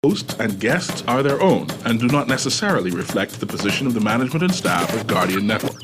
Hosts and guests are their own and do not necessarily reflect the position of the management and staff of Guardian Network.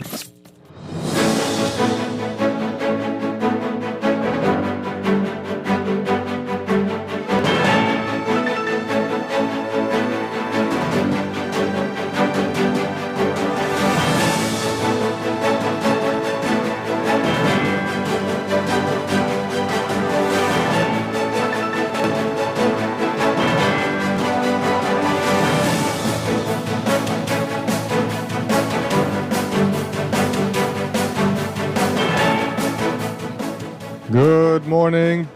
Good morning.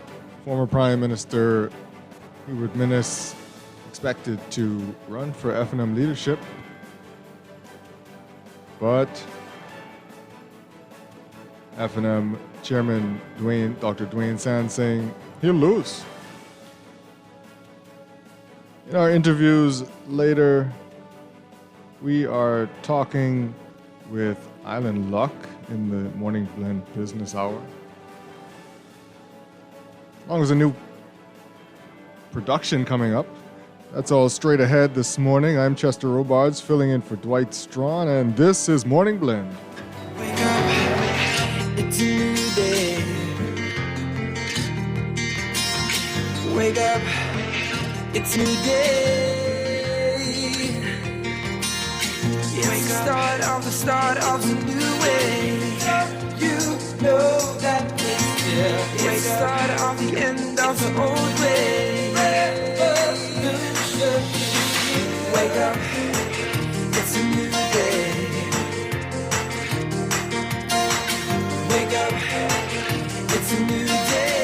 Former Prime Minister Hubert Minnis expected to run for F&M leadership, but F&M Chairman Dr. Dwayne Sands saying he'll lose. In our interviews later, we are talking with Island Luck in the Morning Blend Business Hour. As long as a new production coming up. That's all straight ahead this morning. I'm Chester Robards, filling in for Dwight Strachan, and this is Morning Blend. Wake up, it's a new day. Wake up, it's a new day. It's the start of a new way. You know that it's the start of the end of the old way. Revolution. Wake up, it's a new day. Wake up, it's a new day.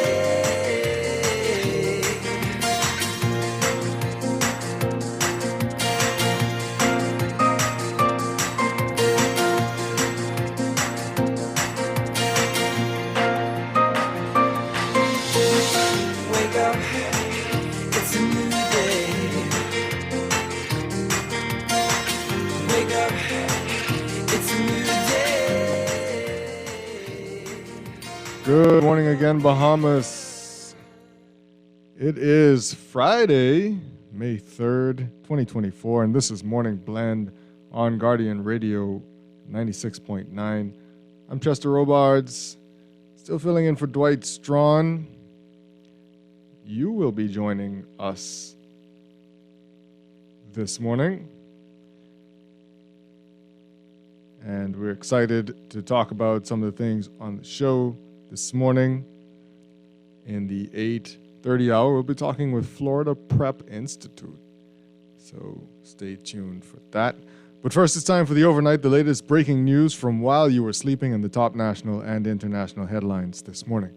Wake up, it's a new day. Wake up, it's a new day. Good morning again, Bahamas. It is Friday, May 3rd, 2024, and this is Morning Blend on Guardian Radio 96.9. I'm Chester Robards, still filling in for Dwight Strachan. You will be joining us this morning, and we're excited to talk about some of the things on the show this morning. In the 8:30 hour, we'll be talking with Florida Prep Institute, so stay tuned for that. But first, it's time for the overnight, the latest breaking news from while you were sleeping, and the top national and international headlines this morning.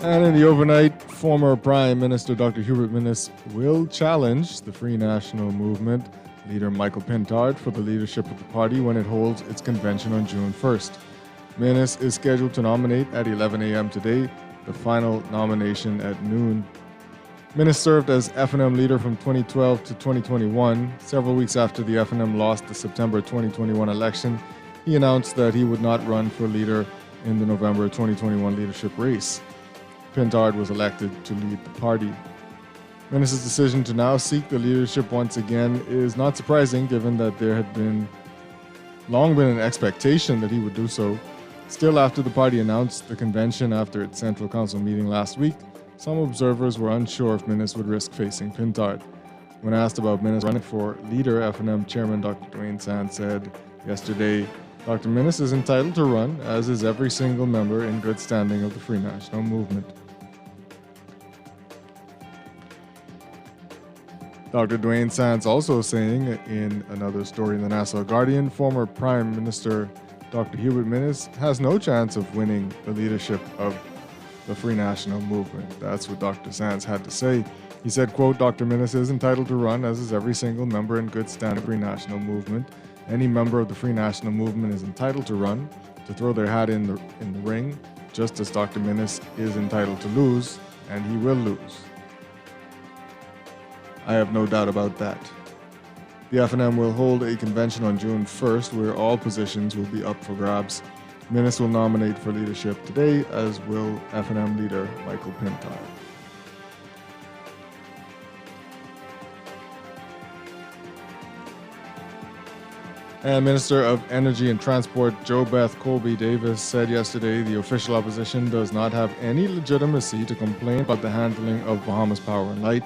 And in the overnight, former Prime Minister Dr. Hubert Minnis will challenge the Free National Movement leader Michael Pintard for the leadership of the party when it holds its convention on June 1st. Minnis is scheduled to nominate at 11 a.m. today, the final nomination at noon. Minnis served as F&M leader from 2012 to 2021. Several weeks after the F&M lost the September 2021 election, he announced that he would not run for leader in the November 2021 leadership race. Pintard was elected to lead the party. Minnis' decision to now seek the leadership once again is not surprising, given that there had long been an expectation that he would do so. Still, after the party announced the convention after its Central Council meeting last week, some observers were unsure if Minnis would risk facing Pintard. When asked about Minnis running for leader, F&M Chairman Dr. Dwayne Sands said yesterday, Dr. Minnis is entitled to run, as is every single member in good standing of the Free National Movement. Dr. Dwayne Sands also saying in another story in the Nassau Guardian, former Prime Minister Dr. Hubert Minnis has no chance of winning the leadership of the Free National Movement. That's what Dr. Sands had to say. He said, quote, Dr. Minnis is entitled to run, as is every single member in good standing of the Free National Movement. Any member of the Free National Movement is entitled to run, to throw their hat in the ring, just as Dr. Minnis is entitled to lose, and he will lose. I have no doubt about that. The FNM will hold a convention on June 1st where all positions will be up for grabs. Minnis will nominate for leadership today, as will FNM leader Michael Pintard. And Minister of Energy and Transport Jo Beth Colby Davis said yesterday the official opposition does not have any legitimacy to complain about the handling of Bahamas Power and Light.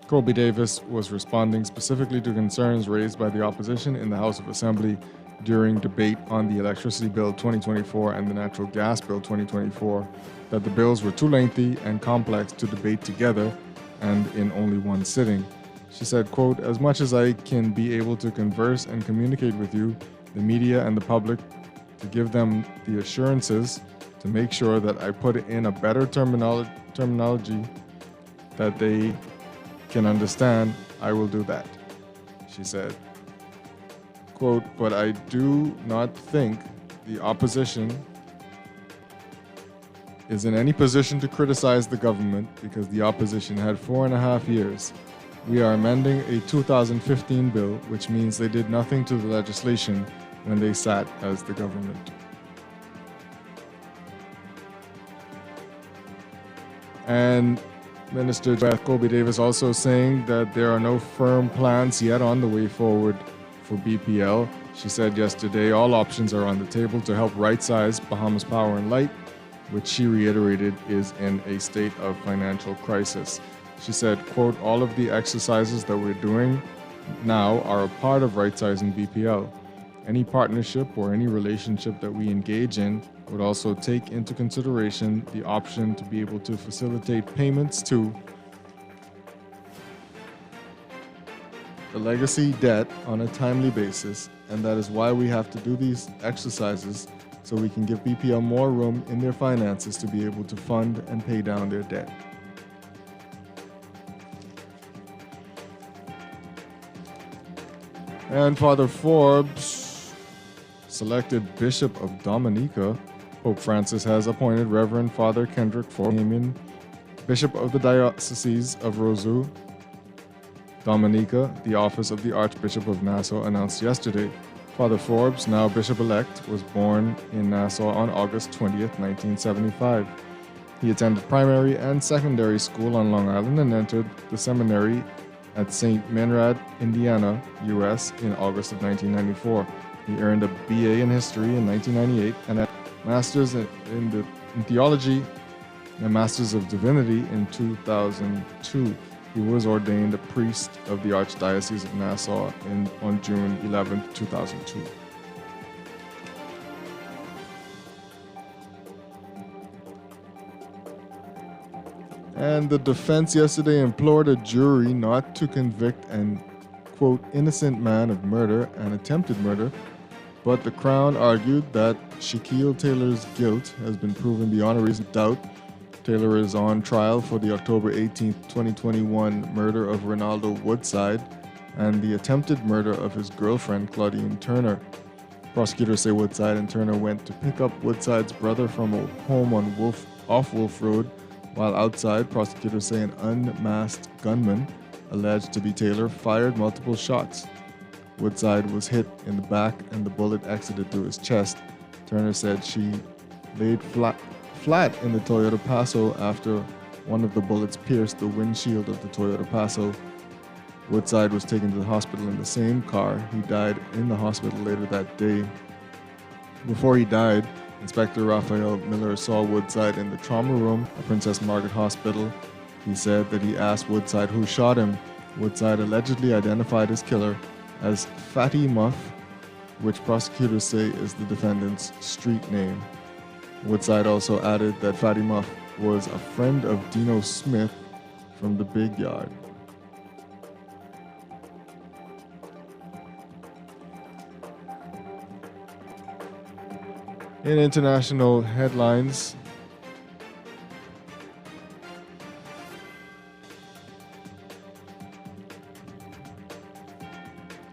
Colby Davis was responding specifically to concerns raised by the opposition in the House of Assembly during debate on the Electricity Bill 2024 and the Natural Gas Bill 2024, that the bills were too lengthy and complex to debate together and in only one sitting. She said, quote, "As much as I can be able to converse and communicate with you, the media and the public, to give them the assurances to make sure that I put in a better terminology that they can understand, I will do that," she said. Quote, "But I do not think the opposition is in any position to criticize the government because the opposition had 4.5 years. We are amending a 2015 bill, which means they did nothing to the legislation when they sat as the government." And Minister Beth Colby Davis also saying that there are no firm plans yet on the way forward for BPL. She said yesterday all options are on the table to help right-size Bahamas Power and Light, which she reiterated is in a state of financial crisis. She said, quote, "All of the exercises that we're doing now are a part of right-sizing BPL. Any partnership or any relationship that we engage in would also take into consideration the option to be able to facilitate payments to the legacy debt on a timely basis, and that is why we have to do these exercises so we can give BPL more room in their finances to be able to fund and pay down their debt." And Father Forbes selected Bishop of Dominica. Pope Francis has appointed Reverend Father Kendrick Forbes, Bishop of the Diocese of Roseau, Dominica, the office of the Archbishop of Nassau, announced yesterday. Father Forbes, now Bishop-elect, was born in Nassau on August 20th, 1975. He attended primary and secondary school on Long Island and entered the seminary at St. Menrad, Indiana, U.S. in August of 1994. He earned a BA in history in 1998 and a master's in theology and a master's of divinity in 2002. He was ordained a priest of the Archdiocese of Nassau on June 11, 2002. And the defense yesterday implored a jury not to convict an, quote, "innocent man of murder and attempted murder," but the Crown argued that Shaquille Taylor's guilt has been proven beyond a reasonable doubt. Taylor is on trial for the October 18, 2021 murder of Ronaldo Woodside and the attempted murder of his girlfriend, Claudine Turner. Prosecutors say Woodside and Turner went to pick up Woodside's brother from a home on Wolf Road. While outside, prosecutors say an unmasked gunman, alleged to be Taylor, fired multiple shots. Woodside was hit in the back and the bullet exited through his chest. Turner said she laid flat in the Toyota Passo after one of the bullets pierced the windshield of the Toyota Passo. Woodside was taken to the hospital in the same car. He died in the hospital later that day. Before he died, Inspector Raphael Miller saw Woodside in the trauma room at Princess Margaret Hospital. He said that he asked Woodside who shot him. Woodside allegedly identified his killer as Fatty Muff, which prosecutors say is the defendant's street name. Woodside also added that Fatty Muff was a friend of Dino Smith from the Big Yard. In international headlines,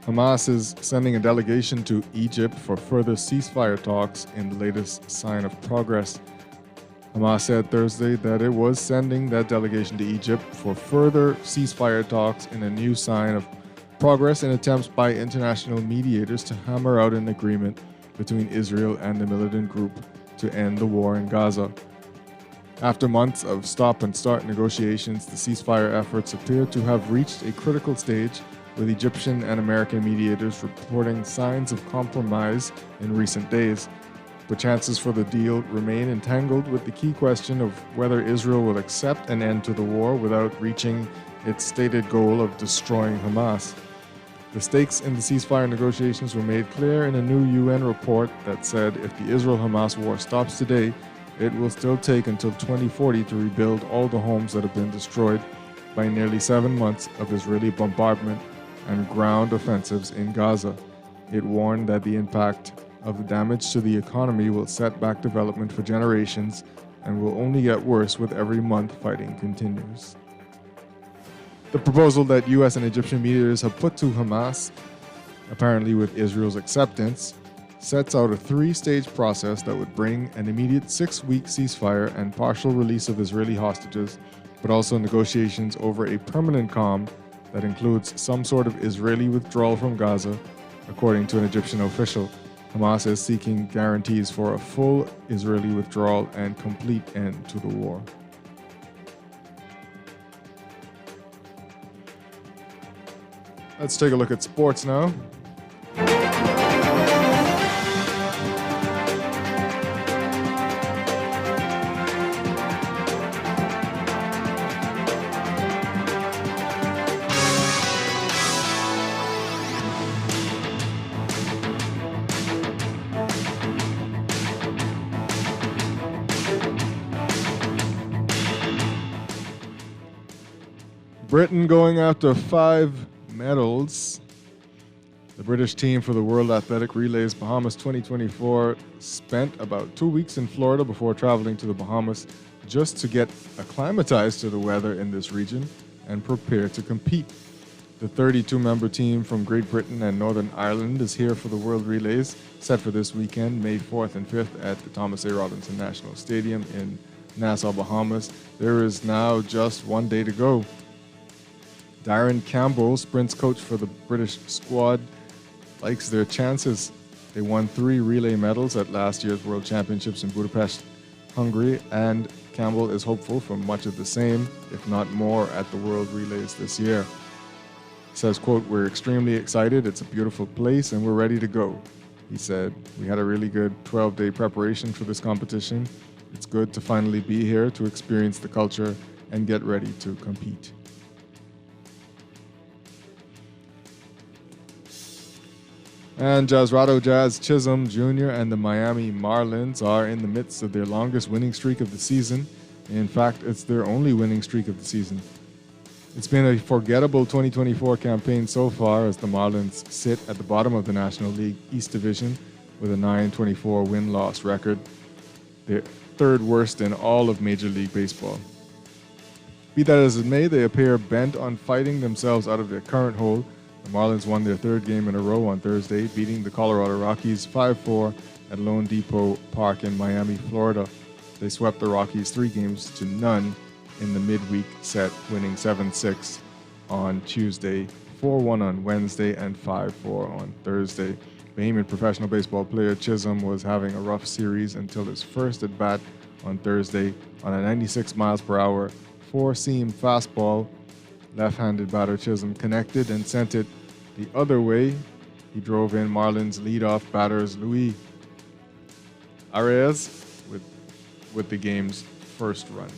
Hamas is sending a delegation to Egypt for further ceasefire talks in the latest sign of progress. Hamas said Thursday that it was sending that delegation to Egypt for further ceasefire talks in a new sign of progress in attempts by international mediators to hammer out an agreement between Israel and the militant group to end the war in Gaza. After months of stop-and-start negotiations, the ceasefire efforts appear to have reached a critical stage, with Egyptian and American mediators reporting signs of compromise in recent days. But chances for the deal remain entangled with the key question of whether Israel will accept an end to the war without reaching its stated goal of destroying Hamas. The stakes in the ceasefire negotiations were made clear in a new UN report that said if the Israel-Hamas war stops today, it will still take until 2040 to rebuild all the homes that have been destroyed by nearly 7 months of Israeli bombardment and ground offensives in Gaza. It warned that the impact of the damage to the economy will set back development for generations and will only get worse with every month fighting continues. The proposal that U.S. and Egyptian mediators have put to Hamas, apparently with Israel's acceptance, sets out a 3-stage process that would bring an immediate 6-week ceasefire and partial release of Israeli hostages, but also negotiations over a permanent calm that includes some sort of Israeli withdrawal from Gaza, according to an Egyptian official. Hamas is seeking guarantees for a full Israeli withdrawal and complete end to the war. Let's take a look at sports now. Britain going after 5 medals. The British team for the World Athletic Relays Bahamas 2024 spent about 2 weeks in Florida before traveling to the Bahamas just to get acclimatized to the weather in this region and prepare to compete. The 32-member team from Great Britain and Northern Ireland is here for the World Relays, set for this weekend, May 4th and 5th at the Thomas A. Robinson National Stadium in Nassau, Bahamas. There is now just 1 day to go. Darren Campbell, sprints coach for the British squad, likes their chances. They won 3 relay medals at last year's World Championships in Budapest, Hungary, and Campbell is hopeful for much of the same, if not more, at the World Relays this year. He says, quote, "We're extremely excited. It's a beautiful place and we're ready to go." He said, "We had a really good 12-day preparation for this competition. It's good to finally be here to experience the culture and get ready to compete." And Jazzrado Jazz Chisholm Jr. and the Miami Marlins are in the midst of their longest winning streak of the season. In fact, it's their only winning streak of the season. It's been a forgettable 2024 campaign so far as the Marlins sit at the bottom of the National League East Division with a 9-24 win-loss record, their 3rd worst in all of Major League Baseball. Be that as it may, they appear bent on fighting themselves out of their current hole. The Marlins won their 3rd game in a row on Thursday, beating the Colorado Rockies 5-4 at Lone Depot Park in Miami, Florida. They swept the Rockies 3-0 in the midweek set, winning 7-6 on Tuesday, 4-1 on Wednesday, and 5-4 on Thursday. Bahamian professional baseball player Chisholm was having a rough series until his first at-bat on Thursday on a 96 miles per hour, 4-seam fastball. Left-handed batter Chisholm connected and sent it the other way. He drove in Marlins leadoff batters Luis Arias with the game's first run.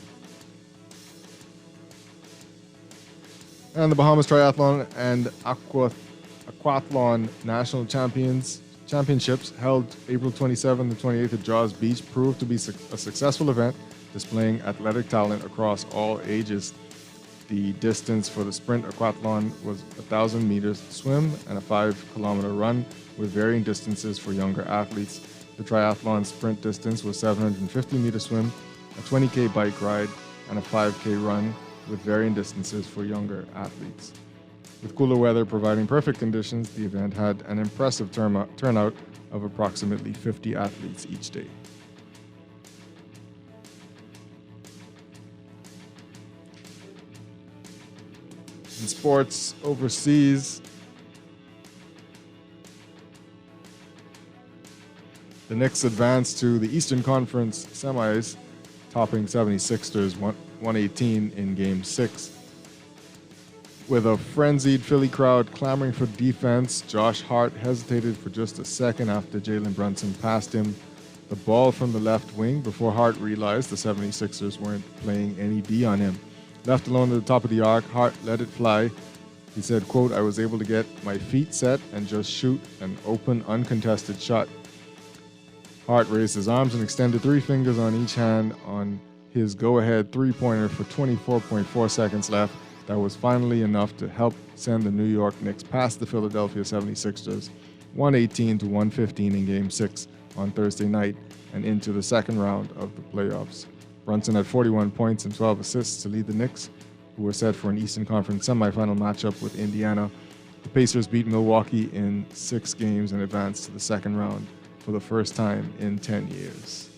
And the Bahamas Triathlon and Aquathlon National Championships held April 27th and 28th at Jaws Beach proved to be a successful event, displaying athletic talent across all ages. The distance for the sprint aquathlon was 1,000 meters swim and a 5-kilometer run with varying distances for younger athletes. The triathlon sprint distance was 750-meter swim, a 20K bike ride, and a 5K run with varying distances for younger athletes. With cooler weather providing perfect conditions, the event had an impressive turnout of approximately 50 athletes each day. In sports overseas, the Knicks advanced to the Eastern Conference semis, topping 76ers 118 in Game 6. With a frenzied Philly crowd clamoring for defense, Josh Hart hesitated for just a second after Jalen Brunson passed him the ball from the left wing before Hart realized the 76ers weren't playing any D on him. Left alone at the top of the arc, Hart let it fly. He said, quote, "I was able to get my feet set and just shoot an open, uncontested shot." Hart raised his arms and extended 3 fingers on each hand on his go-ahead three-pointer for 24.4 seconds left. That was finally enough to help send the New York Knicks past the Philadelphia 76ers 118 to 115 in Game 6 on Thursday night and into the second round of the playoffs. Brunson had 41 points and 12 assists to lead the Knicks, who were set for an Eastern Conference semifinal matchup with Indiana. The Pacers beat Milwaukee in 6 games and advanced to the second round for the first time in 10 years.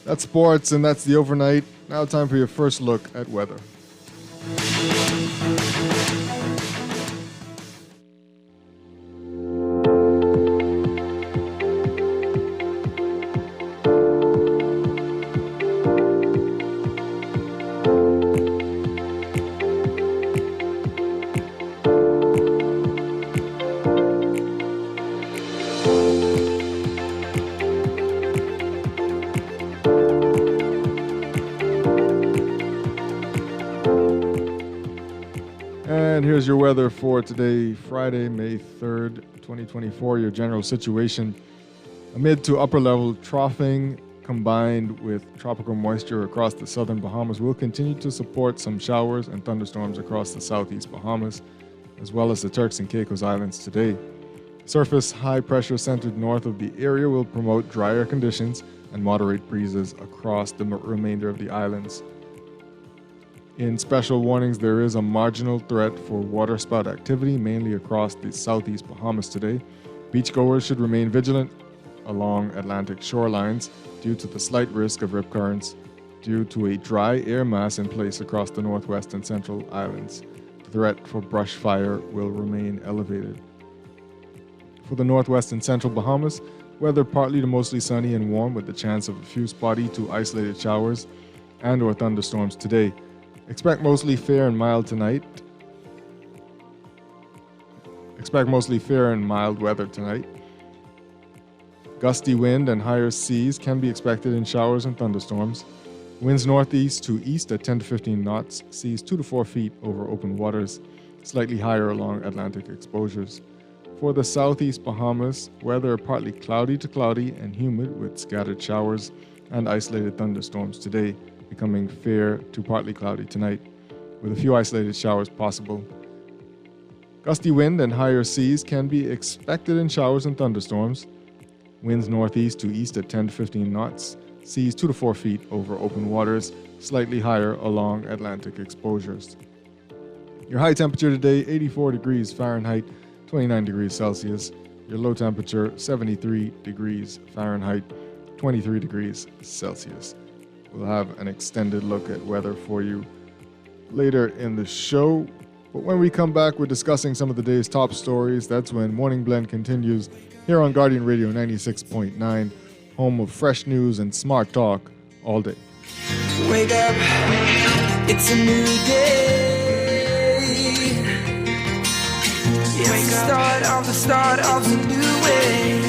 That's sports, and that's the overnight. Now time for your first look at weather. And here's your weather for today, Friday, May 3rd, 2024. Your general situation: a mid to upper level troughing combined with tropical moisture across the southern Bahamas will continue to support some showers and thunderstorms across the southeast Bahamas, as well as the Turks and Caicos Islands today. Surface high pressure centered north of the area will promote drier conditions and moderate breezes across the remainder of the islands. In special warnings, there is a marginal threat for waterspout activity, mainly across the southeast Bahamas today. Beachgoers should remain vigilant along Atlantic shorelines due to the slight risk of rip currents due to a dry air mass in place across the northwest and central islands. The threat for brush fire will remain elevated. For the northwest and central Bahamas, weather partly to mostly sunny and warm with the chance of a few spotty to isolated showers and or thunderstorms today. Expect mostly fair and mild tonight. Expect mostly fair and mild weather tonight. Gusty wind and higher seas can be expected in showers and thunderstorms. Winds northeast to east at 10 to 15 knots. Seas 2 to 4 feet over open waters. Slightly higher along Atlantic exposures. For the southeast Bahamas, weather partly cloudy to cloudy and humid with scattered showers and isolated thunderstorms today, becoming fair to partly cloudy tonight, with a few isolated showers possible. Gusty wind and higher seas can be expected in showers and thunderstorms. Winds northeast to east at 10 to 15 knots. Seas 2 to 4 feet over open waters, slightly higher along Atlantic exposures. Your high temperature today, 84 degrees Fahrenheit, 29 degrees Celsius. Your low temperature, 73 degrees Fahrenheit, 23 degrees Celsius. We'll have an extended look at weather for you later in the show. But when we come back, we're discussing some of the day's top stories. That's when Morning Blend continues here on Guardian Radio 96.9, home of fresh news and smart talk all day. Wake up, it's a new day. It's the start of a new way.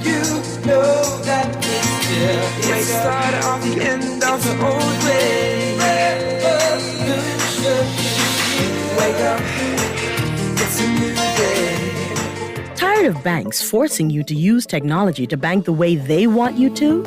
You know that it's the start of the end of the old way. Wake up, it's a new day. Tired of banks forcing you to use technology to bank the way they want you to?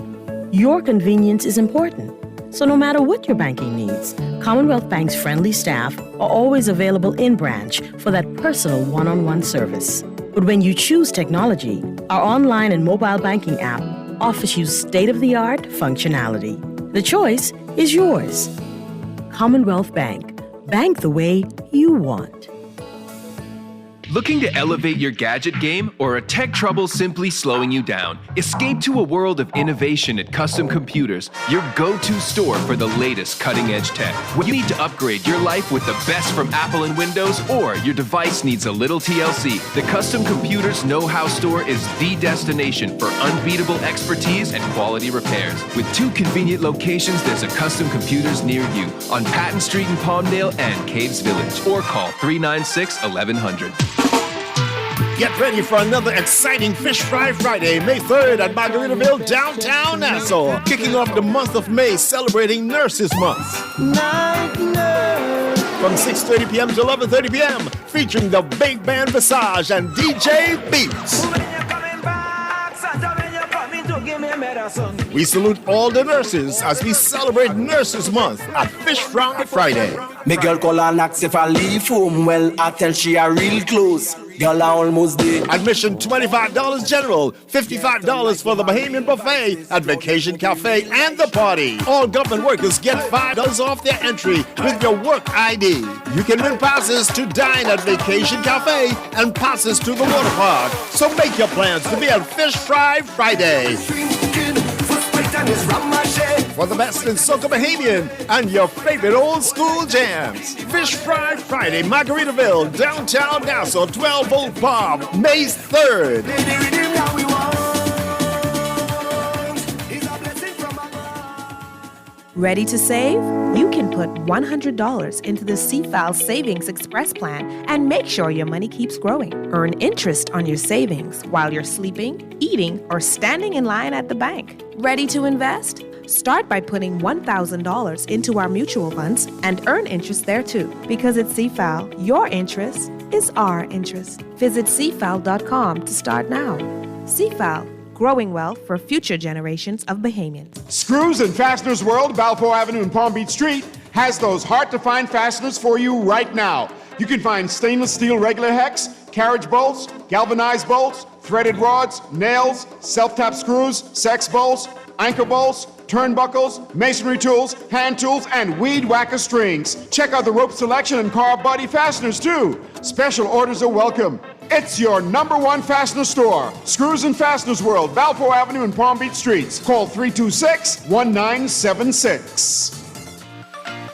Your convenience is important. So no matter what your banking needs, Commonwealth Bank's friendly staff are always available in branch for that personal one-on-one service. But when you choose technology, our online and mobile banking app offers you state-of-the-art functionality. The choice is yours. Commonwealth Bank, Bank the way you want. Looking to elevate your gadget game or a tech trouble simply slowing you down? Escape to a world of innovation at Custom Computers, your go-to store for the latest cutting-edge tech. When you need to upgrade your life with the best from Apple and Windows, or your device needs a little TLC, the Custom Computers Know-How Store is the destination for unbeatable expertise and quality repairs. With 2 convenient locations, there's a Custom Computers near you on Patton Street in Palmdale and Caves Village, or call 396-1100. Get ready for another exciting Fish Fry Friday, May 3rd at Margaritaville, downtown Nassau. Kicking off the month of May, celebrating Nurses Month. From 6:30 p.m. to 11:30 p.m., featuring the Big Band Visage and DJ Beats. We salute all the nurses as we celebrate Nurses Month at Fish Fry Friday. Me girl call and ask if I leave home. Well, I tell she are real close. Girl, I almost did. Admission $25 general, $55 for the Bahamian Buffet at Vacation Cafe and the party. All government workers get $5 off their entry with your work ID. You can win passes to dine at Vacation Cafe and passes to the water park. So make your plans to be at Fish Fry Friday. For the best in Soca Bahamian and your favorite old school jams. Fish Fry Friday, Margaritaville, downtown Nassau, 12 Old Bob, May 3rd. Ready to save? You can put $100 into the CFAL Savings Express Plan and make sure your money keeps growing. Earn interest on your savings while you're sleeping, eating, or standing in line at the bank. Ready to invest? Start by putting $1,000 into our mutual funds and earn interest there too. Because at CFAL, your interest is our interest. Visit cfal.com to start now. CFAL, growing wealth for future generations of Bahamians. Screws and Fasteners World, Balfour Avenue and Palm Beach Street, has those hard-to-find fasteners for you right now. You can find stainless steel regular hex, carriage bolts, galvanized bolts, threaded rods, nails, self-tap screws, sex bolts, anchor bolts, turnbuckles, masonry tools, hand tools, and weed whacker strings. Check out the rope selection and car body fasteners too. Special orders are welcome. It's your #1 fastener store. Screws and Fasteners World, Balfour Avenue and Palm Beach Streets. Call 326-1976.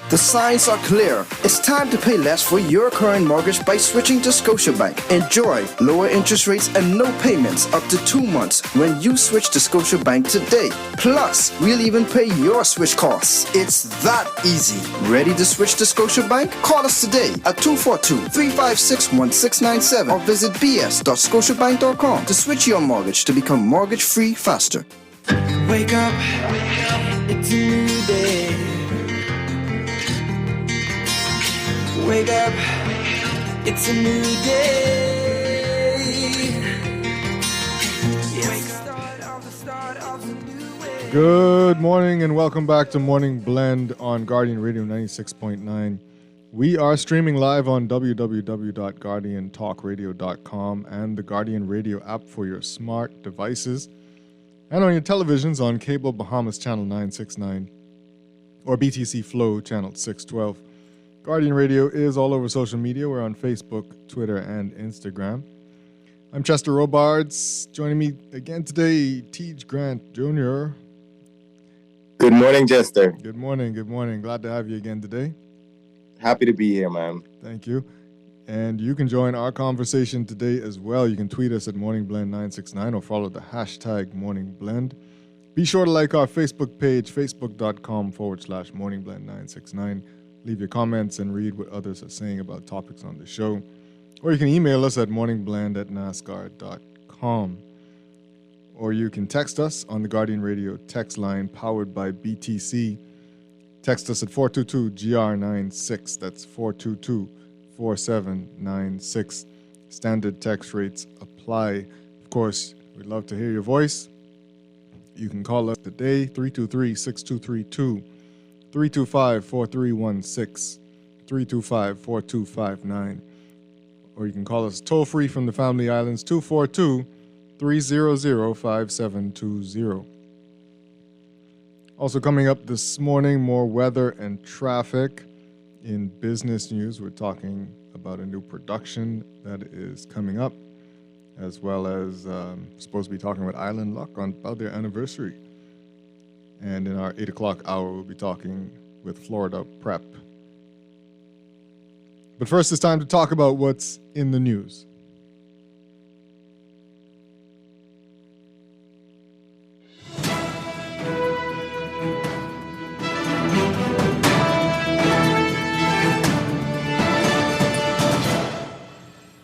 The signs are clear. It's time to pay less for your current mortgage by switching to Scotiabank. Enjoy lower interest rates and no payments up to 2 months when you switch to Scotiabank today. Plus, we'll even pay your switch costs. It's that easy. Ready to switch to Scotiabank? Call us today at 242-356-1697 or visit bs.scotiabank.com to switch your mortgage to become mortgage-free faster. Wake up, it's a new day. Wake up, it's a new day. Good morning and welcome back to Morning Blend on Guardian Radio 96.9. We are streaming live on www.guardiantalkradio.com and the Guardian Radio app for your smart devices and on your televisions on Cable Bahamas Channel 969 or BTC Flow Channel 612. Guardian Radio is all over social media. We're on Facebook, Twitter, and Instagram. I'm Chester Robards. Joining me again today, Tej Grant Jr. Good morning, Chester. Good morning. Glad to have you again today. Happy to be here, man. Thank you. And you can join our conversation today as well. You can tweet us at MorningBlend969 or follow the hashtag MorningBlend. Be sure to like our Facebook page, facebook.com/MorningBlend969. Leave your comments and read what others are saying about topics on the show. Or you can email us at morningblend@nascar.com. Or you can text us on the Guardian Radio text line powered by BTC. Text us at 422-GR96. That's 422-4796. Standard text rates apply. Of course, we'd love to hear your voice. You can call us today, 323-6232. 325-4316, 325-4259. Or you can call us toll-free from the Family Islands, 242-300-5720. Also coming up this morning, more weather and traffic. In business news, we're talking about a new production that is coming up, as well as supposed to be talking with Island Luck about their anniversary. And in our 8 o'clock hour, we'll be talking with Florida Prep. But first, it's time to talk about what's in the news.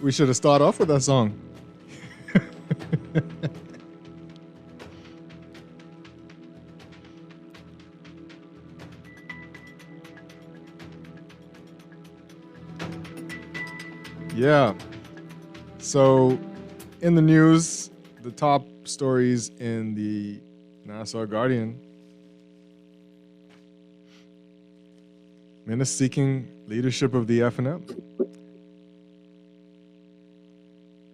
We should have started off with that song. Yeah. So, in the news, the top stories in the Nassau Guardian. Menace seeking leadership of the FNM.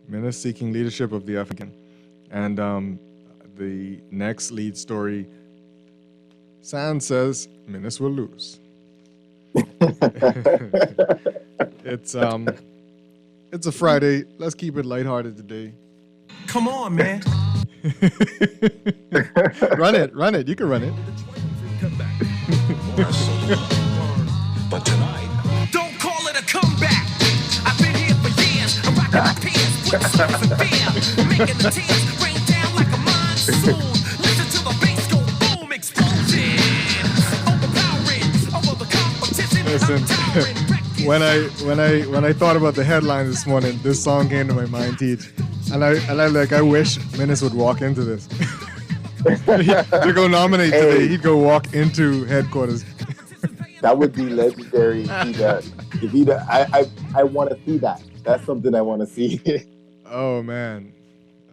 Menace seeking leadership of the FNM. And the next lead story, San says Menace will lose. It's a Friday. Let's keep it lighthearted today. Come on, man. Run it. You can run it. But tonight, don't call it a comeback. I've been here for years. I'm rocking my pants, put souls in fear, making the tears rain down like a monsoon. Listen to the bass go boom, explosion, overpowering over the competition. Listen, when I thought about the headlines this morning, this song came to my mind, Teach, and I wish Menace would walk into this. To go nominate today, he'd go walk into headquarters. That would be legendary. I want to see that. That's something I want to see. Oh, man.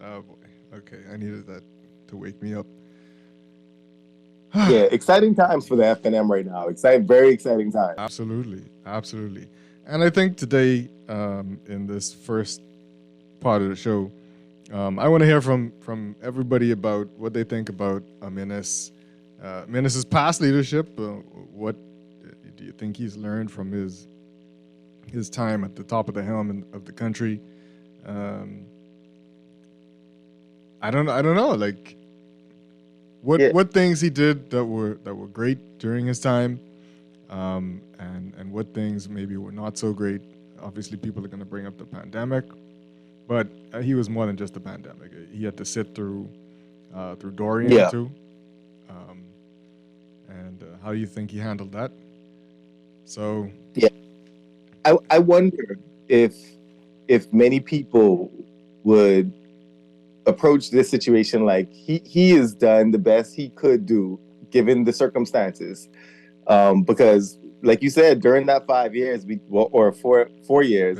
Oh, boy. Okay, I needed that to wake me up. Yeah, exciting times for the FNM right now. Very exciting times. Absolutely. And I think today, in this first part of the show, I want to hear from everybody about what they think about Menace's past leadership. What do you think he's learned from his time at the top of the helm of the country? I don't know. Like, what things he did that were great during his time, and what things maybe were not so great. Obviously, people are going to bring up the pandemic, but he was more than just the pandemic. He had to sit through Dorian too. And how do you think he handled that? So yeah, I wonder if many people would approach this situation like he has done the best he could do given the circumstances, because like you said, during that 5 years or 4 years,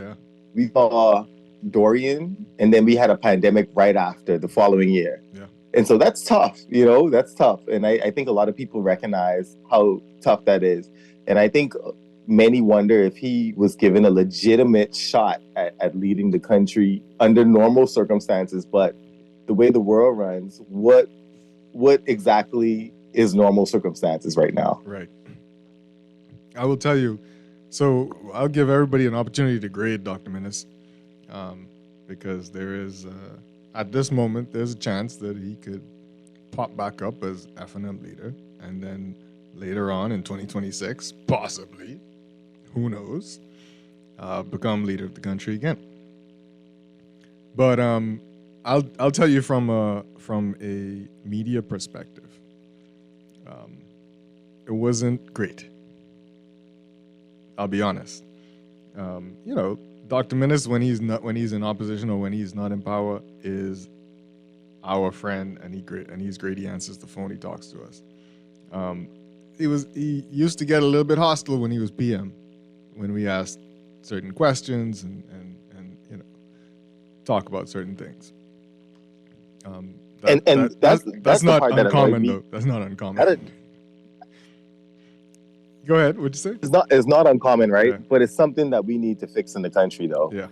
we saw Dorian, and then we had a pandemic right after the following year. Yeah. And so that's tough, that's tough. And I think a lot of people recognize how tough that is. And I think many wonder if he was given a legitimate shot at leading the country under normal circumstances. But the way the world runs, what exactly is normal circumstances right now? Right. I will tell you. So I'll give everybody an opportunity to grade Dr. Menace, because there is, at this moment, there's a chance that he could pop back up as FNM leader, and then later on in 2026, possibly, who knows, become leader of the country again. But I'll tell you from a media perspective, it wasn't great. I'll be honest. Dr. Menace, when he's in opposition or when he's not in power, is our friend, and he's great. He answers the phone. He talks to us. He used to get a little bit hostile when he was PM, when we asked certain questions and talk about certain things. That's not uncommon, though. That's not uncommon. Go ahead. What'd you say? It's not uncommon, right? Yeah. But it's something that we need to fix in the country, though. Yeah.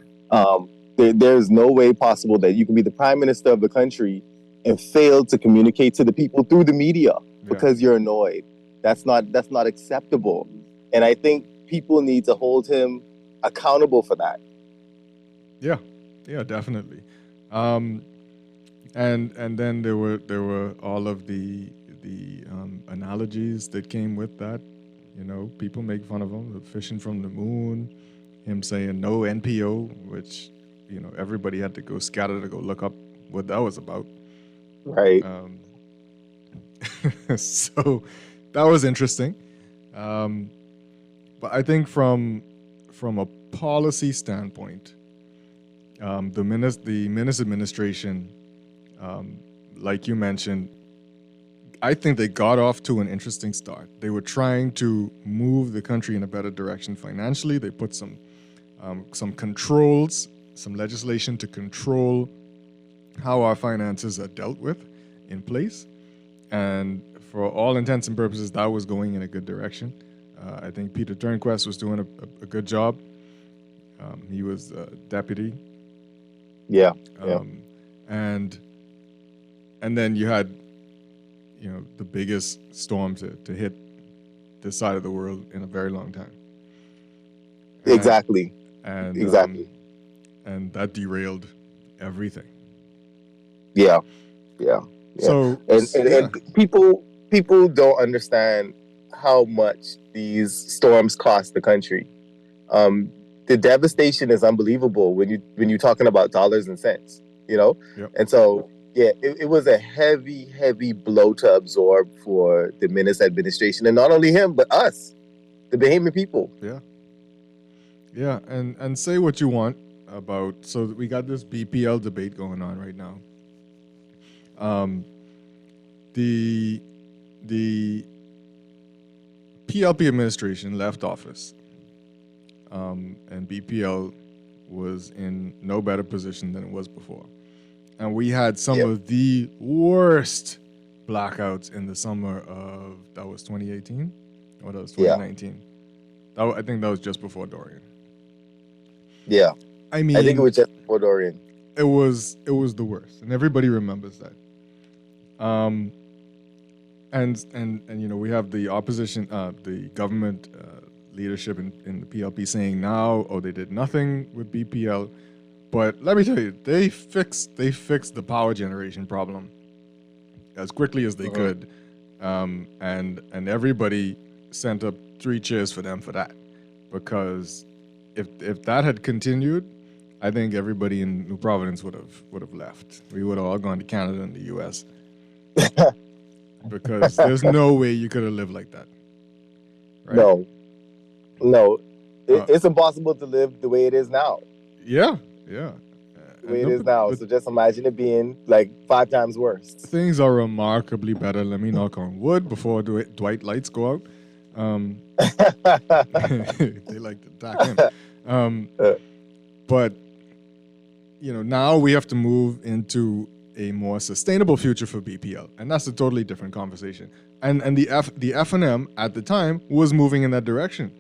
There's no way possible that you can be the prime minister of the country and fail to communicate to the people through the media because you're annoyed. That's not acceptable. And I think people need to hold him accountable for that. Yeah, definitely. And then there were all of the analogies that came with that. You know, people make fun of him, the fishing from the moon, him saying no NPO, which, you know, everybody had to go scatter to go look up what that was about. Right. So that was interesting. But I think from a policy standpoint, the Minnis administration, like you mentioned, I think they got off to an interesting start. They were trying to move the country in a better direction financially. They put some controls, some legislation to control how our finances are dealt with in place. And for all intents and purposes, that was going in a good direction. I think Peter Turnquest was doing a good job. He was deputy. Yeah. And then you had, you know, the biggest storm to hit this side of the world in a very long time. Exactly. And that derailed everything. Yeah. So and people don't understand how much these storms cost the country. The devastation is unbelievable when you're talking about dollars and cents, you know? Yep. And so, yeah, it was a heavy blow to absorb for the Minnis administration, and not only him, but us, the Bahamian people. Yeah, and say what you want about, so we got this BPL debate going on right now. The PLP administration left office, and BPL was in no better position than it was before. And we had some of the worst blackouts in the summer of, that was 2018? Or that was 2019? Yeah. I think that was just before Dorian. Yeah. I mean, I think it was just before Dorian. It was the worst, and everybody remembers that. And you know, we have the opposition, the government leadership in the PLP saying now, oh, they did nothing with BPL. But let me tell you, they fixed the power generation problem as quickly as they could, and everybody sent up 3 cheers for them for that, because if that had continued, I think everybody in New Providence would have left. We would have all gone to Canada and the U.S. because there's no way you could have lived like that. Right? No, it's impossible to live the way it is now. Yeah. The way it is now. So just imagine it being like 5 times worse. Things are remarkably better. Let me knock on wood before Dwight lights go out. They like to attack him. But you know, now we have to move into a more sustainable future for BPL, and that's a totally different conversation. And the F&M at the time was moving in that direction.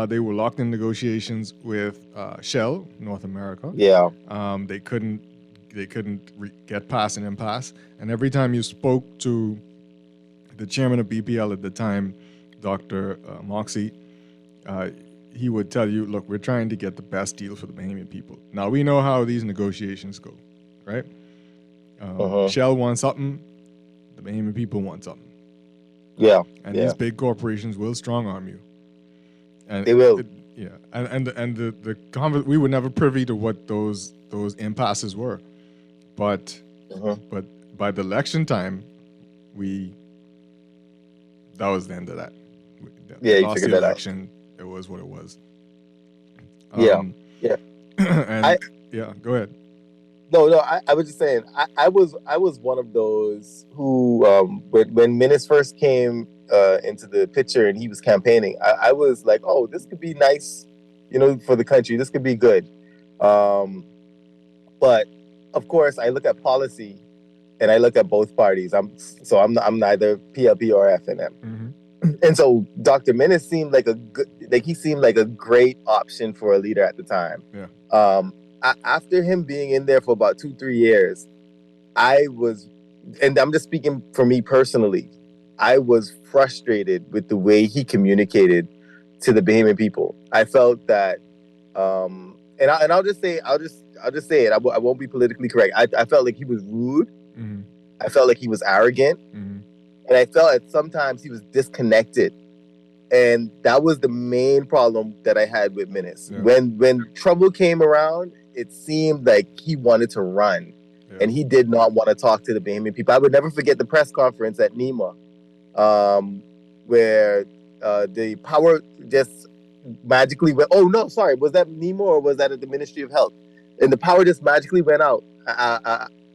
They were locked in negotiations with Shell, North America. Yeah. They couldn't get past an impasse. And every time you spoke to the chairman of BPL at the time, Dr. Moxie, he would tell you, look, we're trying to get the best deal for the Bahamian people. Now, we know how these negotiations go, right? Shell wants something, the Bahamian people want something. Yeah. And these big corporations will strong-arm you. And they will. We were never privy to what those impasses were, but by the election time, that was the end of that. You lost figured the that election. Out. It was what it was. And go ahead. No, I was just saying, I was one of those who, when Minnis first came into the picture and he was campaigning, I was like, oh, this could be nice, you know, for the country. This could be good. But of course, I look at policy and I look at both parties. I'm neither PLP or F&M. Mm-hmm. And so Dr. Minnis seemed like a great option for a leader at the time. Yeah. After him being in there for about 2-3 years, I was, and I'm just speaking for me personally, I was frustrated with the way he communicated to the Bahamian people. I felt that, and I'll just say it. I won't be politically correct. I felt like he was rude. Mm-hmm. I felt like he was arrogant, Mm-hmm. and I felt that sometimes he was disconnected. And that was the main problem that I had with Menace. Yeah. When trouble came around, it seemed like he wanted to run, and he did not want to talk to the Bahamian people. I would never forget the press conference at NEMA, where the power just magically went. Oh no, sorry, was that NEMA or was that at the Ministry of Health? And the power just magically went out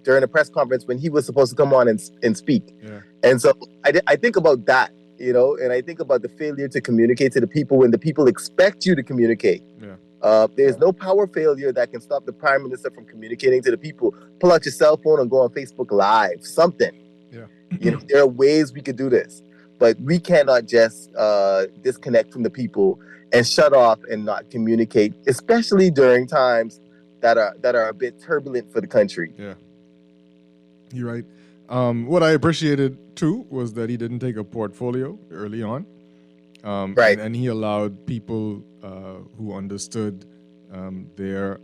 during a press conference when he was supposed to come on and speak. Yeah. And so I think about that. And I think about the failure to communicate to the people when the people expect you to communicate. Yeah. There's no power failure that can stop the Prime Minister from communicating to the people. Pull out your cell phone and go on Facebook Live, something. Yeah. There are ways we could do this, but we cannot just disconnect from the people and shut off and not communicate, especially during times that are a bit turbulent for the country. Yeah. You're right. What I appreciated too was that he didn't take a portfolio early on, right? And he allowed people who understood their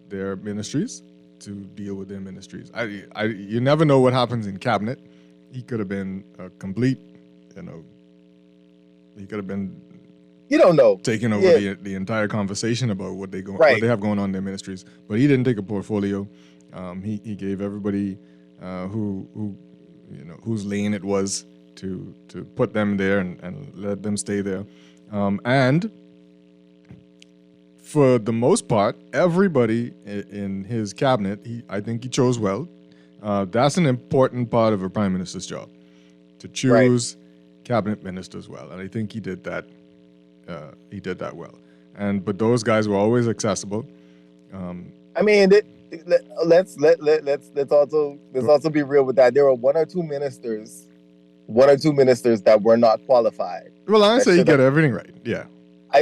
ministries to deal with their ministries. You never know what happens in cabinet. He could have been a complete, he could have been. You don't know. Taking over the entire conversation about what they have going on in their ministries, but he didn't take a portfolio. He gave everybody whose lane it was to put them there and let them stay there. And for the most part, everybody in his cabinet, I think he chose well. That's an important part of a prime minister's job, to choose cabinet ministers well, and I think he did that. He did that well, but those guys were always accessible. I mean, let's also be real with that. There were one or two ministers that were not qualified. Well, I say you get everything right. Yeah.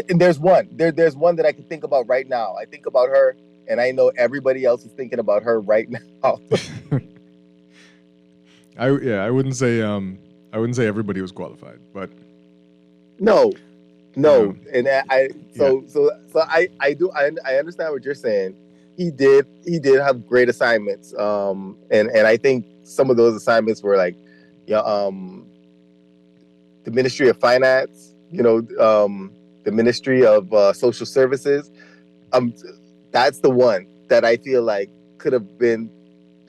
And there's one. There's one that I can think about right now. I think about her, and I know everybody else is thinking about her right now. I wouldn't say everybody was qualified, but no. And I understand what you're saying. He did have great assignments, and I think some of those assignments were like, the Ministry of Finance, the Ministry of Social Services. That's the one that I feel like could have been,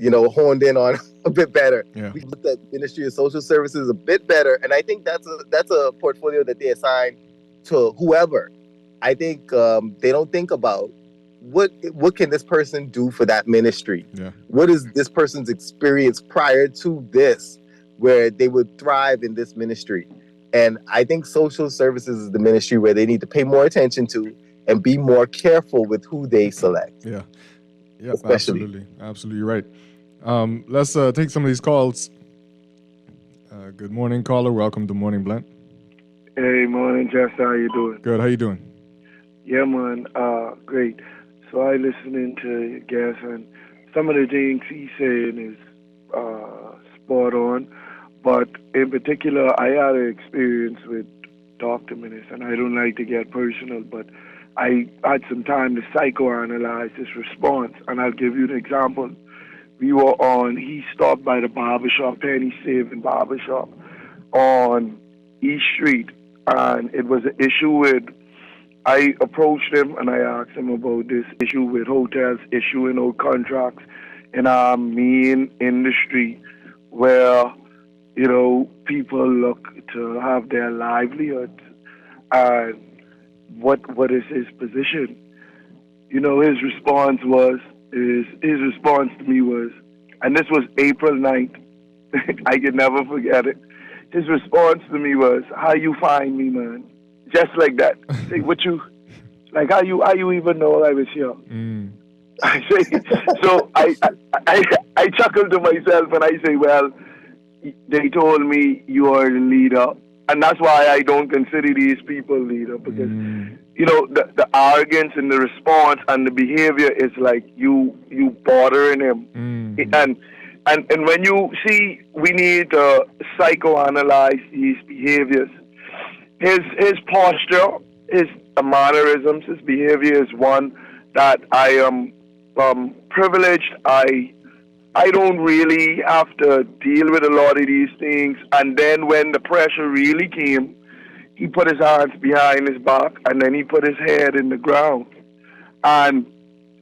honed in on a bit better. Yeah. We looked at Ministry of Social Services a bit better, and I think that's a portfolio that they assign to whoever. I think they don't think about what can this person do for that ministry. Yeah. What is this person's experience prior to this, where they would thrive in this ministry? And I think social services is the ministry where they need to pay more attention to and be more careful with who they select. Yeah, especially. Absolutely right. Let's take some of these calls. Good morning, caller. Welcome to Morning Blend. Hey, morning, Jess. How you doing? Good. How you doing? Yeah, man. Great. So I listening to Gas, and some of the things he's saying is spot on. But in particular, I had an experience with Dr. Menace, and I don't like to get personal, but I had some time to psychoanalyze his response, and I'll give you an example. He stopped by the barbershop, Penny Saving Barbershop, on East Street, and it was an issue with, I approached him and I asked him about this issue with hotels issuing out contracts in our main industry where, people look to have their livelihoods. And what is his position? His response to me was, and this was April 9th, I can never forget it. His response to me was, "How you find me, man?" Just like that. Say, how you even know I was here? I say, so I chuckled to myself and I say, well, they told me you are the leader, and that's why I don't consider these people leader, because the arrogance and the response and the behavior is like you bothering him, and when you see, we need to psychoanalyze these behaviors, his posture, his mannerisms, his behavior is one that I am privileged. I don't really have to deal with a lot of these things. And then when the pressure really came, he put his hands behind his back and then he put his head in the ground. And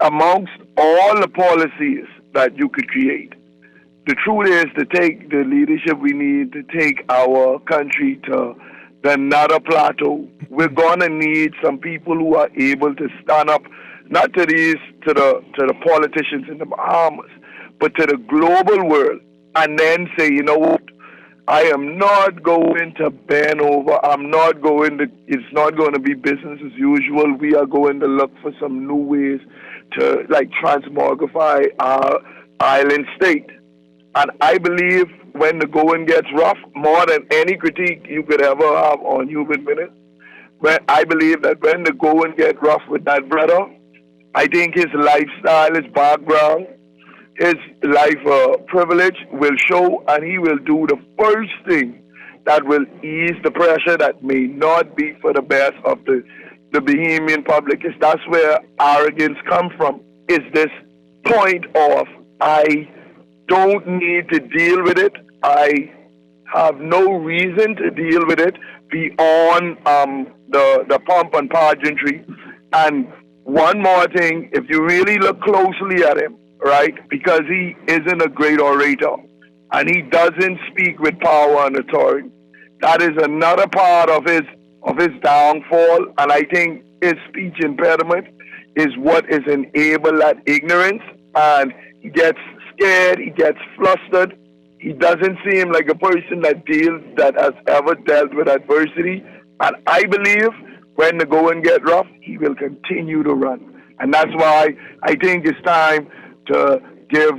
amongst all the policies that you could create, the truth is to take the leadership we need to take our country to the another plateau. We're gonna need some people who are able to stand up, not to the politicians in the Bahamas, but to the global world, and then say, you know what, I am not going to bend over. It's not going to be business as usual. We are going to look for some new ways to transmogrify our island state. And I believe when the going gets rough, more than any critique you could ever have on Hubert Minnis, I believe that when the going gets rough with that brother, I think his lifestyle, his background, his life privilege will show, and he will do the first thing that will ease the pressure that may not be for the best of the Bahamian public. That's where arrogance comes from, is this point of, I don't need to deal with it. I have no reason to deal with it beyond the pomp and pageantry. And one more thing, if you really look closely at him, right, because he isn't a great orator and he doesn't speak with power and authority, that is another part of his downfall. And I think his speech impediment is what is enable that ignorance, and he gets scared, he gets flustered. He doesn't seem like a person that has ever dealt with adversity. And I believe when the going get rough, he will continue to run. And that's why I think it's time to give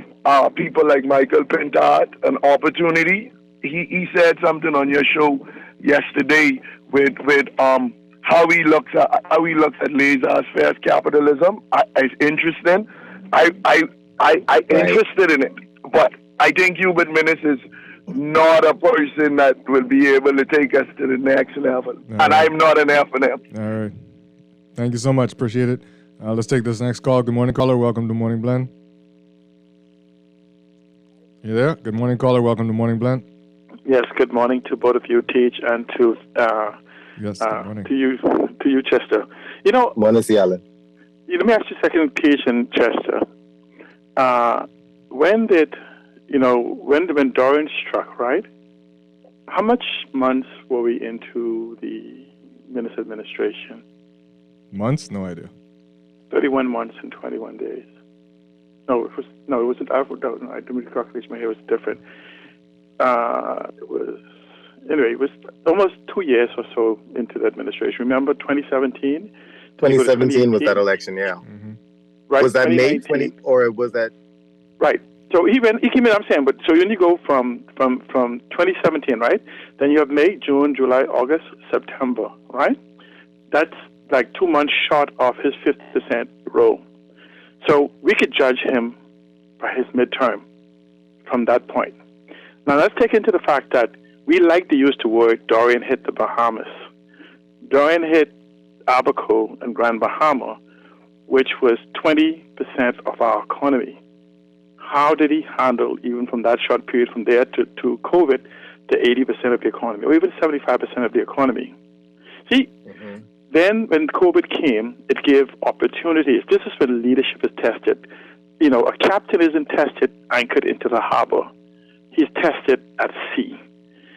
people like Michael Pintard an opportunity. He said something on your show yesterday with how he looks at laissez-faire capitalism. It's interesting. I interested in it, but I think Hubert Minnis is not a person that will be able to take us to the next level. And I'm not an F&M. All right. Thank you so much. Appreciate it. Let's take this next call. Good morning, caller. Welcome to Morning Blend. You there? Good morning, caller. Welcome to Morning Blend. Yes, good morning to both of you, Teach, and to yes, good morning. to you, Chester. Morning, Alan. Let me ask you a second, Teach and Chester. When Dorian struck, right? How much months were we into the Minnis administration? Months? No idea. 31 months and 21 days. No, it wasn't. I didn't calculate my hair. It was different. It was almost 2 years or so into the administration. Remember 2017? 2017 was that election, yeah. Mm-hmm. Right. Was that May 20, or was that? Right. So he came in, I'm saying, but so when you go from 2017, right? Then you have May, June, July, August, September, right? That's like 2 months short of his 50% role. So we could judge him by his midterm from that point. Now let's take into the fact that we like to use the word Dorian hit the Bahamas. Dorian hit Abaco and Grand Bahama, which was 20% of our economy. How did he handle, even from that short period from there to COVID, the 80% of the economy, or even 75% of the economy? See, then when COVID came, it gave opportunities. This is when leadership is tested. A captain isn't tested anchored into the harbor. He's tested at sea.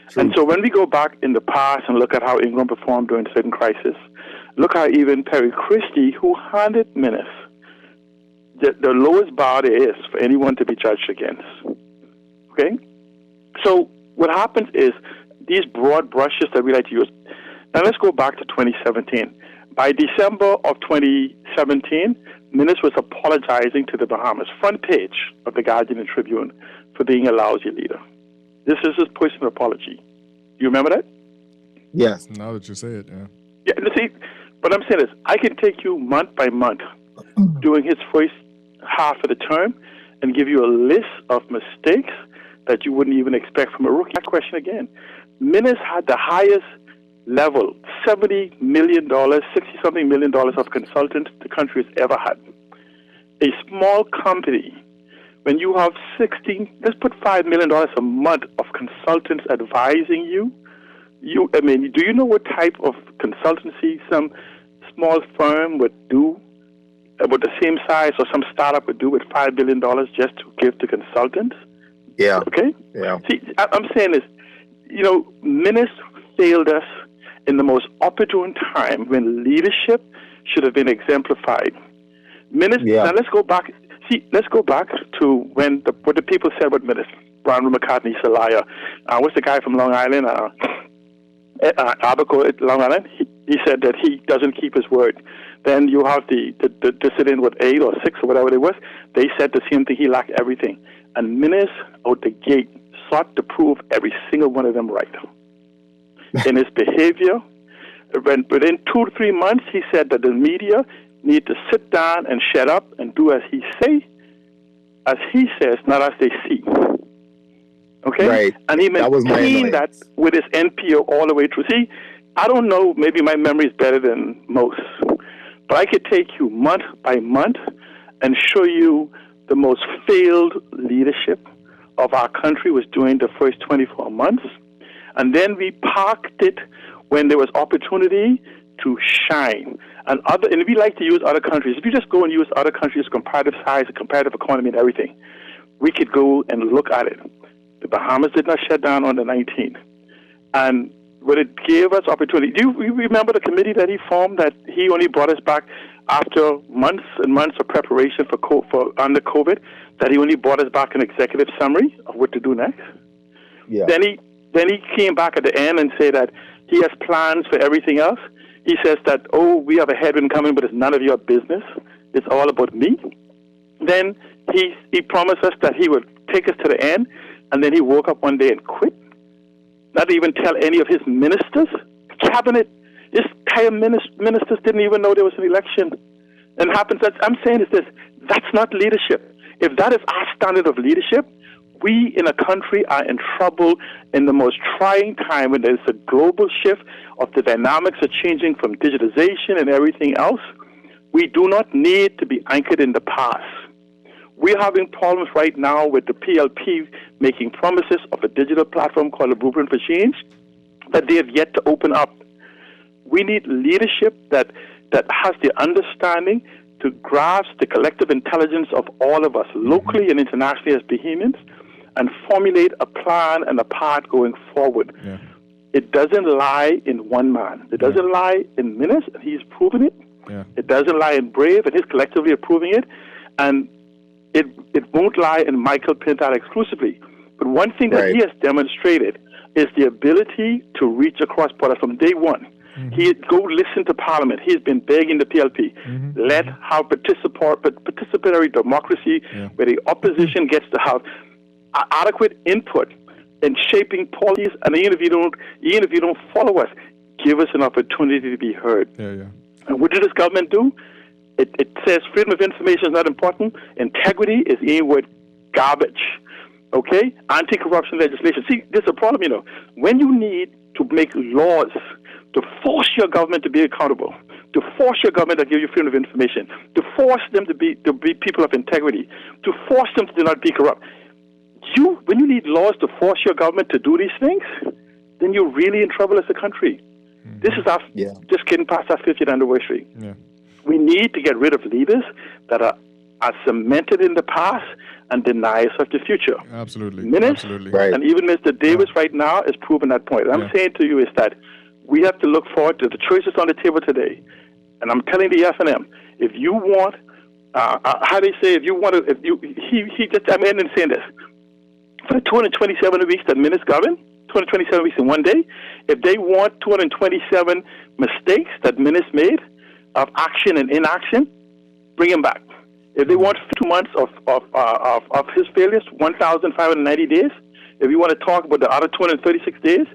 True. And so when we go back in the past and look at how England performed during certain crises, look how even Perry Christie, who handed Minnis the lowest bar there is for anyone to be judged against. Okay? So what happens is these broad brushes that we like to use. Now let's go back to 2017. By December of 2017, Minnis was apologizing to the Bahamas, front page of the Guardian and Tribune, for being a lousy leader. This is his personal apology. You remember that? Yes. Now that you say it, yeah. Yeah, see, what I'm saying is, I can take you month by month during his first half of the term and give you a list of mistakes that you wouldn't even expect from a rookie. That question again. Minnis had the highest level, $70 million, 60-something million dollars of consultants the country has ever had. A small company, when you have let's put $5 million a month of consultants advising you, do you know what type of consultancy some small firm would do with the same size or some startup would do with $5 billion just to give to consultants? Yeah. Okay? Yeah. See, I'm saying this, Minis failed us in the most opportune time when leadership should have been exemplified. Now let's go back. Let's go back to when what the people said about Minis. Brown McCartney, he's a liar. What's the guy from Long Island? Abaco at Long Island. He said that he doesn't keep his word. Then you have the dissident with 8 or 6 or whatever it was. They said the same thing. He lacked everything. And Minis out the gate sought to prove every single one of them right. In his behavior, within 2 to 3 months, he said that the media need to sit down and shut up and do as he says, not as they see. Okay? Right. And he maintained that with his NPO all the way through. See, I don't know, maybe my memory is better than most, but I could take you month by month and show you the most failed leadership of our country was during the first 24 months. And then we parked it when there was opportunity to shine. And we like to use other countries. If you just go and use other countries' comparative size, comparative economy and everything, we could go and look at it. The Bahamas did not shut down on the 19th. And when it gave us opportunity, do you remember the committee that he formed that he only brought us back after months and months of preparation for under COVID, that he only brought us back an executive summary of what to do next? Yeah. Then he came back at the end and said that he has plans for everything else. He says that, we have a headwind coming, but it's none of your business. It's all about me. Then he promised us that he would take us to the end, and then he woke up one day and quit. Not even tell any of his ministers. Cabinet, his entire ministers didn't even know there was an election. And I'm saying is this, that's not leadership. If that is our standard of leadership, we in a country are in trouble in the most trying time when there's a global shift of the dynamics are changing from digitization and everything else. We do not need to be anchored in the past. We're having problems right now with the PLP making promises of a digital platform called the Blueprint for Change that they have yet to open up. We need leadership that has the understanding to grasp the collective intelligence of all of us, locally and internationally as Bahamians, and formulate a plan and a path going forward. Yeah. It doesn't lie in one man. It doesn't lie in Minis, and he's proven it. Yeah. It doesn't lie in Brave, and he's collectively approving it. And it won't lie in Michael Pintard exclusively. But one thing that he has demonstrated is the ability to reach across borders from day one. Mm-hmm. He go listen to Parliament. He's been begging the PLP. Mm-hmm. Let have participatory democracy where the opposition gets to have adequate input in shaping policies, and even if you don't follow us, give us an opportunity to be heard. And what did this government do? It says freedom of information is not important. Integrity is in with garbage. Okay? Anti-corruption legislation. See, there's a problem, When you need to make laws to force your government to be accountable, to force your government to give you freedom of information, to force them to be people of integrity, to force them to not be corrupt. When you need laws to force your government to do these things, then you're really in trouble as a country. Mm-hmm. This is just getting past our 50th anniversary. Yeah. We need to get rid of leaders that are cemented in the past and deny us of the future. Absolutely. Absolutely. Right. And even Mr. Davis right now is proving that point. What I'm saying to you is that we have to look forward to the choices on the table today. And I'm telling the F&M, if you want, how they say, I'm ending saying this. For the 227 weeks that Minis govern, 227 weeks in one day, if they want 227 mistakes that Minis made of action and inaction, bring him back. If they want 2 months of his failures, 1,590 days, if you want to talk about the other 236 days,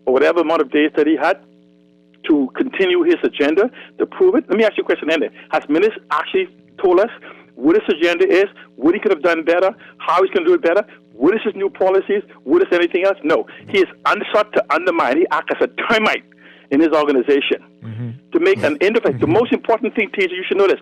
or whatever amount of days that he had to continue his agenda to prove it, let me ask you a question, Andy. Has Minis actually told us what his agenda is, what he could have done better, how he's going to do it better, what is his new policies, what is anything else? No. He is sought to undermine. He acts as a termite in his organization to make an independent. The most important thing, teacher, you should know this.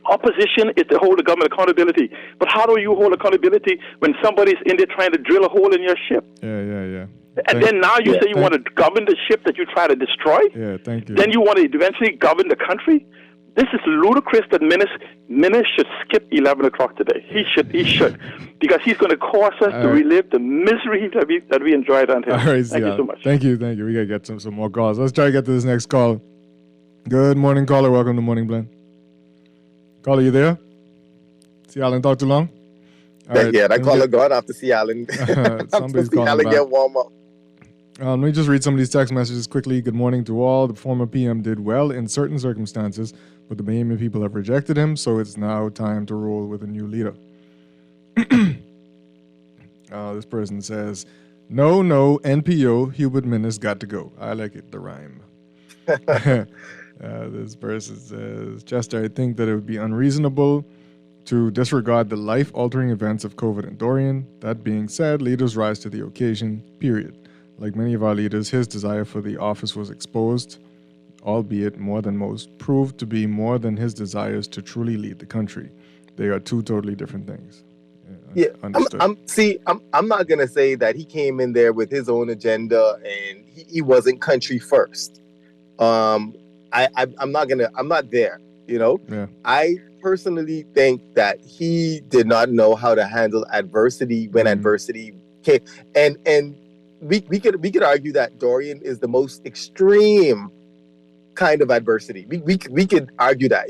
Opposition is to hold the government accountability. But how do you hold accountability when somebody's in there trying to drill a hole in your ship? Yeah. And then now you say you want to govern the ship that you try to destroy? Yeah, thank you. Then you want to eventually govern the country? This is ludicrous that Minnis should skip 11 o'clock today. He should. Because he's going to cause us to relive the misery that we enjoyed on here. All right, Thank you so much. Thank you. We got to get some more calls. Let's try to get to this next call. Good morning, caller. Welcome to Morning Blend. Caller, you there? See Alan talk too long? That caller gone after see Alan. Somebody's calling Alan back. get warm up. Let me just read some of these text messages quickly. Good morning to all. The former PM did well in certain circumstances, but the Bahamian people have rejected him, so it's now time to roll with a new leader. This person says, no, NPO, Hubert Minnis got to go. I like it, the rhyme. This person says, Chester, I think that it would be unreasonable to disregard the life-altering events of COVID and Dorian. That being said, leaders rise to the occasion, period. Like many of our leaders, his desire for the office was exposed, albeit more than most, proved to be more than his desires to truly lead the country. They are two totally different things. Understood. I'm not gonna say that he came in there with his own agenda and he wasn't country first. I'm not there. Yeah. I personally think that he did not know how to handle adversity when adversity came, and we could argue that Dorian is the most extreme kind of adversity. We could argue that,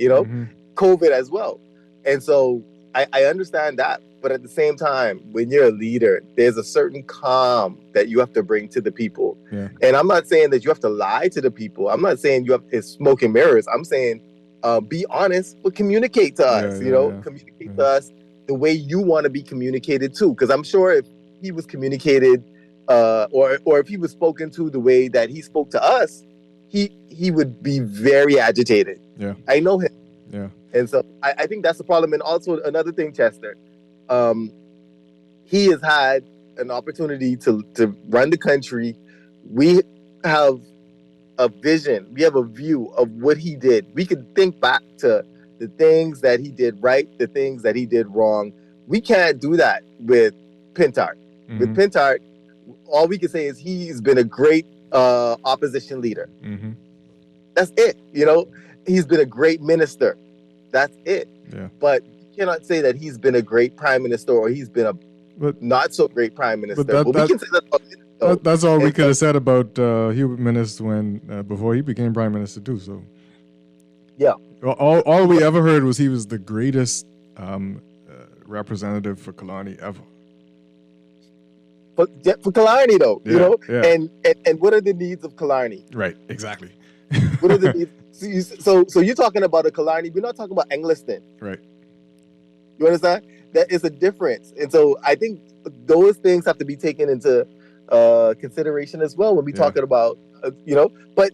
COVID as well. And so I understand that. But at the same time, when you're a leader, there's a certain calm that you have to bring to the people. Yeah. And I'm not saying that you have to lie to the people. I'm not saying you have to smoke and mirrors. I'm saying be honest, but communicate to us, communicate to us the way you want to be communicated to. Because I'm sure if he was communicated or if he was spoken to the way that he spoke to us, he would be very agitated. Yeah. I know him. Yeah. And so I think that's the problem. And also another thing, Chester, he has had an opportunity to run the country. We have a vision. We have a view of what he did. We could think back to the things that he did right, the things that he did wrong. We can't do that with Pintard. Mm-hmm. With Pintard, all we can say is he's been a great opposition leader. Mm-hmm. That's it. He's been a great minister. That's it. Yeah. But you cannot say that he's been a great prime minister or he's been a not so great prime minister. But we can say that about that's all we could have said about Hubert Minnis when before he became prime minister too. So yeah, all we ever heard was he was the greatest representative for Killarney ever. For Killarney though, Yeah. And what are the needs of Killarney? Right, exactly. What are the needs? So you're talking about a Killarney. We're not talking about Engliston. Right. You understand? That is a difference. And so I think those things have to be taken into consideration as well when we're talking about, but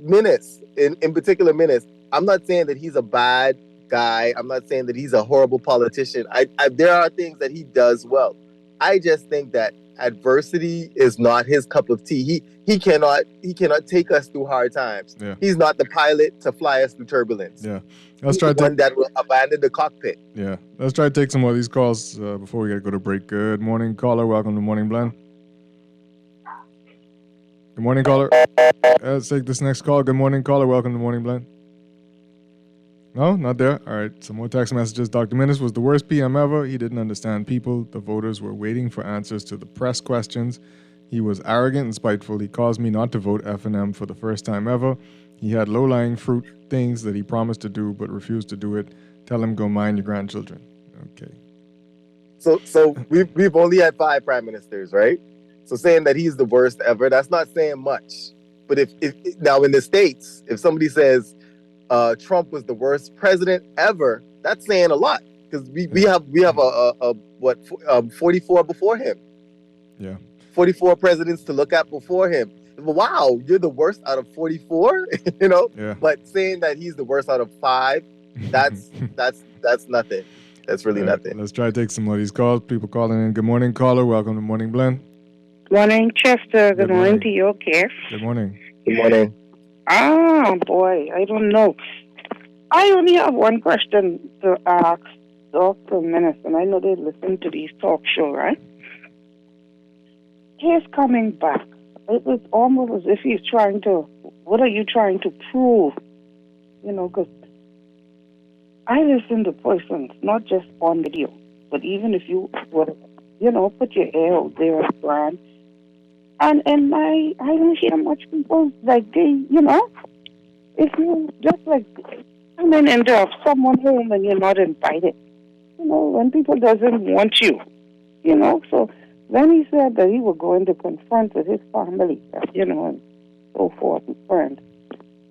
Minnis, in particular Minnis, I'm not saying that he's a bad guy. I'm not saying that he's a horrible politician. There are things that he does well. I just think that adversity is not his cup of tea. He cannot take us through hard times. Yeah. He's not the pilot to fly us through turbulence. Yeah. He's the one that will abandon the cockpit. Yeah. Let's try to take some more of these calls before we got to go to break. Good morning, caller. Welcome to Morning Blend. Good morning, caller. Let's take this next call. Good morning, caller. Welcome to Morning Blend. No, not there. All right, some more text messages. Dr. Minnis was the worst PM ever. He didn't understand people. The voters were waiting for answers to the press questions. He was arrogant and spiteful. He caused me not to vote F&M for the first time ever. He had low-lying fruit things that he promised to do but refused to do it. Tell him go mind your grandchildren. Okay. So we've only had 5 prime ministers, right? So saying that he's the worst ever, that's not saying much. But if now in the States, if somebody says Trump was the worst president ever, that's saying a lot because we have 44 before him. Yeah. 44 presidents to look at before him. Wow, you're the worst out of 44, Yeah. But saying that he's the worst out of 5, that's nothing. That's really nothing. Let's try to take some more of these calls. People calling in. Good morning, caller. Welcome to Morning Blend. Morning, Chester. Good morning to you, Kev. Good morning. Good morning. Boy, I don't know. I only have one question to ask Dr. Menace, and I know they listen to these talk shows, right? He's coming back. It was almost as if he's trying to, what are you trying to prove? You know, because I listen to persons, not just on video, but even if you would, you know, put your ear out there on the brand, and I don't hear much people, like, they, you know, if you just, like, coming into someone's home and you're not invited, you know, when people doesn't want you, you know, so when he said that he was going to confront with his family, you know, and so forth and friends,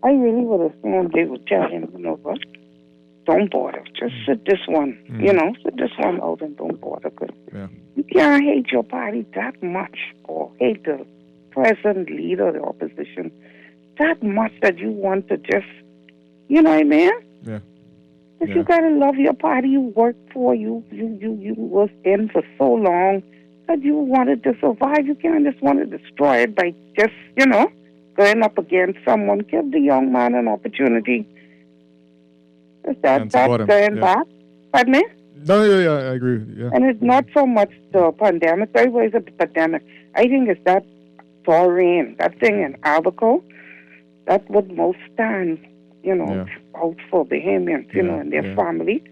I really would assume they would tell him, you know what, don't bother. Just sit this one, you know, sit this one out and don't bother. Cause you can't hate your party that much or hate the present leader of the opposition that much that you want to just, you know what I mean? Yeah. If you gotta love your party you worked for, you was in for so long that you wanted to survive. You can't just want to destroy it by just, you know, going up against someone. Give the young man an opportunity. Is that going back? Pardon me? No, yeah, I agree. Yeah. And it's not so much the pandemic. Everybody's a pandemic. I think it's that taurine, that thing in Albuquerque, that would most stand, you know, out for Bahamians, you know, and their family,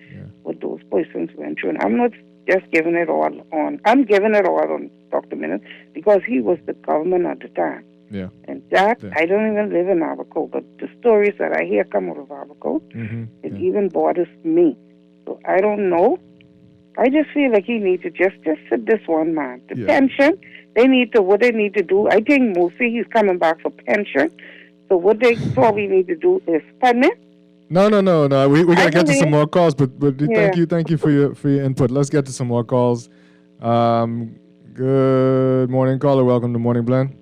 what those persons went through. And I'm not just giving it all on, I'm giving it all on Dr. Minute because he was the government at the time. Yeah. And that, I don't even live in Albuquerque, but the stories that I hear come out of Albuquerque, it even bothers me. So I don't know. I just feel like he needs to just sit this one man. The pension, they need to, what they need to do, I think mostly he's coming back for pension. So what they probably need to do is, pardon me? No. We gotta get to some more calls, but thank you for your input. Let's get to some more calls. Good morning, caller. Welcome to Morning Blend.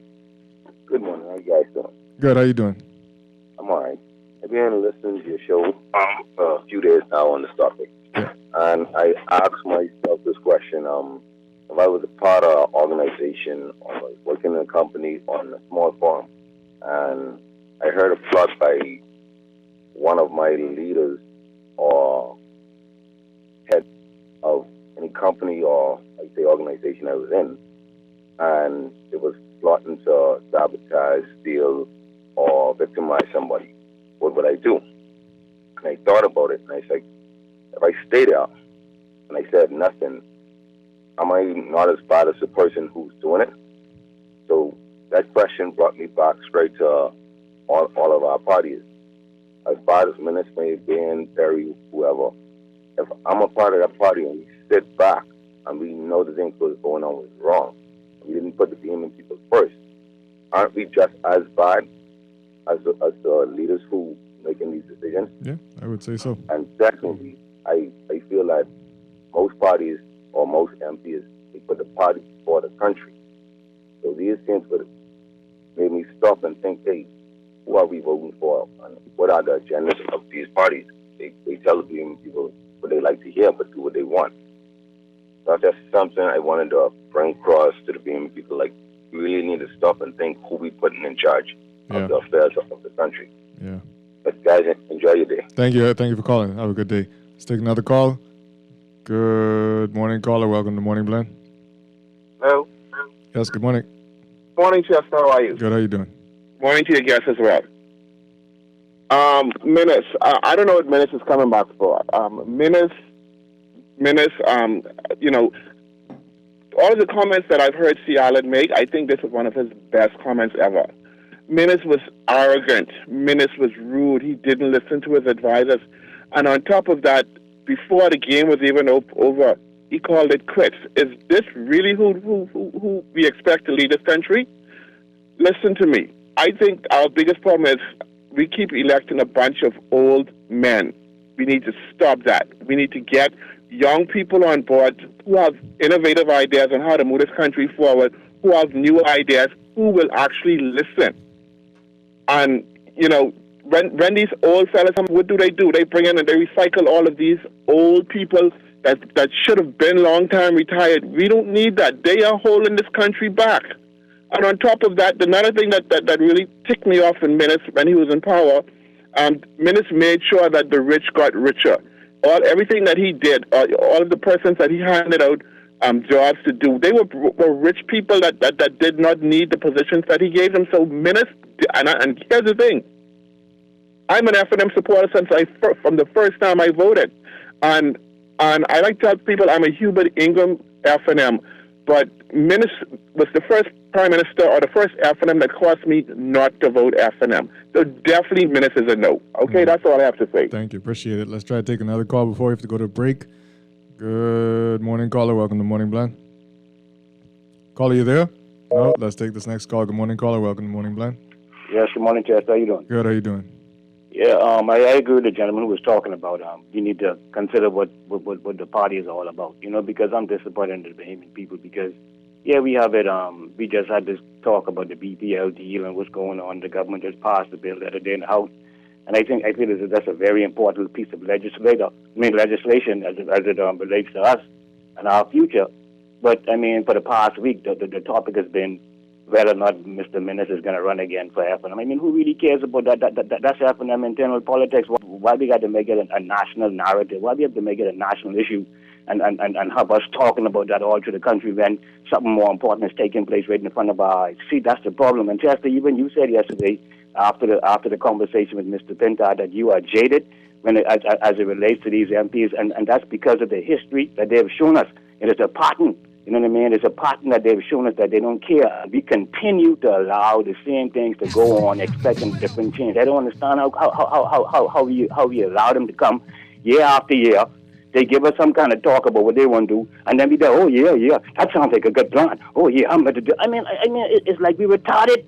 Good morning. How you guys doing? Good. How you doing? I'm all right. I've been listening to your show for a few days now on this topic, and I asked myself this question: if I was a part of an organization or was working in a company on a small farm, and I heard a plot by one of my leaders or head of any company or, like, say, organization I was in, and it was plotting to sabotage, steal, or victimize somebody, what would I do? And I thought about it, and I said, if I stay there and I said nothing, am I not as bad as the person who's doing it? So that question brought me back straight to all of our parties. As bad as Menace may have been, Perry, whoever, if I'm a part of that party and we sit back and we know the things that was going on was wrong, we didn't put the Bahamian people first, aren't we just as bad as the leaders who making these decisions? Yeah, I would say so. And secondly, I feel that most parties or most MPs, they put the party before the country. So these things would make me stop and think, hey, who are we voting for? And what are the agendas of these parties? They tell the people what they like to hear, but do what they want. That's just something I wanted to bring across to the BM people. Like, we really need to stop and think who we putting in charge of the affairs of the country. Yeah. But guys, enjoy your day. Thank you for calling. Have a good day. Let's take another call. Good morning, caller. Welcome to Morning Blend. Hello. Yes, good morning. Morning, Chef. How are you? Good. How you doing? Morning to your guests as well. Menace. I don't know what Menace is coming back for. Menace. You know, all of the comments that I've heard C. Allen make, I think this was one of his best comments ever. Menace was arrogant. Menace was rude. He didn't listen to his advisors. And on top of that, before the game was even over, he called it quits. Is this really who we expect to lead this country? Listen to me. I think our biggest problem is we keep electing a bunch of old men. We need to stop that. We need to get young people on board who have innovative ideas on how to move this country forward, who have new ideas, who will actually listen. And, you know, when these old fellas come, what do? They bring in and they recycle all of these old people that should have been long time retired. We don't need that. They are holding this country back. And on top of that, another thing that really ticked me off in Minutes when he was in power, Minutes made sure that the rich got richer. Everything that he did, all of the persons that he handed out jobs to do, they were rich people that did not need the positions that he gave them. So Minutes, and here's the thing, I'm an F&M supporter from the first time I voted. And I like to tell people I'm a Hubert Ingram F&M. But Minutes was the first prime minister or the first F&M that caused me not to vote F&M. So definitely Minutes is a no. Okay, that's all I have to say. Thank you. Appreciate it. Let's try to take another call before we have to go to a break. Good morning, caller. Welcome to Morning Blend. Caller, you there? No, let's take this next call. Good morning, caller. Welcome to Morning Blend. Yes, good morning, Chester. How you doing? Good. How you doing? Yeah, I agree with the gentleman who was talking about you need to consider what the party is all about. Because I'm disappointed in the Bahamian people because, yeah, we have it. We just had this talk about the BPL deal and what's going on. The government just passed the bill the other day in the House. And I feel that's a very important piece of legislation as it relates to us and our future. But, for the past week, the topic has been whether or not Mr. Minutes is going to run again for F&M. Who really cares about that? That's F&M internal politics. Why we got to make it a national narrative? Why we have to make it a national issue and have us talking about that all through the country when something more important is taking place right in front of our eyes? See, that's the problem. And Chester, even you said yesterday after the conversation with Mr. Pintard that you are jaded as it relates to these MPs, and that's because of the history that they have shown us. It is a pattern. You know what I mean? It's a pattern that they've shown us that they don't care. We continue to allow the same things to go on, expecting different change. I don't understand how we allow them to come year after year. They give us some kind of talk about what they want to do, and then we go, oh yeah, that sounds like a good plan. Oh yeah, I'm going to do. It's like we retarded.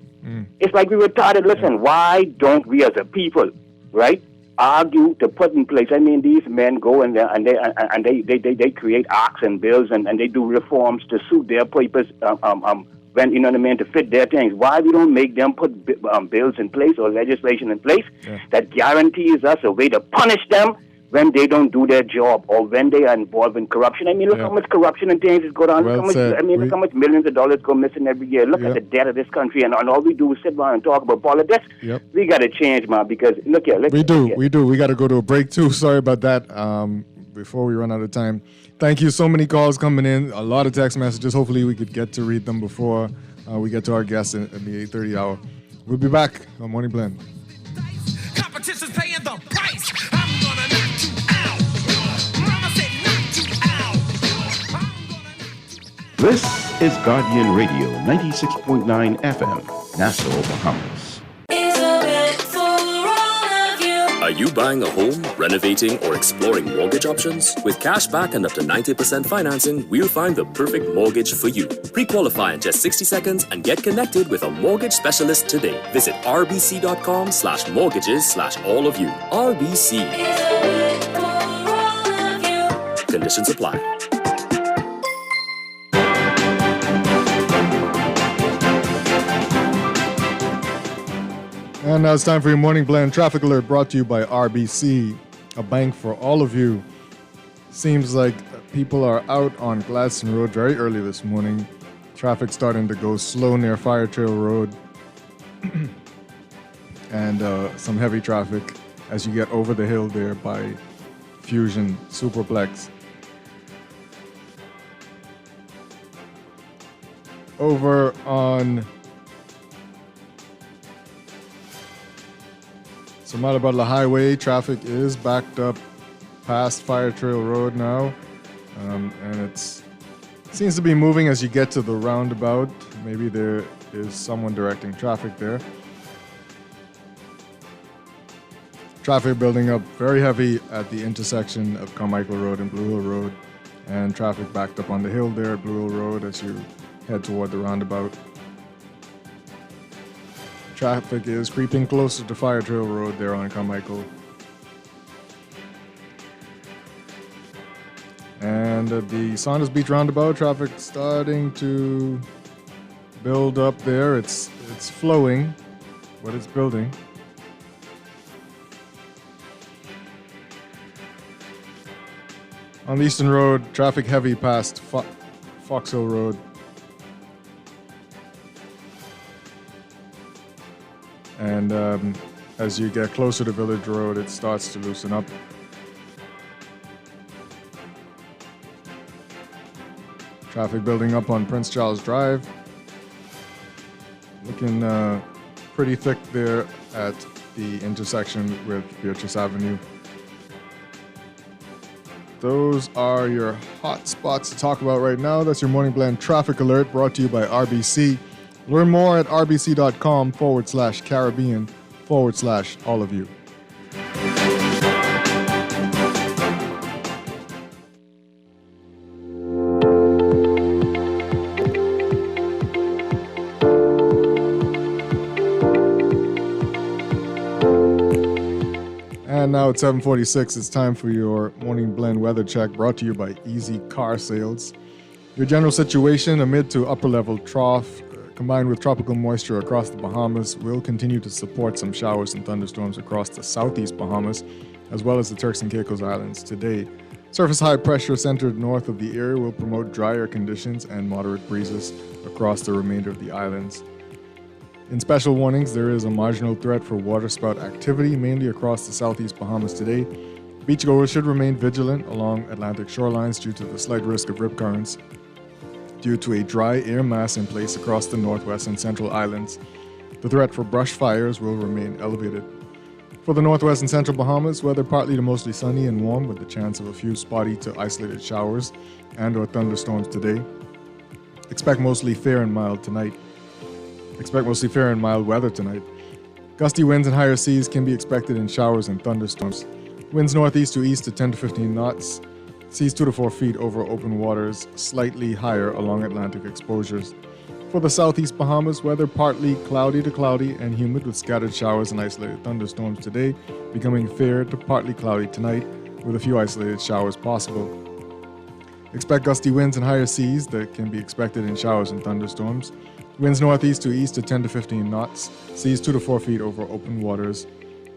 It's like we retarded. Listen, why don't we as a people, right, argue to put in place? These men go in there and they create acts and bills and they do reforms to suit their purpose. When to fit their things. Why we don't make them put bills in place or legislation in place that guarantees us a way to punish them when they don't do their job or when they are involved in corruption? Look how much corruption and things is going on. Well look how much millions of dollars go missing every year. Look at the debt of this country, and all we do is sit around and talk about politics. We got to change, man, because look here. We do. We got to go to a break too. Sorry about that. Before we run out of time, thank you. So many calls coming in, a lot of text messages. Hopefully we could get to read them before we get to our guests in the 8:30 hour. We'll be back on Morning Blend. Competition's paying the price. I'm gonna knock you out. Mama said knock you out. This is Guardian Radio 96.9 FM, Nassau, Bahamas. Are you buying a home, renovating, or exploring mortgage options? With cash back and up to 90% financing, we'll find the perfect mortgage for you. Pre-qualify in just 60 seconds and get connected with a mortgage specialist today. Visit rbc.com/mortgages/all of you. RBC. Conditions apply. And now it's time for your Morning Blend Traffic Alert, brought to you by RBC, a bank for all of you. Seems like people are out on Gladstone Road very early this morning. Traffic starting to go slow near Fire Trail Road. And some heavy traffic as you get over the hill there by Fusion Superplex. Over on Malabadla Highway, traffic is backed up past Fire Trail Road now, and it seems to be moving as you get to the roundabout. Maybe there is someone directing traffic there. Traffic building up very heavy at the intersection of Carmichael Road and Blue Hill Road, and traffic backed up on the hill there at Blue Hill Road as you head toward the roundabout. Traffic is creeping closer to Fire Trail Road there on Carmichael. And at the Saunders Beach roundabout, traffic starting to build up there. It's flowing, but it's building. On the Eastern Road, traffic heavy past Fox Hill Road. And as you get closer to Village Road, it starts to loosen up. Traffic building up on Prince Charles Drive. Looking pretty thick there at the intersection with Beatrice Avenue. Those are your hot spots to talk about right now. That's your Morning Blend Traffic Alert brought to you by RBC. Learn more at rbc.com/Caribbean/all of you. And now at 7:46, it's time for your Morning Blend Weather Check brought to you by Easy Car Sales. Your general situation, a mid to upper level trough, combined with tropical moisture across the Bahamas, will continue to support some showers and thunderstorms across the southeast Bahamas, as well as the Turks and Caicos Islands today. Surface high pressure centered north of the area will promote drier conditions and moderate breezes across the remainder of the islands. In special warnings, there is a marginal threat for waterspout activity, mainly across the southeast Bahamas today. Beachgoers should remain vigilant along Atlantic shorelines due to the slight risk of rip currents due to a dry air mass in place across the northwest and central islands. The threat for brush fires will remain elevated. For the northwest and central Bahamas, weather partly to mostly sunny and warm with the chance of a few spotty to isolated showers and or thunderstorms today. Expect mostly fair and mild weather tonight. Gusty winds and higher seas can be expected in showers and thunderstorms. Winds northeast to east at 10 to 15 knots. Seas 2 to 4 feet over open waters, slightly higher along Atlantic exposures. For the southeast Bahamas, weather partly cloudy to cloudy and humid with scattered showers and isolated thunderstorms today, becoming fair to partly cloudy tonight with a few isolated showers possible. Expect gusty winds and higher seas that can be expected in showers and thunderstorms. Winds northeast to east at 10 to 15 knots. Seas 2 to 4 feet over open waters,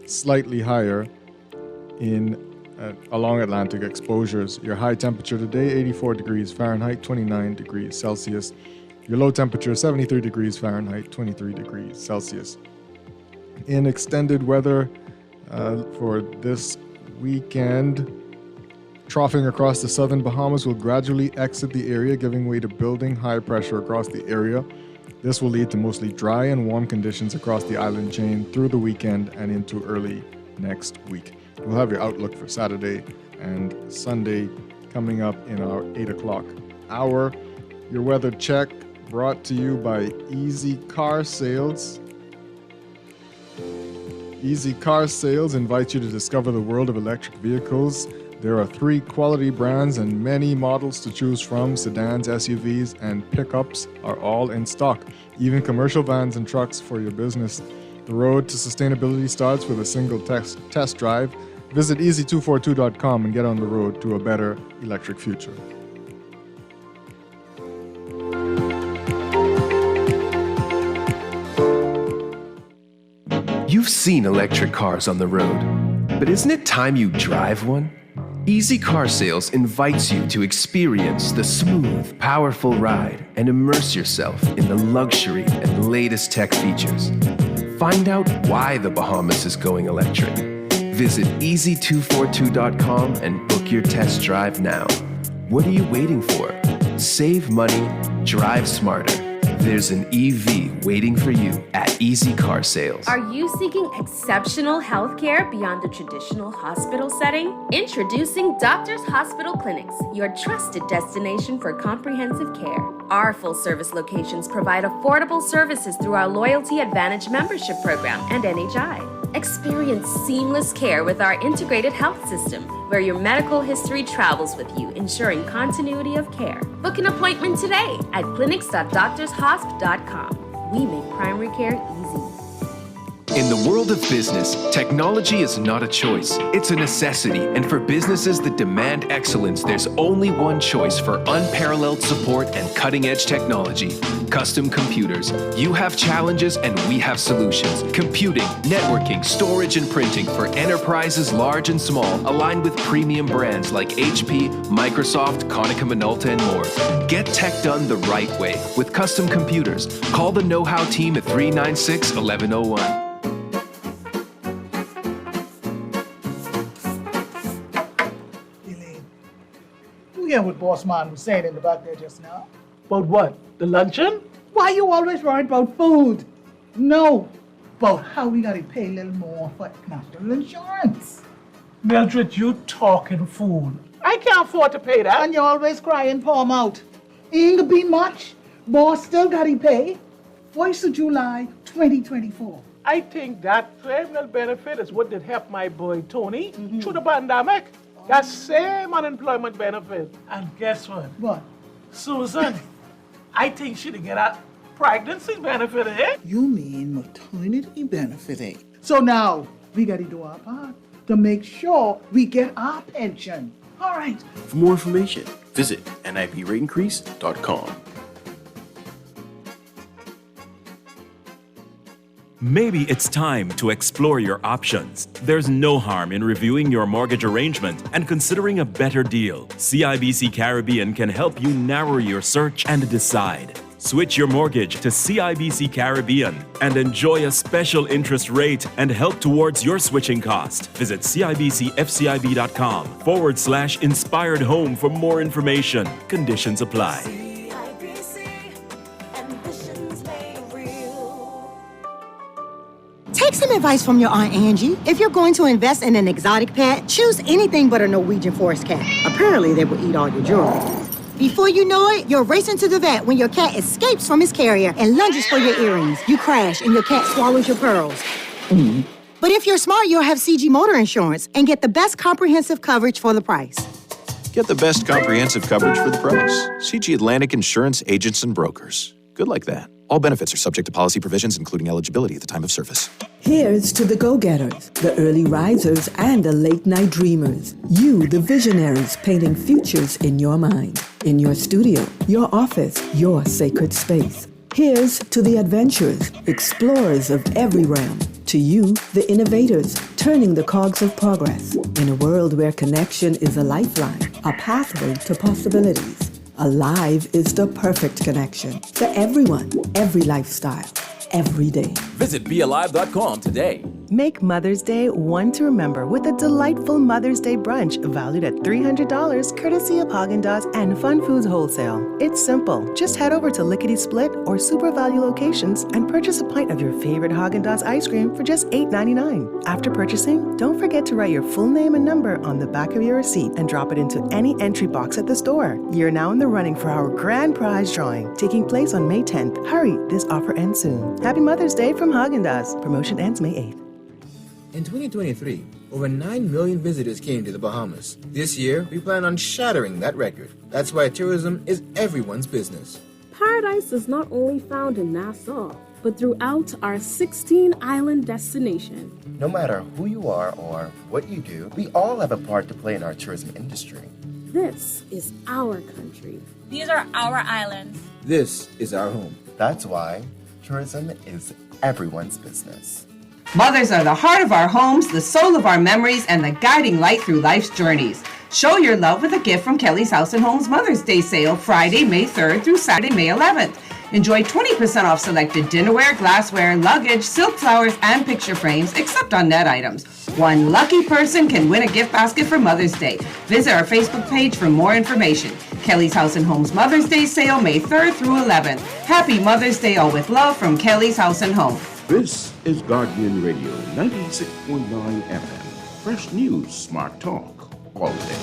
slightly higher along Atlantic exposures. Your high temperature today, 84 degrees Fahrenheit, 29 degrees Celsius. Your low temperature, 73 degrees Fahrenheit, 23 degrees Celsius. In extended weather for this weekend, troughing across the southern Bahamas will gradually exit the area, giving way to building high pressure across the area. This will lead to mostly dry and warm conditions across the island chain through the weekend and into early next week. We'll have your outlook for Saturday and Sunday coming up in our 8 o'clock hour. Your weather check brought to you by Easy Car Sales. Easy Car Sales invites you to discover the world of electric vehicles. There are 3 quality brands and many models to choose from. Sedans, SUVs, and pickups are all in stock. Even commercial vans and trucks for your business. The road to sustainability starts with a single test drive. Visit easy242.com and get on the road to a better electric future. You've seen electric cars on the road, but isn't it time you drive one? Easy Car Sales invites you to experience the smooth, powerful ride and immerse yourself in the luxury and latest tech features. Find out why the Bahamas is going electric. Visit easy242.com and book your test drive now. What are you waiting for? Save money, drive smarter. There's an EV waiting for you at Easy Car Sales. Are you seeking exceptional health care beyond the traditional hospital setting? Introducing Doctors Hospital Clinics, your trusted destination for comprehensive care. Our full-service locations provide affordable services through our Loyalty Advantage membership program and NHI. Experience seamless care with our integrated health system, where your medical history travels with you, ensuring continuity of care. Book an appointment today at clinics.doctorshosp.com. We make primary care easy. In the world of business, technology is not a choice, it's a necessity. And for businesses that demand excellence, there's only one choice for unparalleled support and cutting-edge technology. Custom Computers. You have challenges and we have solutions. Computing, networking, storage, and printing for enterprises large and small, aligned with premium brands like HP, Microsoft, Konica Minolta, and more. Get tech done the right way with Custom Computers. Call the know-how team at 396-1101. hear what Boss Man was saying in the back there just now? About what? The luncheon? Why you always worried about food? No, about how we gotta pay a little more for national insurance. Mildred, you talking fool. I can't afford to pay that. And you always crying, palm out. Ain't gonna be much. Boss still gotta pay. 1st of July, 2024. I think that criminal benefit is what did help my boy Tony through the pandemic. That same unemployment benefit. And guess what? What? Susan, I think she'd get a pregnancy benefit, eh? You mean maternity benefit, eh? So now, we gotta do our part to make sure we get our pension. All right. For more information, visit niprateIncrease.com. Maybe it's time to explore your options. There's no harm in reviewing your mortgage arrangement and considering a better deal. CIBC Caribbean can help you narrow your search and decide. Switch your mortgage to CIBC Caribbean and enjoy a special interest rate and help towards your switching cost. Visit CIBCFCIB.com/inspired home for more information. Conditions apply. Take some advice from your Aunt Angie. If you're going to invest in an exotic pet, choose anything but a Norwegian forest cat. Apparently, they will eat all your jewelry. Before you know it, you're racing to the vet when your cat escapes from his carrier and lunges for your earrings. You crash and your cat swallows your pearls. But if you're smart, you'll have CG Motor Insurance and get the best comprehensive coverage for the price. Get the best comprehensive coverage for the price. CG Atlantic Insurance Agents and Brokers. Good like that. All benefits are subject to policy provisions, including eligibility at the time of service. Here's to the go-getters, the early risers, and the late-night dreamers. You, the visionaries, painting futures in your mind, in your studio, your office, your sacred space. Here's to the adventurers, explorers of every realm. To you, the innovators, turning the cogs of progress. In a world where connection is a lifeline, a pathway to possibilities. Alive is the perfect connection for everyone, every lifestyle, every day. Visit BeAlive.com today. Make Mother's Day one to remember with a delightful Mother's Day brunch valued at $300 courtesy of Haagen-Dazs and Fun Foods Wholesale. It's simple. Just head over to Lickety Split or Super Value locations and purchase a pint of your favorite Haagen-Dazs ice cream for just $8.99. After purchasing, don't forget to write your full name and number on the back of your receipt and drop it into any entry box at the store. You're now in the running for our grand prize drawing, taking place on May 10th. Hurry, this offer ends soon. Happy Mother's Day from Haagen-Dazs. Promotion ends May 8th. In 2023, over 9 million visitors came to the Bahamas. This year, we plan on shattering that record. That's why tourism is everyone's business. Paradise is not only found in Nassau, but throughout our 16-island destination. No matter who you are or what you do, we all have a part to play in our tourism industry. This is our country. These are our islands. This is our home. That's why tourism is everyone's business. Mothers are the heart of our homes, the soul of our memories, and the guiding light through life's journeys. Show your love with a gift from Kelly's House and Home's Mother's Day sale, Friday, May 3rd through Saturday, May 11th. Enjoy 20% off selected dinnerware, glassware, luggage, silk flowers, and picture frames, except on net items. One lucky person can win a gift basket for Mother's Day. Visit our Facebook page for more information. Kelly's House and Home's Mother's Day sale, May 3rd through 11th. Happy Mother's Day, all with love from Kelly's House and Home. This is Guardian Radio 96.9 FM. Fresh news, smart talk, all day.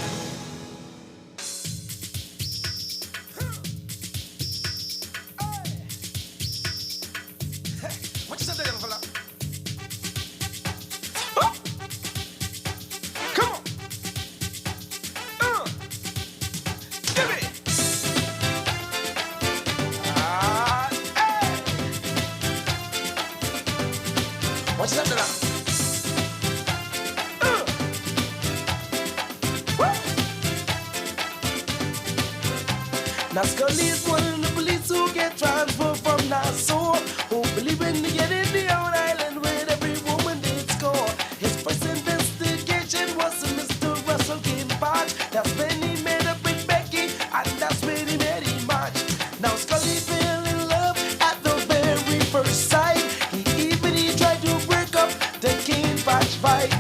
Now Scully is one of the police who get transferred from Nassau, who believe in to get in the old island with every woman did score. His first investigation was a Mr. Russell came back. That's when he made up with Becky, and that's when he met him match. Now Scully fell in love at the very first sight. He tried to break up the King Patch fight.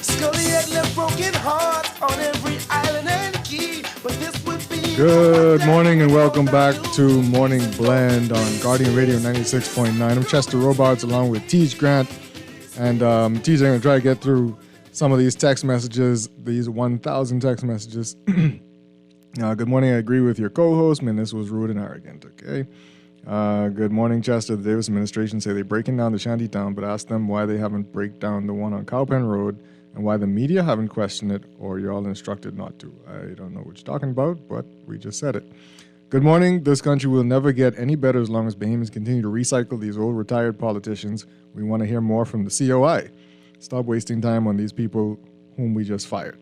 Scully had left broken hearts on every island and key, but this would Good morning and welcome back to Morning Blend on Guardian Radio 96.9. I'm Chester Robards along with Tej Grant. And Tej, I'm going to try to get through some of these text messages, these 1,000 text messages. Good morning. I agree with your co-host. This was rude and arrogant. Okay. Good morning, Chester. The Davis administration say they're breaking down the shanty town, but ask them why they haven't break down the one on Cowpen Road and why the media haven't questioned it, or you're all instructed not to. I don't know what you're talking about, but we just said it. Good morning. This country will never get any better as long as Bahamians continue to recycle these old retired politicians. We want to hear more from the COI. Stop wasting time on these people whom we just fired.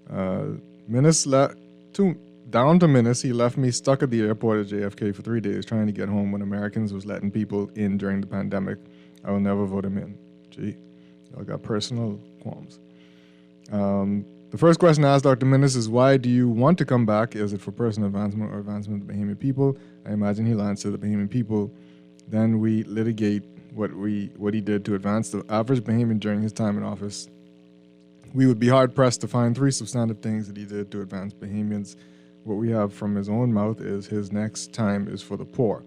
Down to Minnis, he left me stuck at the airport at JFK for 3 days trying to get home when Americans was letting people in during the pandemic. I will never vote him in. Gee, I got personal qualms. The first question I asked Dr. Minnis is, why do you want to come back? Is it for personal advancement or advancement of the Bahamian people? I imagine he'll answer the Bahamian people. Then we litigate what he did to advance the average Bahamian during his time in office. We would be hard-pressed to find 3 substantive things that he did to advance Bahamians. What we have from his own mouth is his next time is for the poor.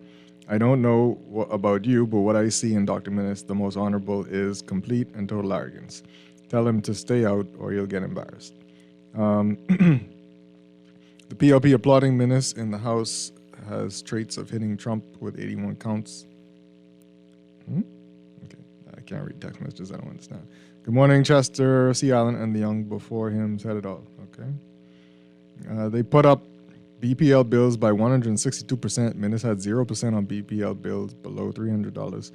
I don't know about you, but what I see in Dr. Minnis, the most honorable, is complete and total arrogance. Tell him to stay out or you'll get embarrassed. The PLP applauding Minnis in the House has traits of hitting Trump with 81 counts. Okay, I can't read text messages, I don't understand. Good morning, Chester, Sea Island, and the young before him said it all. Okay. They put up BPL bills by 162%. Minnis had 0% on BPL bills below $300.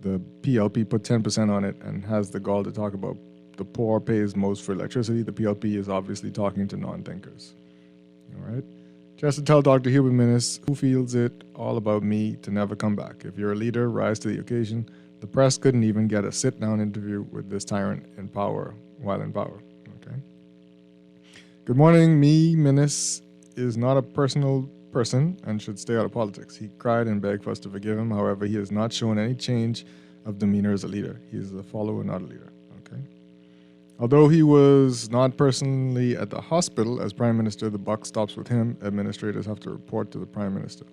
The PLP put 10% on it and has the gall to talk about the poor pays most for electricity. The PLP is obviously talking to non-thinkers. All right. Just to tell Dr. Hubert Minnis, who feels it all about me to never come back. If you're a leader, rise to the occasion. The press couldn't even get a sit-down interview with this tyrant in power while in power. Okay. Good morning. Me, Minnis, is not a personal person and should stay out of politics. He cried and begged for us to forgive him. However, he has not shown any change of demeanor as a leader. He is a follower, not a leader. Okay. Although he was not personally at the hospital as Prime Minister, the buck stops with him. Administrators have to report to the Prime Minister.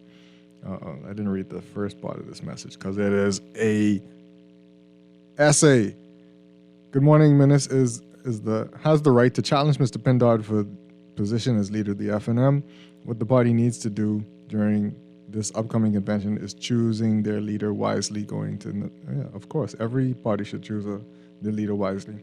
I didn't read the first part of this message because it is a essay. Good morning, Minnis has the right to challenge Mr. Pindard for position as leader of the FNM. What the party needs to do during this upcoming convention is choosing their leader wisely. Of course, every party should choose their leader wisely.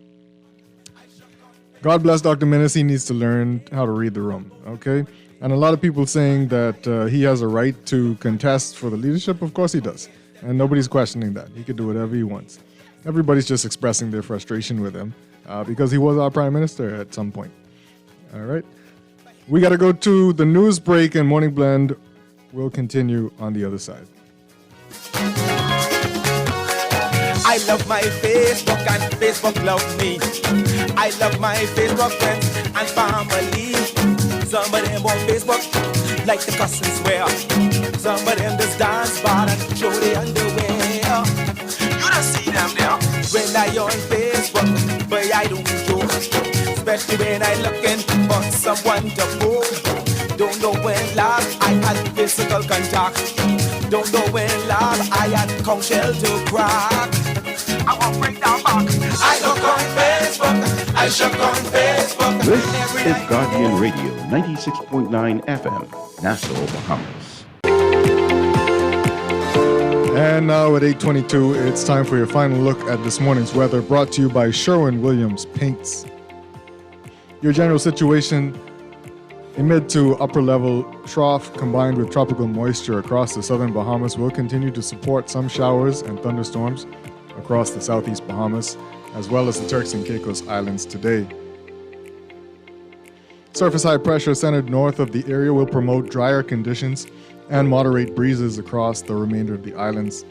God bless Dr. Minnis. He needs to learn how to read the room, okay? And a lot of people saying that he has a right to contest for the leadership. Of course he does. And nobody's questioning that. He can do whatever he wants. Everybody's just expressing their frustration with him because he was our prime minister at some point. All right. We got to go to the news break, and Morning Blend will continue on the other side. I love my Facebook and Facebook love me. I love my Facebook friends and family. Some of them on Facebook like the cuss and swear. Some of them just dance bar and show the underwear. You don't see them there when I on Facebook, but I don't joke. Especially when I looking for someone to poke. Don't know when last I had physical contact. Don't know when last I had conch shell to crack. I won't break down back. I look on Facebook. I shook on Facebook. This is Guardian Radio 96.9 FM, Nassau, Bahamas. And now at 8:22, it's time for your final look at this morning's weather, brought to you by Sherwin-Williams Paints. Your general situation, a mid to upper level trough combined with tropical moisture across the southern Bahamas will continue to support some showers and thunderstorms across the southeast Bahamas, as well as the Turks and Caicos Islands today. Surface high pressure centered north of the area will promote drier conditions and moderate breezes across the remainder of the islands.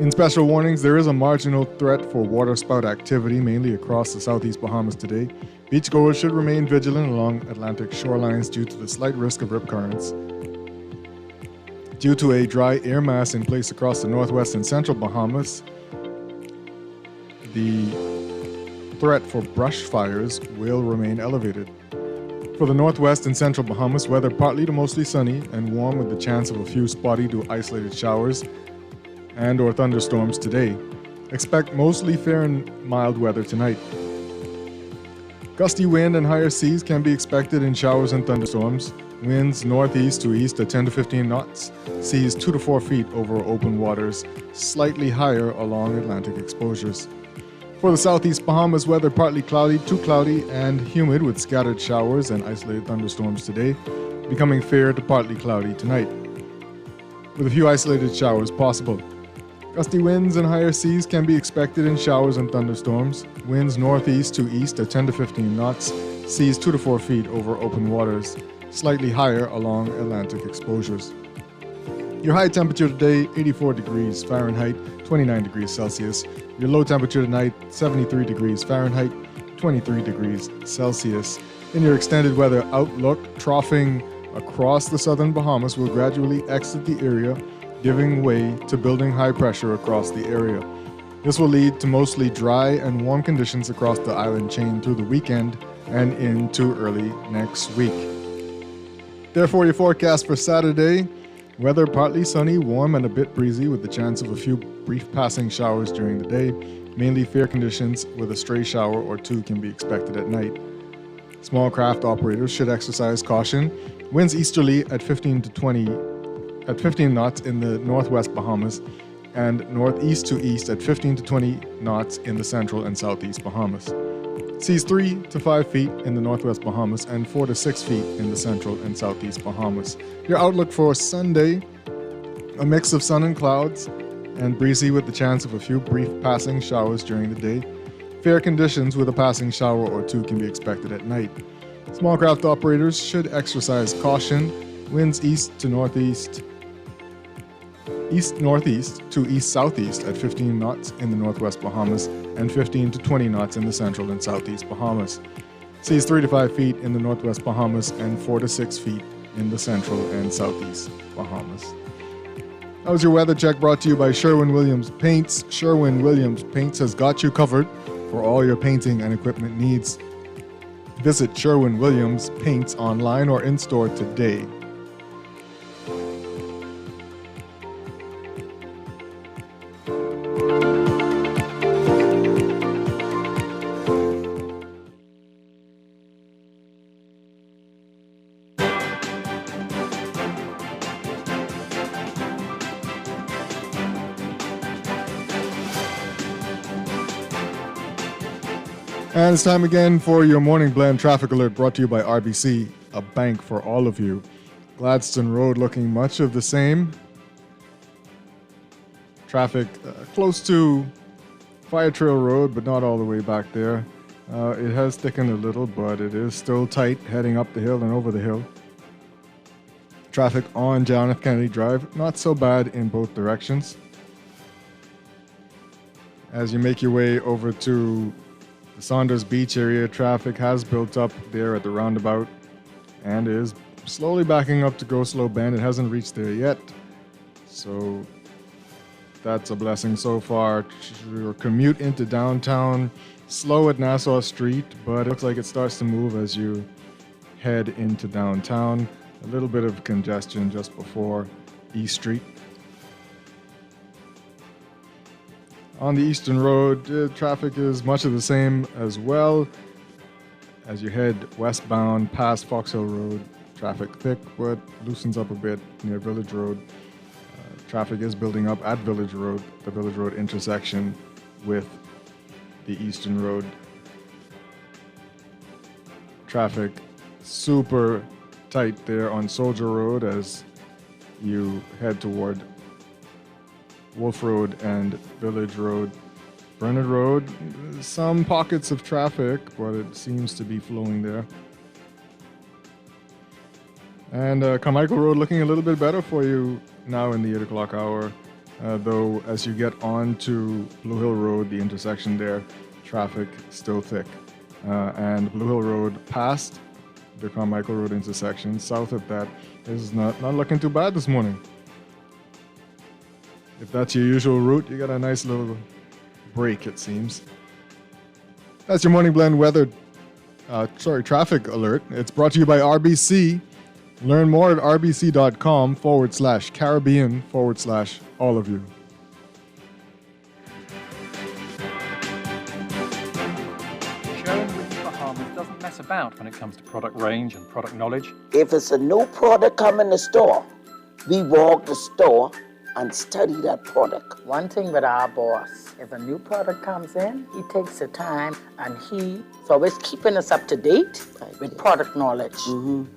In special warnings, there is a marginal threat for waterspout activity, mainly across the southeast Bahamas today. Beachgoers should remain vigilant along Atlantic shorelines due to the slight risk of rip currents. Due to a dry air mass in place across the northwest and central Bahamas, the threat for brush fires will remain elevated. For the northwest and central Bahamas, weather partly to mostly sunny and warm with the chance of a few spotty to isolated showers and or thunderstorms today. Expect mostly fair and mild weather tonight. Gusty wind and higher seas can be expected in showers and thunderstorms. Winds northeast to east at 10 to 15 knots. Seas 2 to 4 feet over open waters, slightly higher along Atlantic exposures. For the southeast Bahamas, weather partly cloudy, too cloudy, and humid with scattered showers and isolated thunderstorms today, becoming fair to partly cloudy tonight, with a few isolated showers possible. Gusty winds and higher seas can be expected in showers and thunderstorms. Winds northeast to east at 10 to 15 knots. Seas 2 to 4 feet over open waters, slightly higher along Atlantic exposures. Your high temperature today, 84 degrees Fahrenheit, 29 degrees Celsius. Your low temperature tonight, 73 degrees Fahrenheit, 23 degrees Celsius. In your extended weather outlook, troughing across the southern Bahamas will gradually exit the area, giving way to building high pressure across the area. This will lead to mostly dry and warm conditions across the island chain through the weekend and into early next week. Therefore, your forecast for Saturday, weather partly sunny, warm, and a bit breezy with the chance of a few brief passing showers during the day. Mainly fair conditions with a stray shower or two can be expected at night. Small craft operators should exercise caution. Winds easterly at 15 knots in the northwest Bahamas and northeast to east at 15 to 20 knots in the central and southeast Bahamas. Seas 3 to 5 feet in the northwest Bahamas and 4 to 6 feet in the central and southeast Bahamas. Your outlook for Sunday, a mix of sun and clouds and breezy with the chance of a few brief passing showers during the day. Fair conditions with a passing shower or two can be expected at night. Small craft operators should exercise caution. Winds east to northeast, east-northeast to east-southeast at 15 knots in the northwest Bahamas and 15 to 20 knots in the central and southeast Bahamas. Seas 3 to 5 feet in the northwest Bahamas and 4 to 6 feet in the central and southeast Bahamas. That was your weather check brought to you by Sherwin-Williams Paints. Sherwin-Williams Paints has got you covered for all your painting and equipment needs. Visit Sherwin-Williams Paints online or in-store today. And it's time again for your Morning Blend Traffic Alert brought to you by RBC, a bank for all of you. Gladstone Road looking much of the same. Traffic close to Fire Trail Road, but not all the way back there. It has thickened a little, but it is still tight heading up the hill and over the hill. Traffic on John F. Kennedy Drive, not so bad in both directions. As you make your way over to the Saunders Beach area, traffic has built up there at the roundabout and is slowly backing up to Go Slow Bend. It hasn't reached there yet, so that's a blessing so far. Your commute into downtown, slow at Nassau Street, but it looks like it starts to move as you head into downtown. A little bit of congestion just before East Street. On the Eastern Road, traffic is much of the same as well. As you head westbound past Fox Hill Road, traffic thick, but loosens up a bit near Village Road. Traffic is building up at Village Road, the Village Road intersection with the Eastern Road. Traffic super tight there on Soldier Road as you head toward Wolf Road and Village Road. Bernard Road, some pockets of traffic, but it seems to be flowing there. And Carmichael Road looking a little bit better for you now in the 8 o'clock hour, though as you get on to Blue Hill Road, the intersection there, traffic still thick. And Blue Hill Road past the Carmichael Road intersection, south of that, is not looking too bad this morning. If that's your usual route, you got a nice little break, it seems. That's your Morning Blend weather traffic alert. It's brought to you by RBC. Learn more at rbc.com/Caribbean/all of you. Bahamas doesn't mess about when it comes to product range and product knowledge. If it's a new product come in the store, we walk the store and study that product. One thing with our boss, if a new product comes in, he takes the time and he's always keeping us up to date with product knowledge.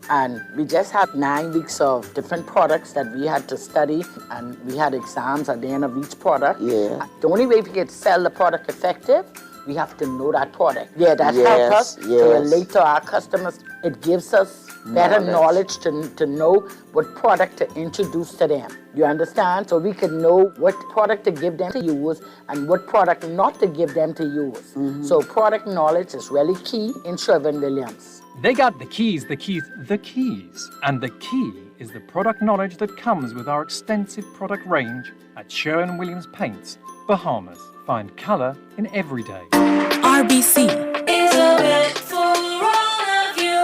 And we just had 9 weeks of different products that we had to study, and we had exams at the end of each product. Yeah. The only way we can sell the product effective, we have to know that product. Yeah, that helps us to relate to our customers. It gives us better knowledge to know what product to introduce to them. You understand? So we can know what product to give them to use and what product not to give them to use. So product knowledge is really key in Sherwin-Williams. They got the keys. And the key is the product knowledge that comes with our extensive product range at Sherwin-Williams Paints, Bahamas. Find color in every day. RBC is a bit for all of you.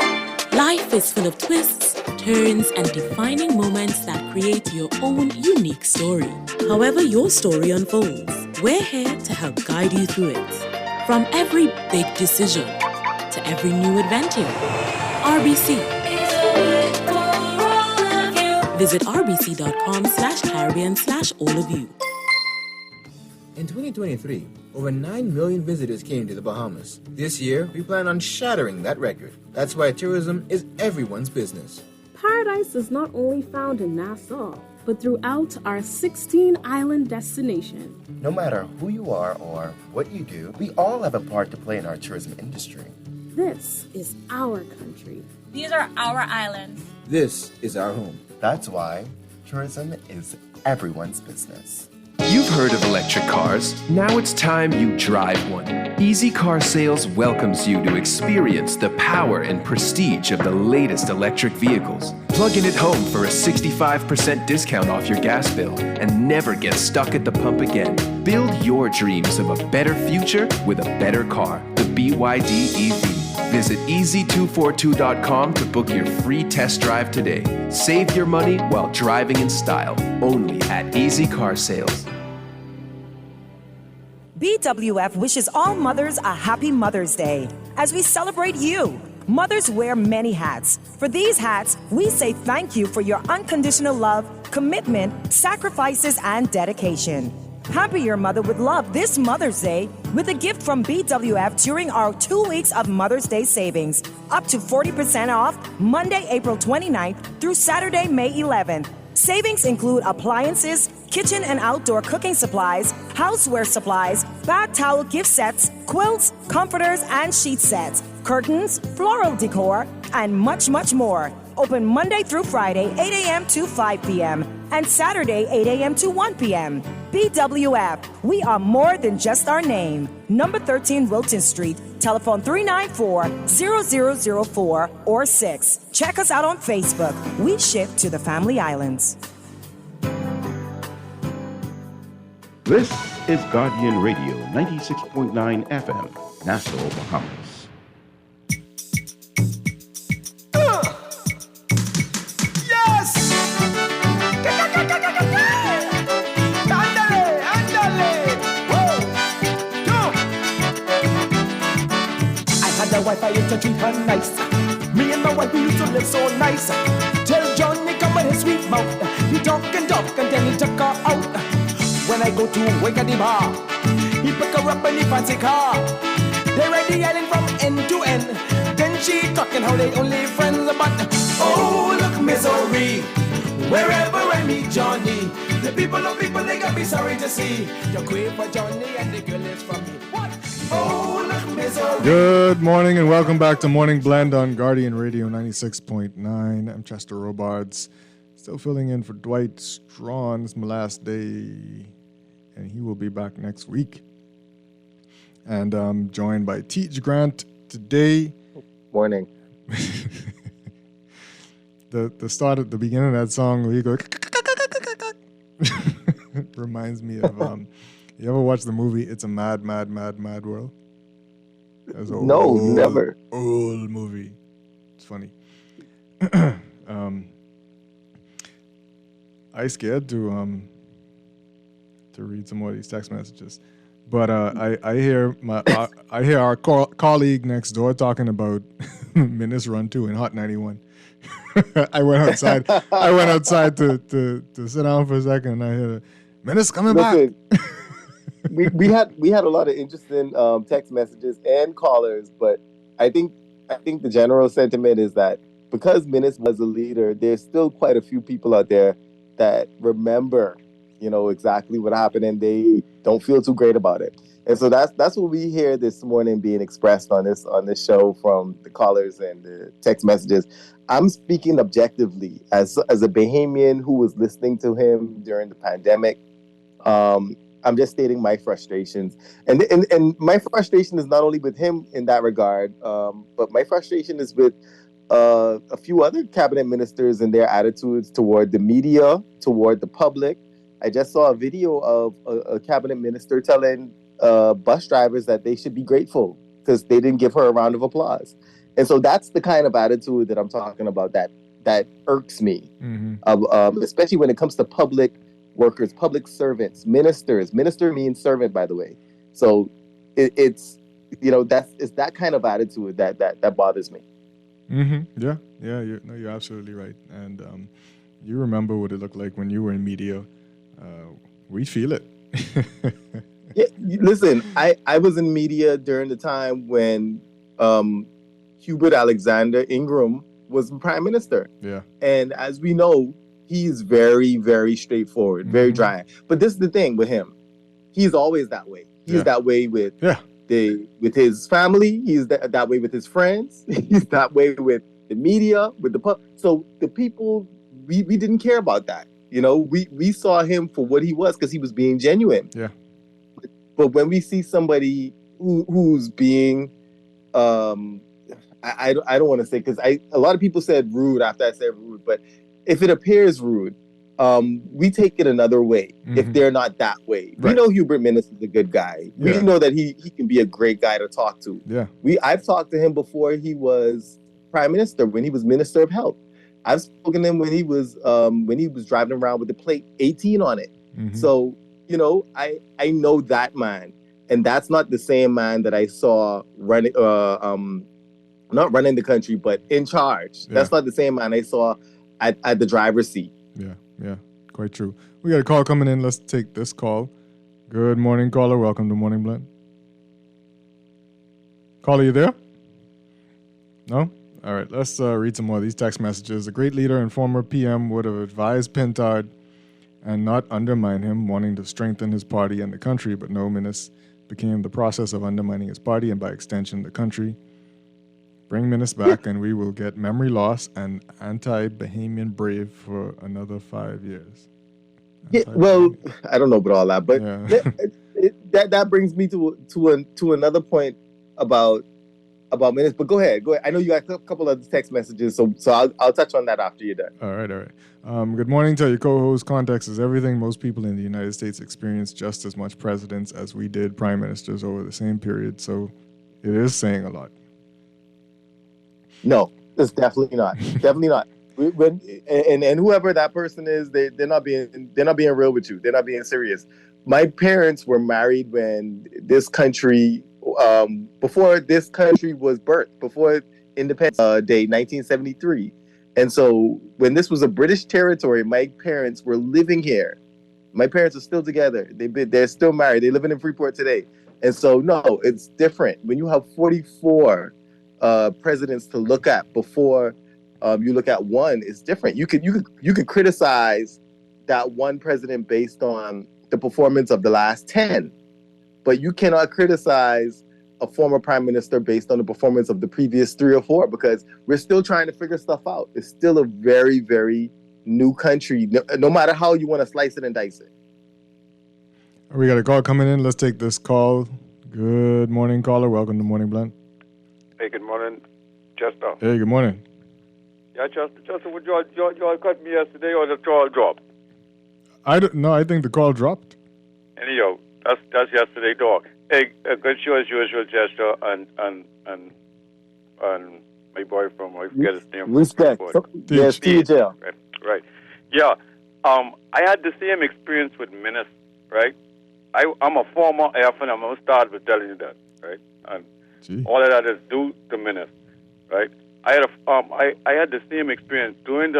Life is full of twists, turns, and defining moments that create your own unique story. However your story unfolds, we're here to help guide you through it. From every big decision to every new adventure, RBC is a bit for all of you. Visit rbc.com/Caribbean/all of you. In 2023, over 9 million visitors came to the Bahamas. This year, we plan on shattering that record. That's why tourism is everyone's business. Paradise is not only found in Nassau, but throughout our 16-island destination. No matter who you are or what you do, we all have a part to play in our tourism industry. This is our country. These are our islands. This is our home. That's why tourism is everyone's business. You've heard of electric cars. Now it's time you drive one. Easy Car Sales welcomes you to experience the power and prestige of the latest electric vehicles. Plug in at home for a 65% discount off your gas bill and never get stuck at the pump again. Build your dreams of a better future with a better car, the BYD EV. Visit easy242.com to book your free test drive today. Save your money while driving in style, only at Easy Car Sales. BWF wishes all mothers a happy Mother's Day. As we celebrate you, mothers wear many hats. For these hats, we say thank you for your unconditional love, commitment, sacrifices, and dedication. Hamper your mother with love this Mother's Day with a gift from BWF during our 2 weeks of Mother's Day savings. Up to 40% off Monday, April 29th through Saturday, May 11th. Savings include appliances, kitchen and outdoor cooking supplies, houseware supplies, bath towel gift sets, quilts, comforters and sheet sets, curtains, floral decor, and much, much more. Open Monday through Friday, 8 a.m. to 5 p.m. and Saturday, 8 a.m. to 1 p.m. BWF, we are more than just our name. Number 13 Wilton Street, telephone 394-0004 or 6. Check us out on Facebook. We ship to the Family Islands. This is Guardian Radio, 96.9 FM, Nassau, Bahamas. Wife, I used to treat her nice. Me and my wife, we used to live so nice. Till Johnny come with his sweet mouth. He talk and then he took her out. When I go to wake at the bar, he pick her up in the fancy car. They ride the island from end to end. Then she talking how they only friends. But oh, look misery. Wherever I meet Johnny, the people, they got me sorry to see. You crave for Johnny and the girl is from me. What? Oh, look misery. Good morning and welcome back to Morning Blend on Guardian Radio 96.9. I'm Chester Robards. Still filling in for Dwight Strachan. It's my last day, and he will be back next week. And I'm joined by Teach Grant today. Morning. The start at the beginning of that song where you go reminds me of you ever watch the movie It's a Mad, Mad, Mad, Mad World? That's never. Old movie. It's funny. I scared to read some more of these text messages, but I hear our colleague next door talking about Menace Run 2 in Hot 91. I went outside. To sit down for a second, and I hear Menace coming back. we had a lot of interesting text messages and callers, but I think the general sentiment is that because Menace was a leader, there's still quite a few people out there that remember, exactly what happened, and they don't feel too great about it. And so that's what we hear this morning being expressed on this show from the callers and the text messages. I'm speaking objectively as a Bahamian who was listening to him during the pandemic. I'm just stating my frustrations, and my frustration is not only with him in that regard, but my frustration is with a few other cabinet ministers and their attitudes toward the media, toward the public. I just saw a video of a cabinet minister telling bus drivers that they should be grateful because they didn't give her a round of applause. And so that's the kind of attitude that I'm talking about that irks me, especially when it comes to public workers, public servants, ministers. Minister means servant, by the way. So it's that kind of attitude that bothers me. Yeah. You're absolutely right. And you remember what it looked like when you were in media. We feel it. Yeah, listen, I was in media during the time when Hubert Alexander Ingram was prime minister. Yeah. And as we know, he's very, very straightforward, very dry. But this is the thing with him. He's always that way. He's that way with his family. He's that way with his friends. He's that way with the media, with the pub. So the people, we didn't care about that. We saw him for what he was because he was being genuine. Yeah. But when we see somebody who's being, I don't want to say, because a lot of people said rude after I said rude, but if it appears rude, we take it another way if they're not that way. Right. We know Hubert Minnis is a good guy. Yeah. We know that he can be a great guy to talk to. Yeah. I've talked to him before he was prime minister, when he was minister of health. I've spoken to him when he was driving around with the plate 18 on it. So, I know that man. And that's not the same man that I saw running, not running the country, but in charge. Yeah. That's not the same man I saw at the driver's seat. Yeah, quite true. We got a call coming in. Let's take this call. Good morning, caller. Welcome to Morning Blend. Caller, you there? No? All right, let's read some more of these text messages. A great leader and former PM would have advised Pintard and not undermine him, wanting to strengthen his party and the country, but no, Minnis became the process of undermining his party and by extension the country. Bring Minnis back and we will get memory loss and anti-Bahamian brave for another 5 years. Yeah, well, I don't know about all that, but that brings me to another point about Minnis. But go ahead. I know you got a couple of text messages, so I'll touch on that after you're done. All right. Good morning to your co-host. Context is everything. Most people in the United States experience just as much presidents as we did prime ministers over the same period, so it is saying a lot. No, it's definitely not. Definitely not. And whoever that person is, they're not being real with you. They're not being serious. My parents were married when this country, before this country was birthed, before Independence Day, 1973. And so when this was a British territory, my parents were living here. My parents are still together. They're still married. They're living in Freeport today. And so, no, it's different. When you have 44 presidents to look at before you look at one, it's different. You could criticize that one president based on the performance of the last 10, but you cannot criticize a former prime minister based on the performance of the previous 3 or 4, because we're still trying to figure stuff out. It's still a very, very new country, no matter how you want to slice it and dice it. We got a call coming in. Let's take this call. Good morning, caller. Welcome to Morning Blend. Hey, good morning, Chester. Hey, good morning. Yeah, Chester, would you all cut me yesterday or the call dropped? I don't know. I think the call dropped. Anyhow, that's yesterday talk. A good show as usual, Chester, and my boyfriend, I forget his name. Respect. Yes, TJ. Right. Yeah. I had the same experience with Menace, right? I'm a former F, and I'm going to start with telling you that, right? And all of that is due to Menace, right? I had the same experience when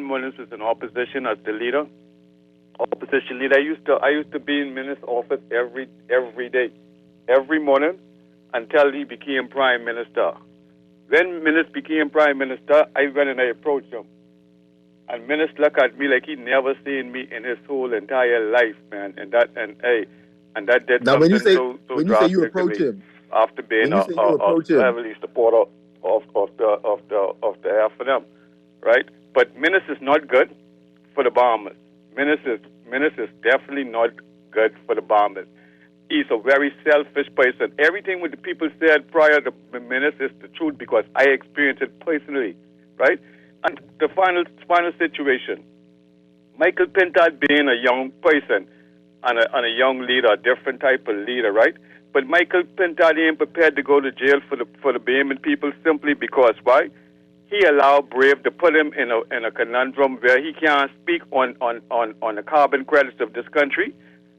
Menace was in opposition as the leader. Opposition leader. I used to be in Menace's office every day, every morning, until he became Prime Minister. When Menace became Prime Minister, I went and I approached him. And Menace looked at me like he'd never seen me in his whole entire life, man. And that did now, something when you say drastic you approach to me him, after being a heavily supporter of the F&M, right? But Menace is not good for the bombers. Menace is definitely not good for the bombers. He's a very selfish person. Everything what the people said prior to Menace is the truth because I experienced it personally, right? And the final situation, Michael Pintard being a young person and a young leader, a different type of leader, right? But Michael Pintard ain't prepared to go to jail for the Bahamian people simply because why? He allowed Brave to put him in a conundrum where he can't speak on the carbon credits of this country,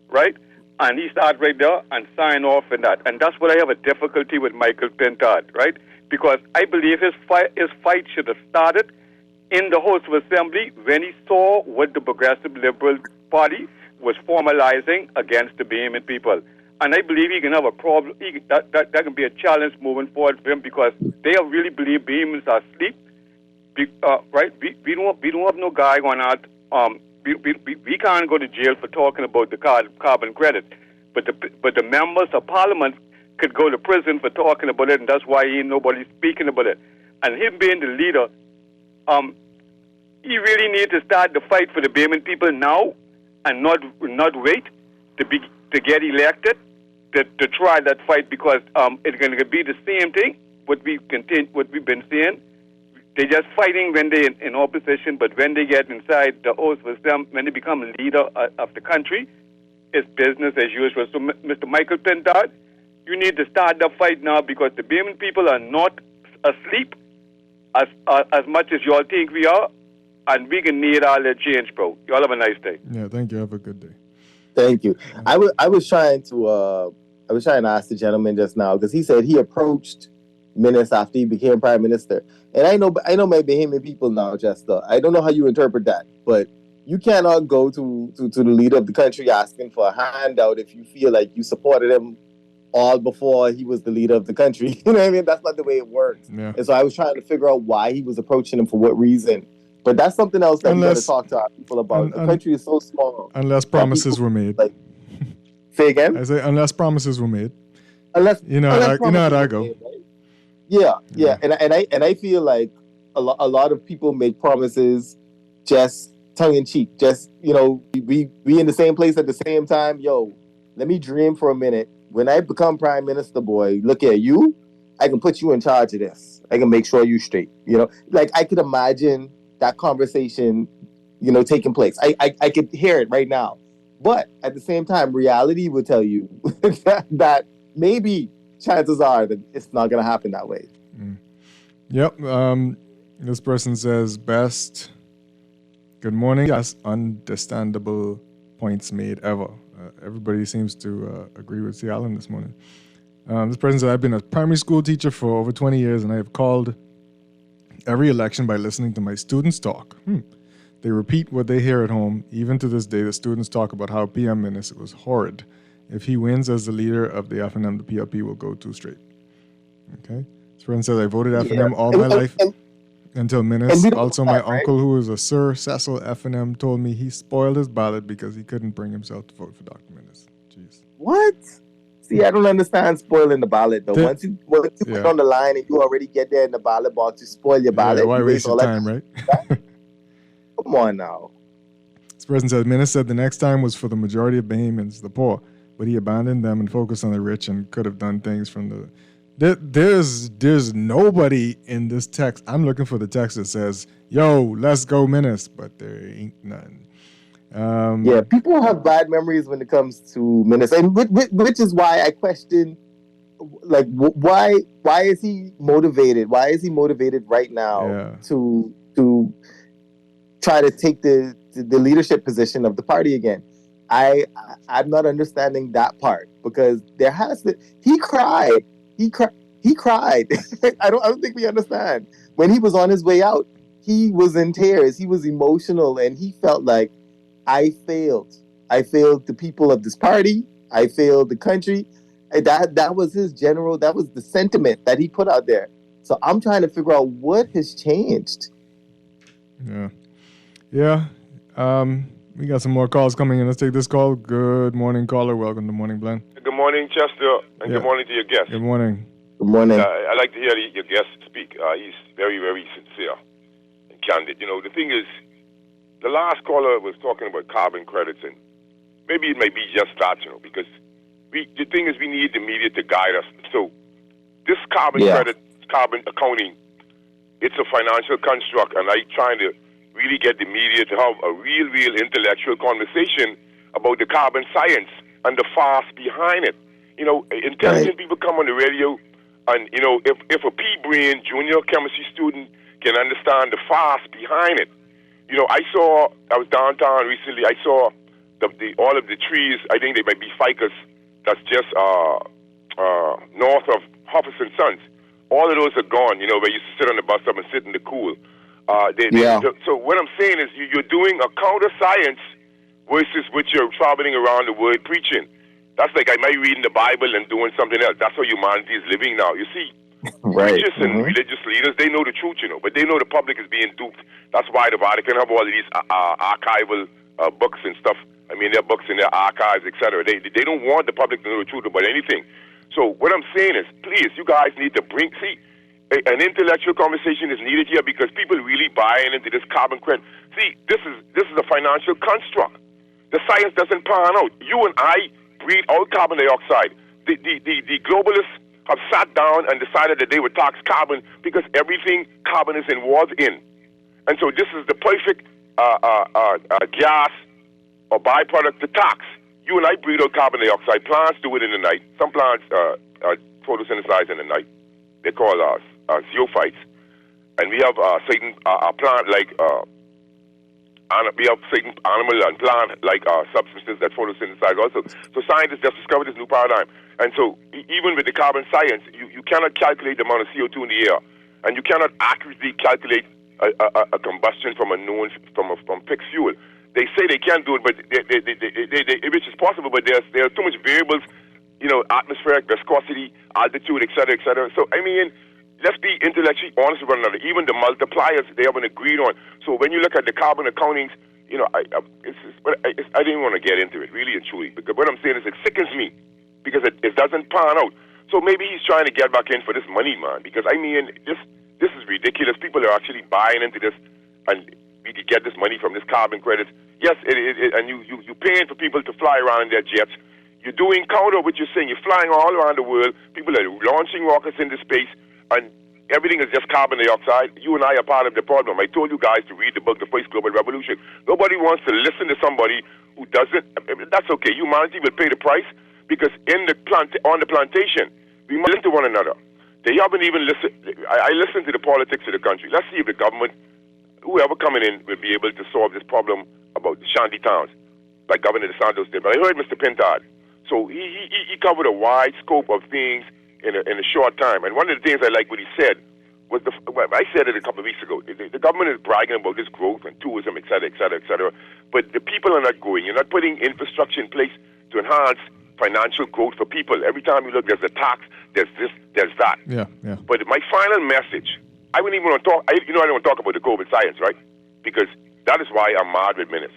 right? And he started right there and signed off in that. And that's what I have a difficulty with Michael Pintard, right? Because I believe his fight should have started in the House of Assembly when he saw what the Progressive Liberal Party was formalizing against the Bahamian people. And I believe he can have a problem. That can be a challenge moving forward for him because they really believe Bahamians are asleep. Right? We don't have no guy going out. We can't go to jail for talking about the carbon credit, but the members of Parliament could go to prison for talking about it, and that's why ain't nobody speaking about it. And him being the leader, he really needs to start the fight for the Bahamian people now, and not wait to get elected to try that fight because it's going to be the same thing. What we've been seeing, they're just fighting when they're in opposition, but when they get inside the oath with them, when they become a leader of the country, it's business as usual. So, Mr. Michael Pintard, you need to start the fight now because the Bahamian people are not asleep as much as you all think we are, and we can need all that change, bro. You all have a nice day. Yeah, thank you. Have a good day. Thank you. I was trying to ask the gentleman just now because he said he approached Menace after he became Prime Minister, and I know my Bahamian people now, Chester. I don't know how you interpret that, but you cannot go to the leader of the country asking for a handout if you feel like you supported him all before he was the leader of the country. You know what I mean? That's not the way it works. Yeah. And so I was trying to figure out why he was approaching him for what reason. But that's something else that we got to talk to our people about. The country is so small. Unless promises were made. Say again? I say unless promises were made. Unless you know how that go. Made, right? Yeah. And I feel like a lot of people make promises just tongue in cheek. Just, we in the same place at the same time. Yo, let me dream for a minute. When I become Prime Minister, boy, look at you. I can put you in charge of this. I can make sure you straight. Like I could imagine that conversation, taking place. I could hear it right now. But at the same time, reality would tell you that maybe chances are that it's not going to happen that way. Yep. This person says, best. Good morning. Yes, understandable points made ever. Everybody seems to agree with C. Allen this morning. This person said, I've been a primary school teacher for over 20 years, and I have called every election by listening to my students talk. They repeat what they hear at home. Even to this day, the students talk about how PM Menace was horrid. If he wins as the leader of the F&M, the PLP will go 2 straight. Okay. This person says, I voted F&M all my life until Menace. Also, my uncle, who is a Sir Cecil F&M, told me he spoiled his ballot because he couldn't bring himself to vote for Dr. Menace. Jeez. What? See, I don't understand spoiling the ballot, though. Once you put on the line and you already get there in the ballot box, you spoil your ballot. Why waste your time, right? Come on now. This person said, Menace said the next time was for the majority of Bahamians, the poor, but he abandoned them and focused on the rich and could have done things from the... There's nobody in this text. I'm looking for the text that says, yo, let's go Menace, but there ain't none. Yeah, people have bad memories when it comes to Menace, and which is why I question, like, why is he motivated? Why is he motivated right now to try to take the leadership position of the party again? I'm not understanding that part, because there has to. He cried. He cried. I don't think we understand. When he was on his way out, he was in tears. He was emotional, and he felt like, I failed. I failed the people of this party. I failed the country. And that was his general. That was the sentiment that he put out there. So I'm trying to figure out what has changed. Yeah. We got some more calls coming in. Let's take this call. Good morning, caller. Welcome to Morning Blend. Good morning, Chester, and good morning to your guest. Good morning. Good morning. I like to hear your guest speak. He's very, very sincere and candid. You know, the thing is, the last caller was talking about carbon credits, and maybe it may be just that, you know, because the thing is, we need the media to guide us. So this carbon credit, carbon accounting, it's a financial construct, and I'm trying to really get the media to have a real intellectual conversation about the carbon science and the fast behind it. You know, intelligent people come on the radio, and, you know, if a pea-brain junior chemistry student can understand the fast behind it. You know, I was downtown recently, I saw all of the trees, I think they might be ficus, that's just north of Hoffers and Sons. All of those are gone, you know, where you used to sit on the bus stop and sit in the cool. So what I'm saying is you're doing a counter science versus what you're traveling around the world preaching. That's like I might reading the Bible and doing something else. That's how humanity is living now. You see, religious and religious leaders, they know the truth, you know, but they know the public is being duped. That's why the Vatican have all of these archival books and stuff. I mean, their books in their archives, etc. They don't want the public to know the truth about anything. So what I'm saying is, please, you guys need to an intellectual conversation is needed here, because people really buying into this carbon credit. See, this is a financial construct. The science doesn't pan out. You and I breathe out carbon dioxide. The globalists have sat down and decided that they would tax carbon because everything carbon is involved in. And so this is the perfect gas or byproduct to tax. You and I breathe out carbon dioxide. Plants do it in the night. Some plants photosynthesize in the night. They call zoophytes. And we have certain plant like we have certain animal and plant like substances that photosynthesize also. So scientists just discovered this new paradigm. And so even with the carbon science, you cannot calculate the amount of CO2 in the air, and you cannot accurately calculate a combustion from from fixed fuel. They say they can do it, but which is possible, but there are too much variables, you know, atmospheric viscosity, altitude, et cetera. So, I mean, let's be intellectually honest with one another. Even the multipliers, they haven't agreed on. So when you look at the carbon accountings, you know, I didn't want to get into it, really and truly, because what I'm saying is it sickens me, because it doesn't pan out. So maybe he's trying to get back in for this money, man, because, I mean, this is ridiculous. People are actually buying into this, and we could get this money from this carbon credits. Yes, and you're paying for people to fly around in their jets. You're doing counter what you're saying. You're flying all around the world. People are launching rockets into space, and everything is just carbon dioxide. You and I are part of the problem. I told you guys to read the book, The First Global Revolution. Nobody wants to listen to somebody who doesn't. That's okay. Humanity will pay the price, because on the plantation, we must listen to one another. They haven't even listened. I listen to the politics of the country. Let's see if the government, whoever coming in, will be able to solve this problem about the shanty towns, like Governor DeSantis did. But I heard Mr. Pintard. So he covered a wide scope of things in a short time. And one of the things I like what he said was, I said it a couple of weeks ago, the government is bragging about this growth and tourism, et cetera, but the people are not going. You're not putting infrastructure in place to enhance financial growth for people. Every time you look, there's a tax, there's this, there's that. Yeah. But my final message, I wouldn't even want to talk, I don't want to talk about the COVID science, right? Because that is why I'm mad with Minnis.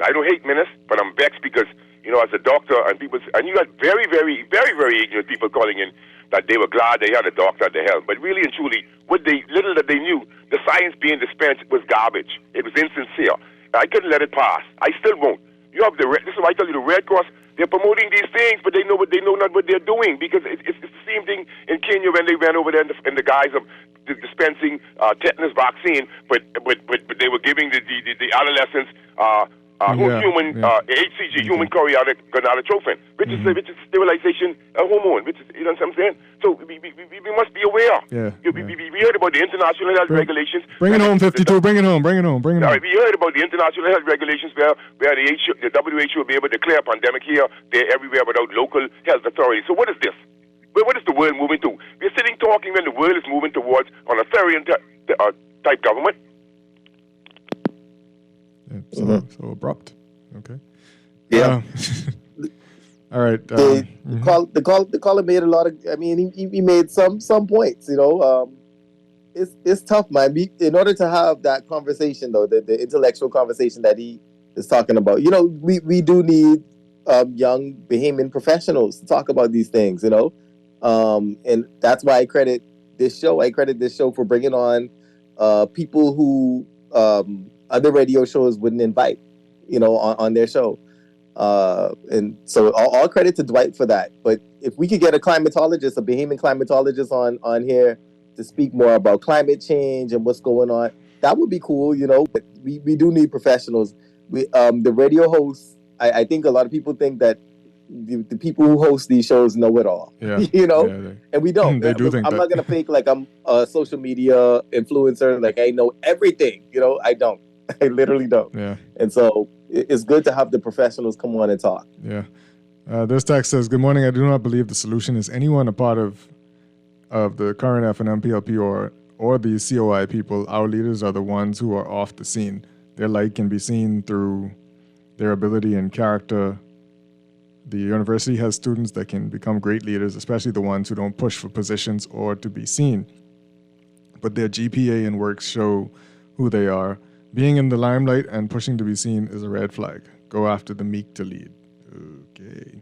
I don't hate Minnis, but I'm vexed because, you know, as a doctor, and you got very, very, very, very ignorant people calling in that they were glad they had a doctor at the helm. But really and truly, little that they knew, the science being dispensed was garbage. It was insincere. I couldn't let it pass. I still won't. You have this is why I tell you, the Red Cross, they're promoting these things, but they know not what they're doing, because it's the same thing in Kenya when they ran over there in the guise of dispensing tetanus vaccine, but they were giving the adolescents human HCG, human chorionic gonadotrophin, which is sterilization hormone, which is, you know what I'm saying? So we must be aware. We heard about the international health regulations. Bring it home, 52. Bring it home. We heard about the international health regulations where the WHO will be able to declare a pandemic here, there, everywhere without local health authorities. So what is this? What is the world moving to? We're sitting talking when the world is moving towards an authoritarian type government. So abrupt. Okay. Yeah. All right. The caller made a lot of. I mean, he made some points. You know, it's tough, man. In order to have that conversation, though, the intellectual conversation that he is talking about, you know, we do need young Bahamian professionals to talk about these things. You know, and that's why I credit this show. I credit this show for bringing on people who other radio shows wouldn't invite, you know, on their show. And so all credit to Dwight for that. But if we could get a climatologist, a Bahamian climatologist on here to speak more about climate change and what's going on, that would be cool, you know. But we do need professionals. The radio hosts, I think a lot of people think that the people who host these shows know it all, you know, and we don't. They do think I'm not going to fake like I'm a social media influencer, like I know everything, you know, I don't. I literally don't. Yeah. And so it's good to have the professionals come on and talk. Yeah. This text says, "Good morning. I do not believe the solution is anyone a part of the current FNM, PLP, or the COI people. Our leaders are the ones who are off the scene. Their light can be seen through their ability and character. The university has students that can become great leaders, especially the ones who don't push for positions or to be seen. But their GPA and works show who they are. Being in the limelight and pushing to be seen is a red flag. Go after the meek to lead." Okay.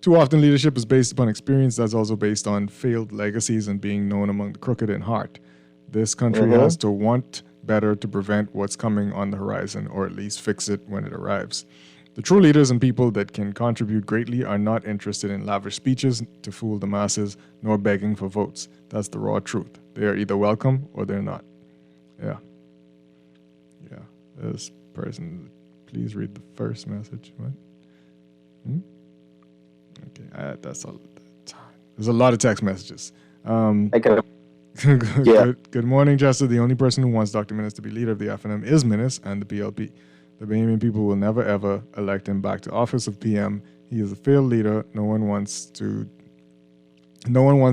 Too often leadership is based upon experience that's also based on failed legacies and being known among the crooked in heart. This country has to want better to prevent what's coming on the horizon, or at least fix it when it arrives. The true leaders and people that can contribute greatly are not interested in lavish speeches to fool the masses, nor begging for votes. That's the raw truth. They are either welcome or they're not. Yeah. This person, please read the first message. What? Okay, that's all. There's a lot of text messages. Good morning, Jester. The only person who wants Dr. Minnis to be leader of the FNM is Minnis and the PLP. The Bahamian people will never ever elect him back to office of PM. He is a failed leader. No one wants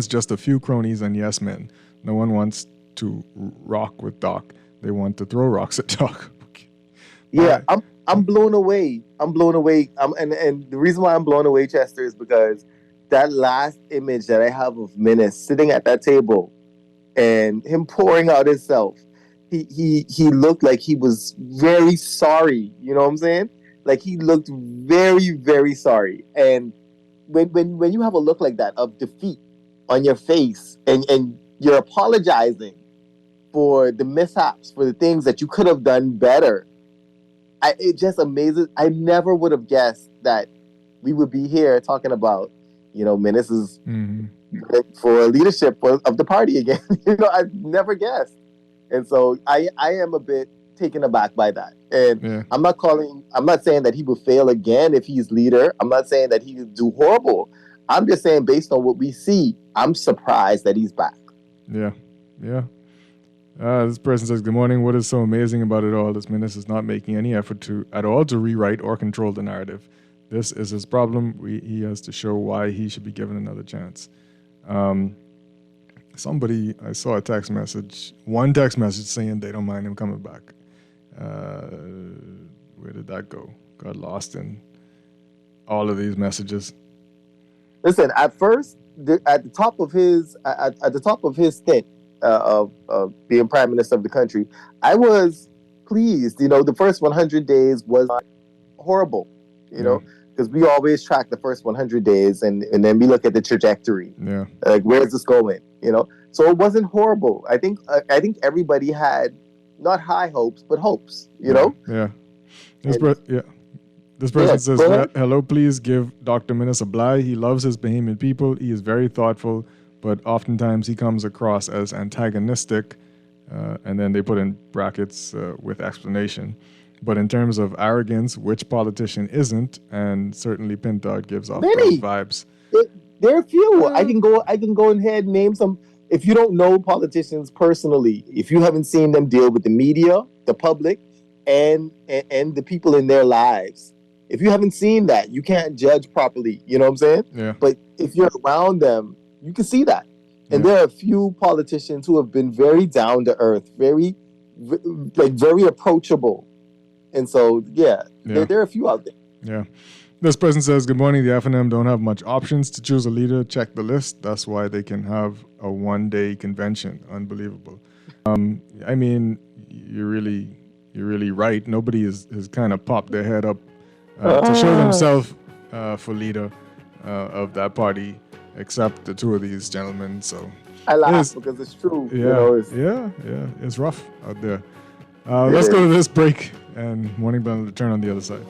just a few cronies and yes men. No one wants to rock with Doc. They want to throw rocks at Doc. Yeah, I'm blown away. And the reason why I'm blown away, Chester, is because that last image that I have of Minnis sitting at that table and him pouring out himself, he looked like he was very sorry. You know what I'm saying? Like he looked very, very sorry. And when you have a look like that of defeat on your face and you're apologizing for the mishaps, for the things that you could have done better, it just amazes. I never would have guessed that we would be here talking about, you know, Minnis is for leadership of the party again. You know, I've never guessed. And so I am a bit taken aback by that. And I'm not saying that he will fail again if he's leader. I'm not saying that he will do horrible. I'm just saying based on what we see, I'm surprised that he's back. Yeah. This person says, "Good morning. What is so amazing about it all is Minnis is not making any effort at all to rewrite or control the narrative. This is his problem. He has to show why he should be given another chance." I saw a text message, one text message saying they don't mind him coming back. Where did that go? Got lost in all of these messages. Listen, at first, at the top of his stint of being prime minister of the country, I was pleased. You know, the first 100 days was not horrible. You know, because we always track the first 100 days, and then we look at the trajectory. Yeah, like where is this going? You know, so it wasn't horrible. I think everybody had not high hopes, but hopes. You know. Yeah. This person says, "Hello, please give Dr. Minnis a bly. He loves his Bahamian people. He is very thoughtful, but oftentimes he comes across as antagonistic." And then they put in brackets with explanation. But in terms of arrogance, which politician isn't? And certainly Pintard gives off Many. those vibes. There are a few. I can go ahead and name some. If you don't know politicians personally, if you haven't seen them deal with the media, the public, and the people in their lives, if you haven't seen that, you can't judge properly. You know what I'm saying? Yeah. But if you're around them, you can see that. And there are a few politicians who have been very down to earth, very approachable. And so, there are a few out there. Yeah. This person says, good morning. The FNM don't have much options to choose a leader. Check the list. That's why they can have a one-day convention. Unbelievable. I mean, you're really right. Nobody has kind of popped their head up to show themselves for leader of that party, except the two of these gentlemen. So I laugh because it's true. It's rough out there. Let's go to this break, and Morning Blend will return on the other side.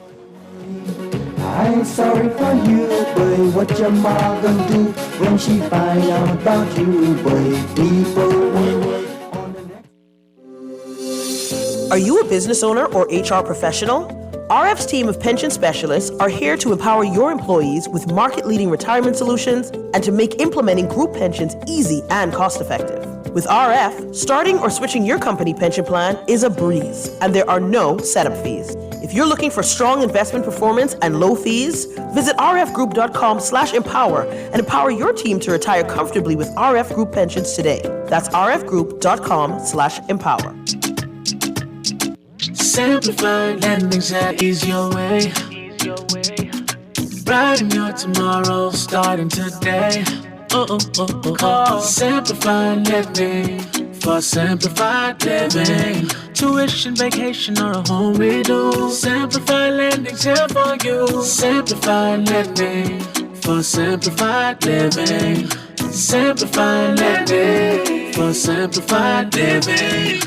I'm sorry for you, boy. What your ma gonna do when she find out about you, boy? People will wait on the next. Are you a business owner or HR professional? RF's team of pension specialists are here to empower your employees with market-leading retirement solutions and to make implementing group pensions easy and cost-effective. With RF, starting or switching your company pension plan is a breeze, and there are no setup fees. If you're looking for strong investment performance and low fees, visit rfgroup.com/empower and empower your team to retire comfortably with RF Group Pensions today. That's rfgroup.com/empower. Simplify, letting things that ease your way. Brighten your tomorrow, starting today. Simplify living for simplified living. Tuition, vacation, or a home redo. Simplify Lending's here for you. Simplify living for simplified living. Simplify Lending for simplified living.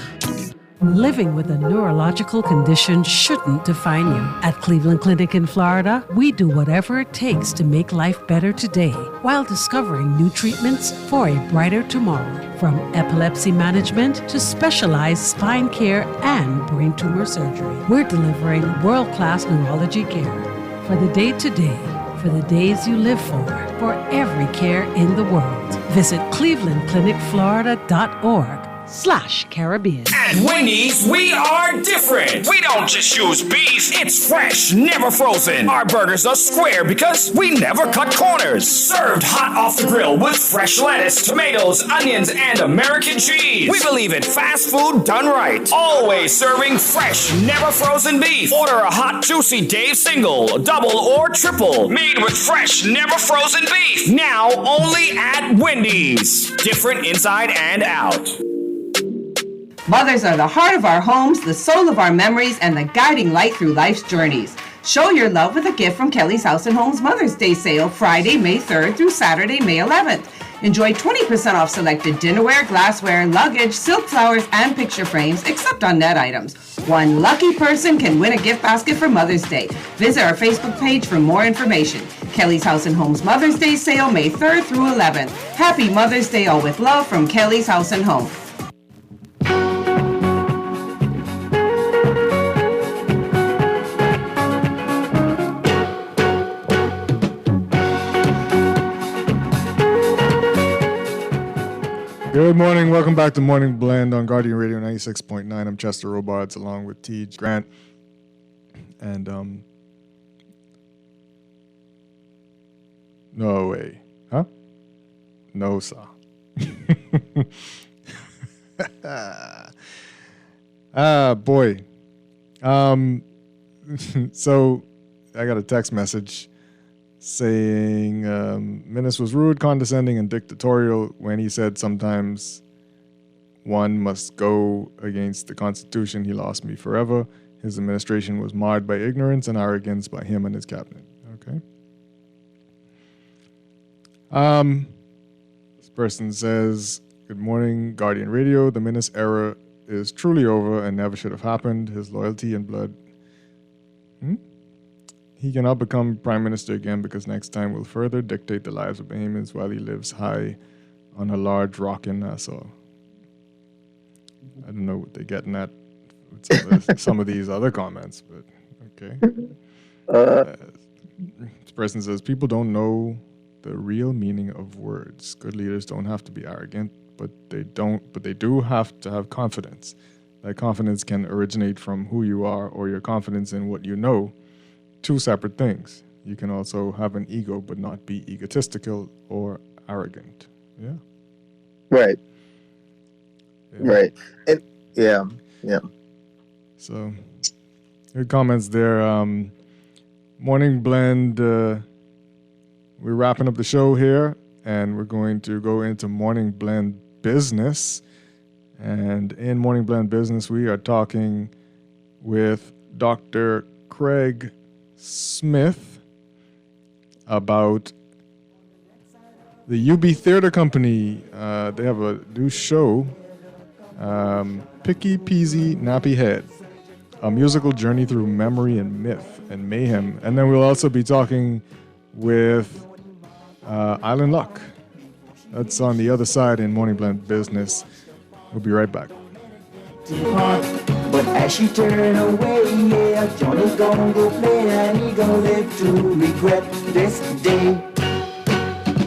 Living with a neurological condition shouldn't define you. At Cleveland Clinic in Florida, we do whatever it takes to make life better today while discovering new treatments for a brighter tomorrow. From epilepsy management to specialized spine care and brain tumor surgery, we're delivering world-class neurology care for the day-to-day, for the days you live for every care in the world. Visit clevelandclinicflorida.org/Caribbean. At Wendy's, we are different. We don't just use beef. It's fresh, never frozen. Our burgers are square because we never cut corners. Served hot off the grill with fresh lettuce, tomatoes, onions, and American cheese. We believe in fast food done right. Always serving fresh, never frozen beef. Order a hot, juicy Dave single, double, or triple. Made with fresh, never frozen beef. Now only at Wendy's. Different inside and out. Mothers are the heart of our homes, the soul of our memories, and the guiding light through life's journeys. Show your love with a gift from Kelly's House and Home's Mother's Day sale, Friday, May 3rd through Saturday, May 11th. Enjoy 20% off selected dinnerware, glassware, luggage, silk flowers, and picture frames, except on net items. One lucky person can win a gift basket for Mother's Day. Visit our Facebook page for more information. Kelly's House and Home's Mother's Day sale, May 3rd through 11th. Happy Mother's Day, all with love from Kelly's House and Home. Good morning. Welcome back to Morning Blend on Guardian Radio 96.9. I'm Chester Robards along with T. Grant. And, no way. Huh? No, sir. Boy. So I got a text message saying Menace was rude, condescending, and dictatorial when he said sometimes one must go against the Constitution. He lost me forever. His administration was marred by ignorance and arrogance by him and his cabinet. Okay. This person says, good morning, Guardian Radio. The Menace era is truly over and never should have happened. His loyalty and blood... He cannot become prime minister again because next time will further dictate the lives of Bahamians while he lives high on a large rock in Nassau. I don't know what they're getting at some of these other comments, but okay. This person says people don't know the real meaning of words. Good leaders don't have to be arrogant, but they do have to have confidence. That confidence can originate from who you are or your confidence in what you know. Two separate things. You can also have an ego, but not be egotistical or arrogant. Yeah. Right. Yeah. Right. And yeah. So, good comments there. Morning Blend. We're wrapping up the show here, and we're going to go into Morning Blend Business. And in Morning Blend Business, we are talking with Dr. Craig Smith about the UB Theater Company. They have a new show, Picky Peasy Nappy Head, a musical journey through memory and myth and mayhem. And then we'll also be talking with Island Luck. That's on the other side in Morning Blend Business. We'll be right back. But as she turned away, yeah, Johnny's gonna go play and he gonna live to regret this day.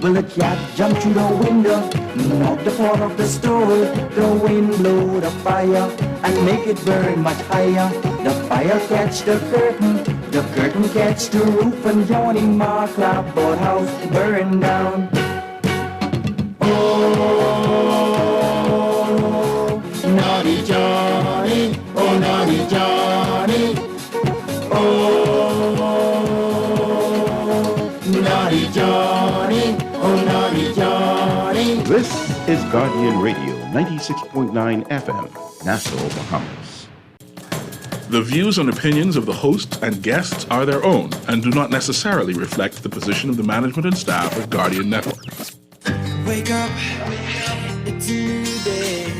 Well, the cat jumped through the window, knocked the pot off the stove. The wind blew the fire and make it burn much higher. The fire catch the curtain catch the roof, and Johnny Mark clapboard house burned down. Oh, naughty Johnny, oh naughty Johnny, oh naughty Johnny, oh naughty Johnny. This is Guardian Radio 96.9 FM, Nassau, Bahamas. The views and opinions of the host and guests are their own and do not necessarily reflect the position of the management and staff of Guardian Network. Wake up, it's a new day.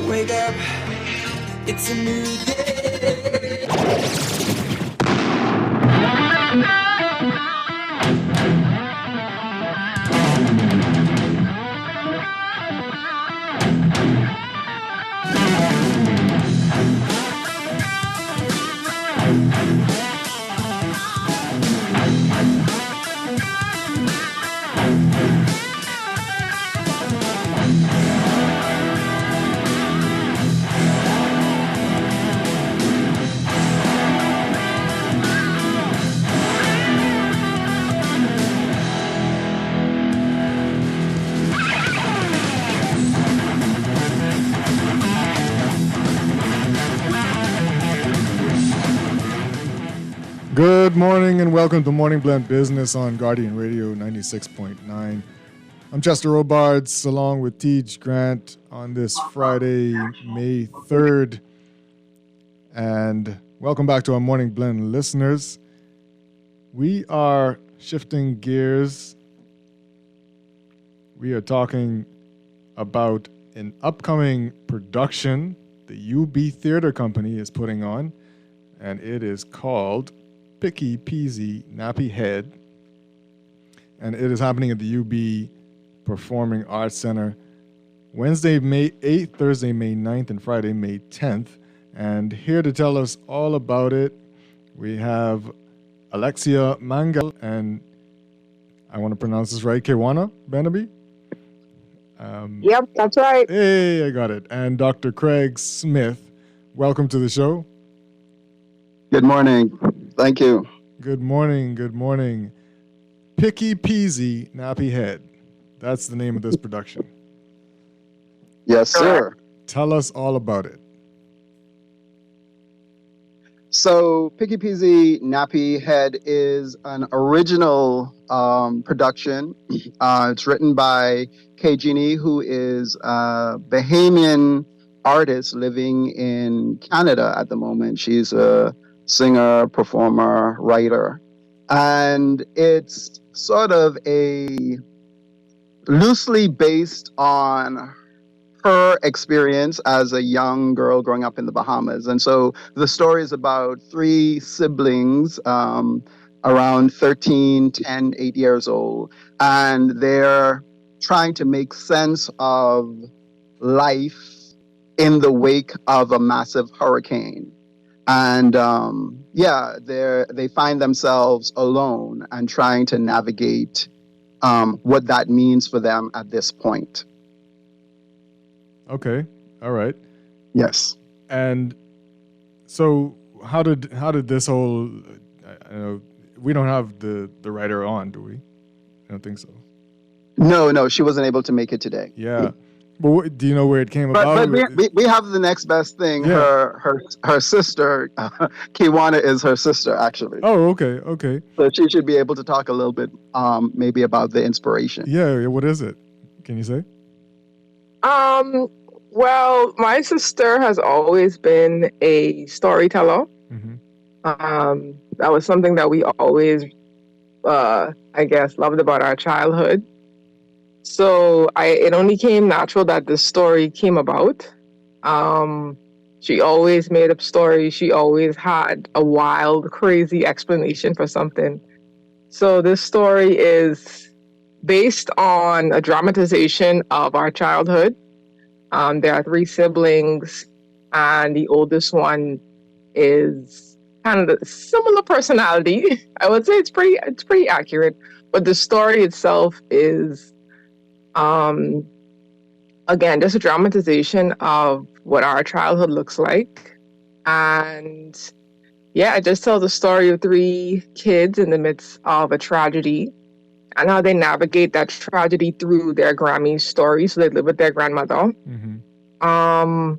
Wake up, it's a new day. Good morning and welcome to Morning Blend Business on Guardian Radio 96.9. I'm Chester Robards along with Tej Grant on this Friday, May 3rd. And welcome back to our Morning Blend listeners. We are shifting gears. We are talking about an upcoming production the UB Theater Company is putting on, and it is called Picky Peasy Nappy Head, and it is happening at the UB Performing Arts Center Wednesday, May 8th, Thursday, May 9th, and Friday, May 10th. And here to tell us all about it, we have Alexia Mangal and, I want to pronounce this right, Kewana Benaby? Yep, that's right. Hey, I got it. And Dr. Craig Smith, welcome to the show. Good morning. Thank you. Good morning. Good morning. Picky Peasy Nappy Head. That's the name of this production. Yes, sir. Tell us all about it. So, Picky Peasy Nappy Head is an original production. It's written by Kay Genie, who is a Bahamian artist living in Canada at the moment. She's a singer, performer, writer. And it's sort of a loosely based on her experience as a young girl growing up in the Bahamas. And so the story is about three siblings around 13, 10, 8 years old. And they're trying to make sense of life in the wake of a massive hurricane. And they find themselves alone and trying to navigate what that means for them at this point. Okay. All right. Yes. And so how did this whole we don't have the writer on, do we? I don't think so. No, she wasn't able to make it today. Yeah. But do you know where it came about? But we have the next best thing. Yeah. Her sister, Kiwana, is her sister, actually. Oh, okay. So she should be able to talk a little bit, maybe about the inspiration. Yeah. What is it? Can you say? Well, my sister has always been a storyteller. Mm-hmm. That was something that we always, I guess, loved about our childhood. So it only came natural that this story came about. She always made up stories. She always had a wild, crazy explanation for something. So this story is based on a dramatization of our childhood. There are 3 siblings, and the oldest one is kind of a similar personality. I would say it's pretty accurate. But the story itself is, again, just a dramatization of what our childhood looks like. And yeah, it just tells the story of 3 kids in the midst of a tragedy and how they navigate that tragedy through their Grammy's story. So they live with their grandmother. Mm-hmm.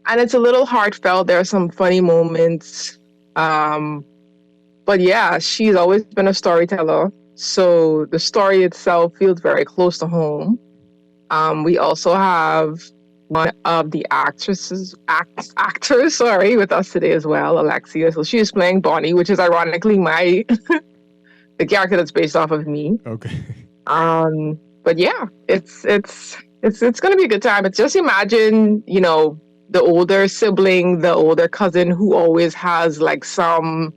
And it's a little heartfelt. There are some funny moments. But yeah, she's always been a storyteller. So the story itself feels very close to home. We also have one of the actors with us today as well, Alexia. So she's playing Bonnie, which is ironically the character that's based off of me. Okay. But yeah, it's gonna be a good time. It's just imagine, the older sibling, the older cousin who always has like some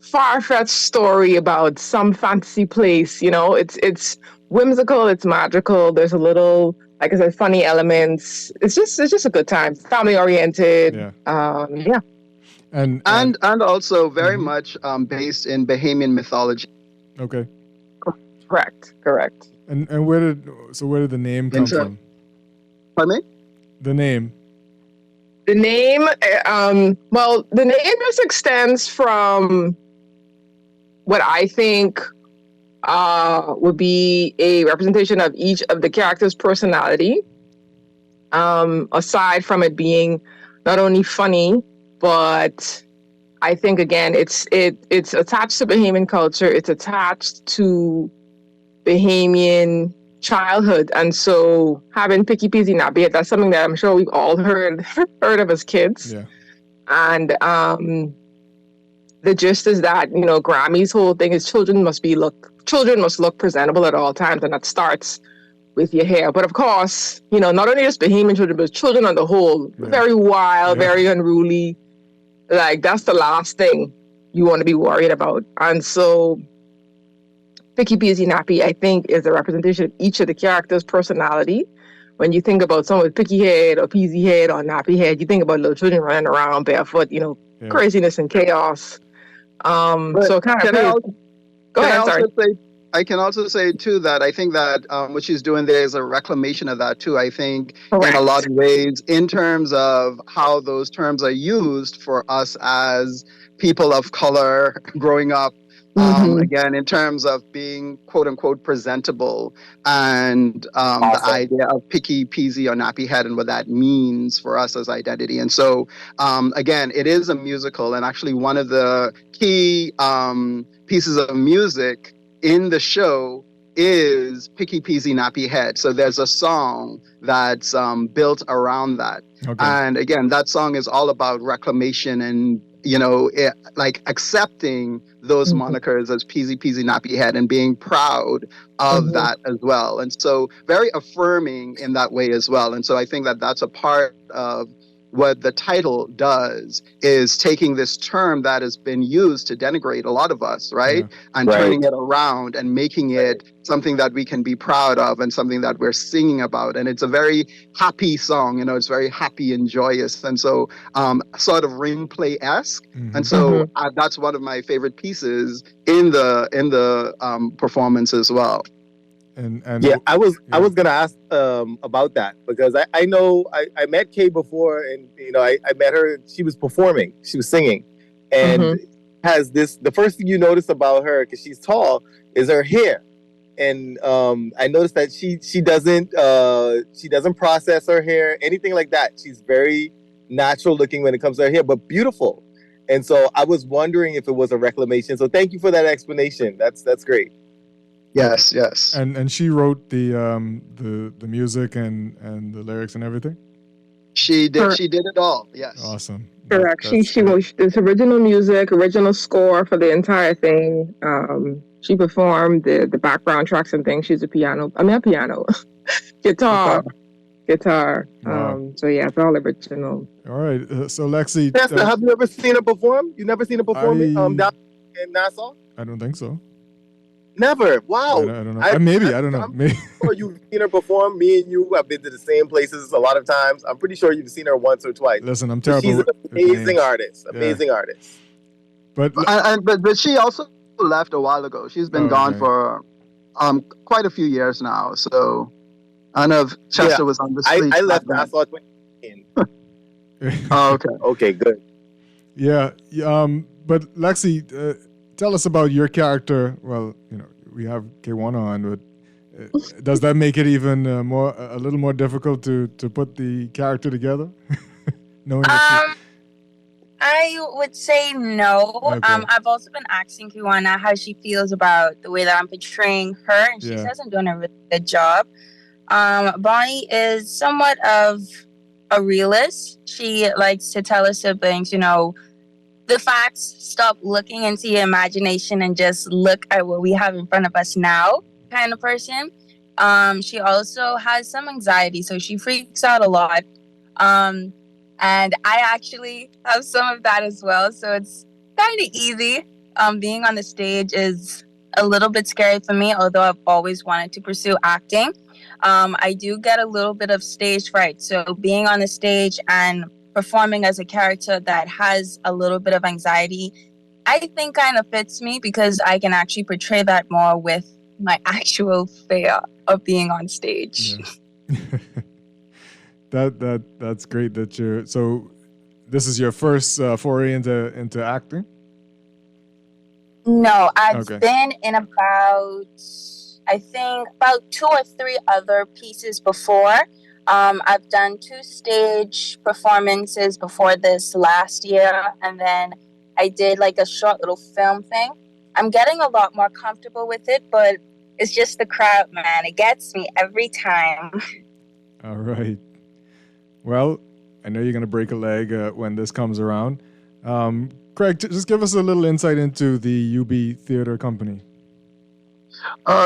far-fetched story about some fantasy place. It's whimsical, it's magical. There's a little, like I said, funny elements. It's just a good time. Family oriented. Yeah. And also very much based in Bahamian mythology. Okay. Correct. And where did the name come from? Pardon me? The name. The name, the name just extends from what I think would be a representation of each of the characters' personality. Aside from it being not only funny, but I think again it's attached to Bahamian culture. It's attached to Bahamian childhood, and so having Picky Peasy Nappy Head, that's something that I'm sure we've all heard of as kids. Yeah. And the gist is that Grammy's whole thing is children must look presentable at all times, and that starts with your hair. But of course, not only just Bahamian children, but children on the whole, very wild, very unruly. Like that's the last thing you want to be worried about. And so Picky Peasy Nappy, I think, is a representation of each of the characters' personality. When you think about someone with picky head or peasy head or nappy head, you think about little children running around barefoot, craziness and chaos. So kind of. Go ahead. Sorry. I can also say too that I think that what she's doing there is a reclamation of that too. I think in a lot of ways, in terms of how those terms are used for us as people of color growing up. Again, in terms of being quote unquote presentable and the idea of picky, peasy, or nappy head and what that means for us as identity. And so, again, it is a musical, and actually one of the key pieces of music in the show is Picky Peasy Nappy Head. So there's a song that's built around that. Okay. And again, that song is all about reclamation and like accepting those monikers as Peasy Peasy Nappy Head and being proud of that as well. And so very affirming in that way as well. And so I think that that's a part of what the title does is taking this term that has been used to denigrate a lot of us, right? And turning it around and making it something that we can be proud of and something that we're singing about. And it's a very happy song, it's very happy and joyous. And so sort of ring play-esque. And so that's one of my favorite pieces in the performance as well. And I was gonna ask about that, because I know I met Kay before, and I met her. She was performing, she was singing, and has this. The first thing you notice about her, because she's tall, is her hair. And I noticed that she doesn't process her hair, anything like that. She's very natural looking when it comes to her hair, but beautiful. And so I was wondering if it was a reclamation. So thank you for that explanation. That's great. Yes. And she wrote the music and the lyrics and everything? She did. She did it all. Yes. Awesome. Correct. She wrote this original music, original score for the entire thing. She performed the background tracks and things. She's guitar. Wow. So yeah, it's all original. All right. So Lexi, Esther, have you ever seen her perform? You never seen her perform down in Nassau? I don't think so. Never. Wow. I don't know. Maybe. I don't know. Maybe. I'm sure you've seen her perform. Me and you have been to the same places a lot of times. I'm pretty sure you've seen her once or twice. Listen, I'm terrible. She's an amazing artist. Amazing artist. But she also left a while ago. She's been gone for quite a few years now. So I know if Chester was on the street. I left Nassau 2018. Oh, okay. Okay, good. Yeah. But Lexi, tell us about your character. Well, we have K1 on, but does that make it even a little more difficult to put the character together? Knowing I would say no. Okay. I've also been asking Kiwana how she feels about the way that I'm portraying her, and she says I'm doing a really good job. Bonnie is somewhat of a realist. She likes to tell her siblings, the facts, stop looking into your imagination and just look at what we have in front of us now kind of person. She also has some anxiety, so she freaks out a lot. And I actually have some of that as well, so it's kind of easy. Being on the stage is a little bit scary for me, although I've always wanted to pursue acting. I do get a little bit of stage fright, so being on the stage and performing as a character that has a little bit of anxiety, I think kind of fits me because I can actually portray that more with my actual fear of being on stage. Yeah. That's great that you're. So this is your first foray into acting? No, I've been in about 2 or 3 other pieces before. I've done 2 stage performances before this last year, and then I did like a short little film thing. I'm getting a lot more comfortable with it, but it's just the crowd, man. It gets me every time. All right. Well, I know you're going to break a leg when this comes around. Craig, just give us a little insight into the UB Theater Company.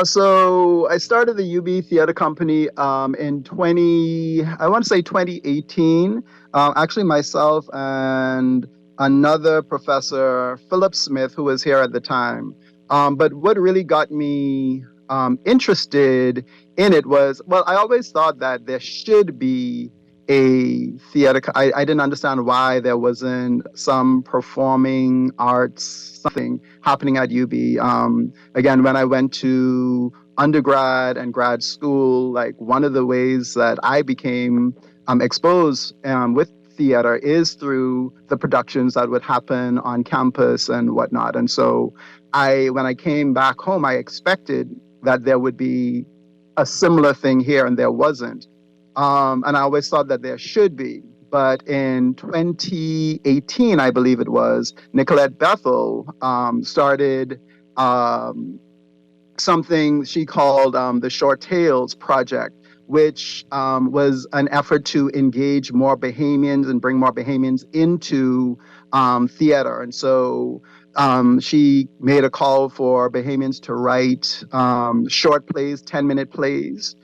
So I started the UB Theater Company in 2018. Actually, myself and another professor, Philip Smith, who was here at the time. But what really got me interested in it was, I always thought that there should be a theater. I didn't understand why there wasn't some performing arts, something happening at UB. Again, when I went to undergrad and grad school, like one of the ways that I became exposed with theater is through the productions that would happen on campus and whatnot. And so when I came back home, I expected that there would be a similar thing here, and there wasn't. And I always thought that there should be. But in 2018, I believe it was, Nicolette Bethel started something she called the Short Tales Project, which was an effort to engage more Bahamians and bring more Bahamians into theater. And so she made a call for Bahamians to write short plays, 10-minute plays,